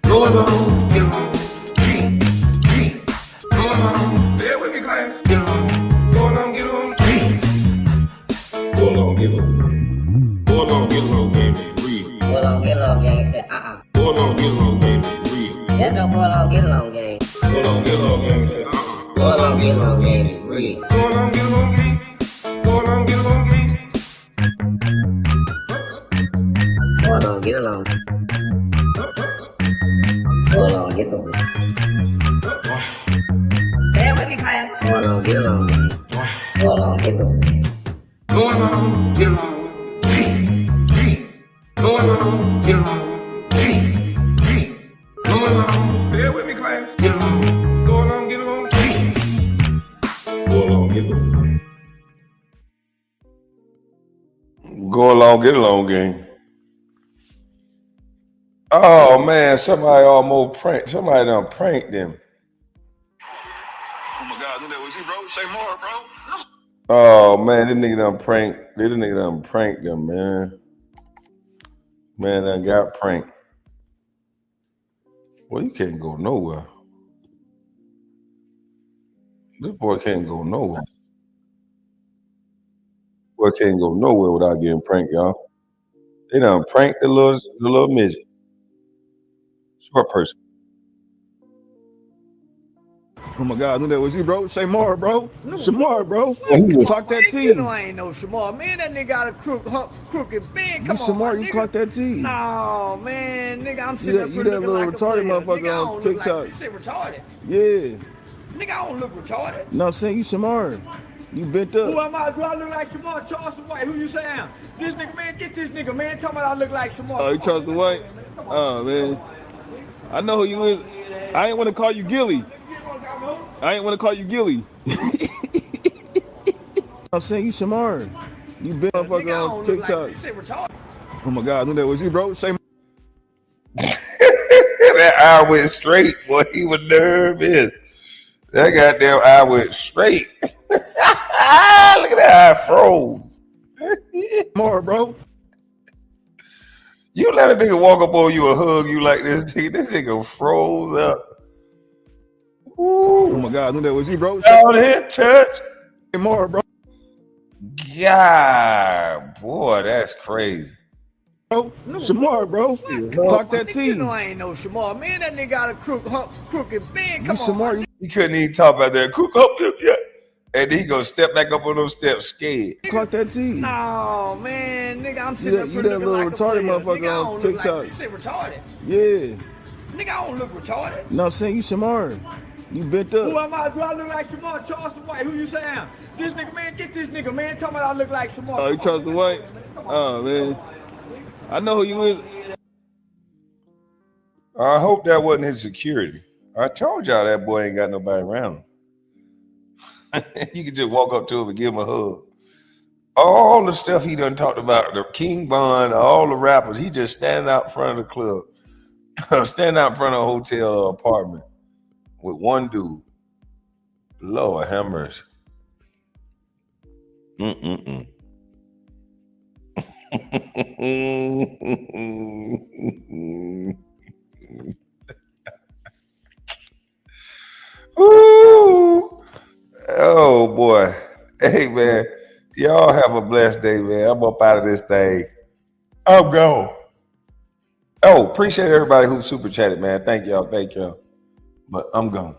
Go along, get along. Go along. Bear with me, class. Get along. Go along, get along. Go along, get along. Go along, get along, game is real. Go along, get along, gang. Said, Go along, get along, game is real. There's no go along, get along, gang. Go along, get along, game. Said, Go along, get along, game is real. Go along, get along, game. Go along, get along, game. Go along, get along. Go along, get along. Bear with me, class. Go along, get along, gang. Go along, get along. Go along, get along. Go along, get along. Go along, bear with me, class. Get along. Go along, get along. Go along, get along. Go along, get along, gang. Oh man, somebody almost pranked. Somebody done pranked them. Oh my God, that was you, bro. Say more, bro. Oh man, this nigga done pranked them, man. Man, I got pranked. Well, you can't go nowhere. This boy can't go nowhere. Boy can't go nowhere without getting pranked, y'all. They done pranked the little midget. Short person. Oh my God, that was you, bro. Say more, bro. Some more, bro. Clock that T. You know I ain't no Shamar. Man, that nigga got a crooked bend. Come on, Shamar, my you nigga. clock that T. No, man, nigga, I'm sitting up You that little like retarded a player. motherfucker Nigga, I on don't look TikTok. like, you say retarded? Yeah. Nigga, I don't look retarded. No, I'm saying you Shamar. You bent up. Who am I? Do I look like Shamar? Charleston White? Who you say I am? This nigga, man, get this nigga, man. Tell me I look like Shamar. Oh, you Charleston White? Oh, man. I know who you is. I ain't want to call you Gilly. I ain't want to call you Gilly. I'm saying you Shamar. You bent motherfucker on TikTok. You say retarded. Oh my God, I knew that was you, bro. Say That eye went straight, boy. He was nervous. That goddamn eye went straight. Look at that eye froze. more, bro. You let a nigga walk up on you or hug you like this, nigga. This nigga froze up. Oh my God, I knew that was you, bro. Down here, touch. More, bro. God, boy, that's crazy. Bro, Shamar, bro. Clock that T. You know I ain't no Shamar. Man, that nigga got a crooked bend. Come on, Shamar. He couldn't even talk about that. Cook up yet. And then he gonna step back up on those steps scared. Clock that T. No, man, nigga, I'm sitting up You that little like retarded a player. motherfucker Nigga, I on don't look TikTok. like, you say retarded? Yeah. Nigga, I don't look retarded. No, I'm saying you Shamar. You bent up. Who am I? Do I look like Shamar? Charleston White? Who you say I am? This nigga, man, get this nigga, man. Tell me I look like Shamar. Oh, you Charleston White? Oh, man. I know who you is. I hope that wasn't his security. I told y'all that boy ain't got nobody around him. You could just walk up to him and give him a hug. All the stuff he done talked about, the King Von, all the rappers, he just standing out in front of the club, standing out in front of a hotel apartment with one dude. Lord have mercy. Ooh. Oh boy. Hey man, y'all have a blessed day, man. I'm up out of this thing. I'm gone. Oh, appreciate everybody who super chatted, man. Thank y'all. But I'm gone.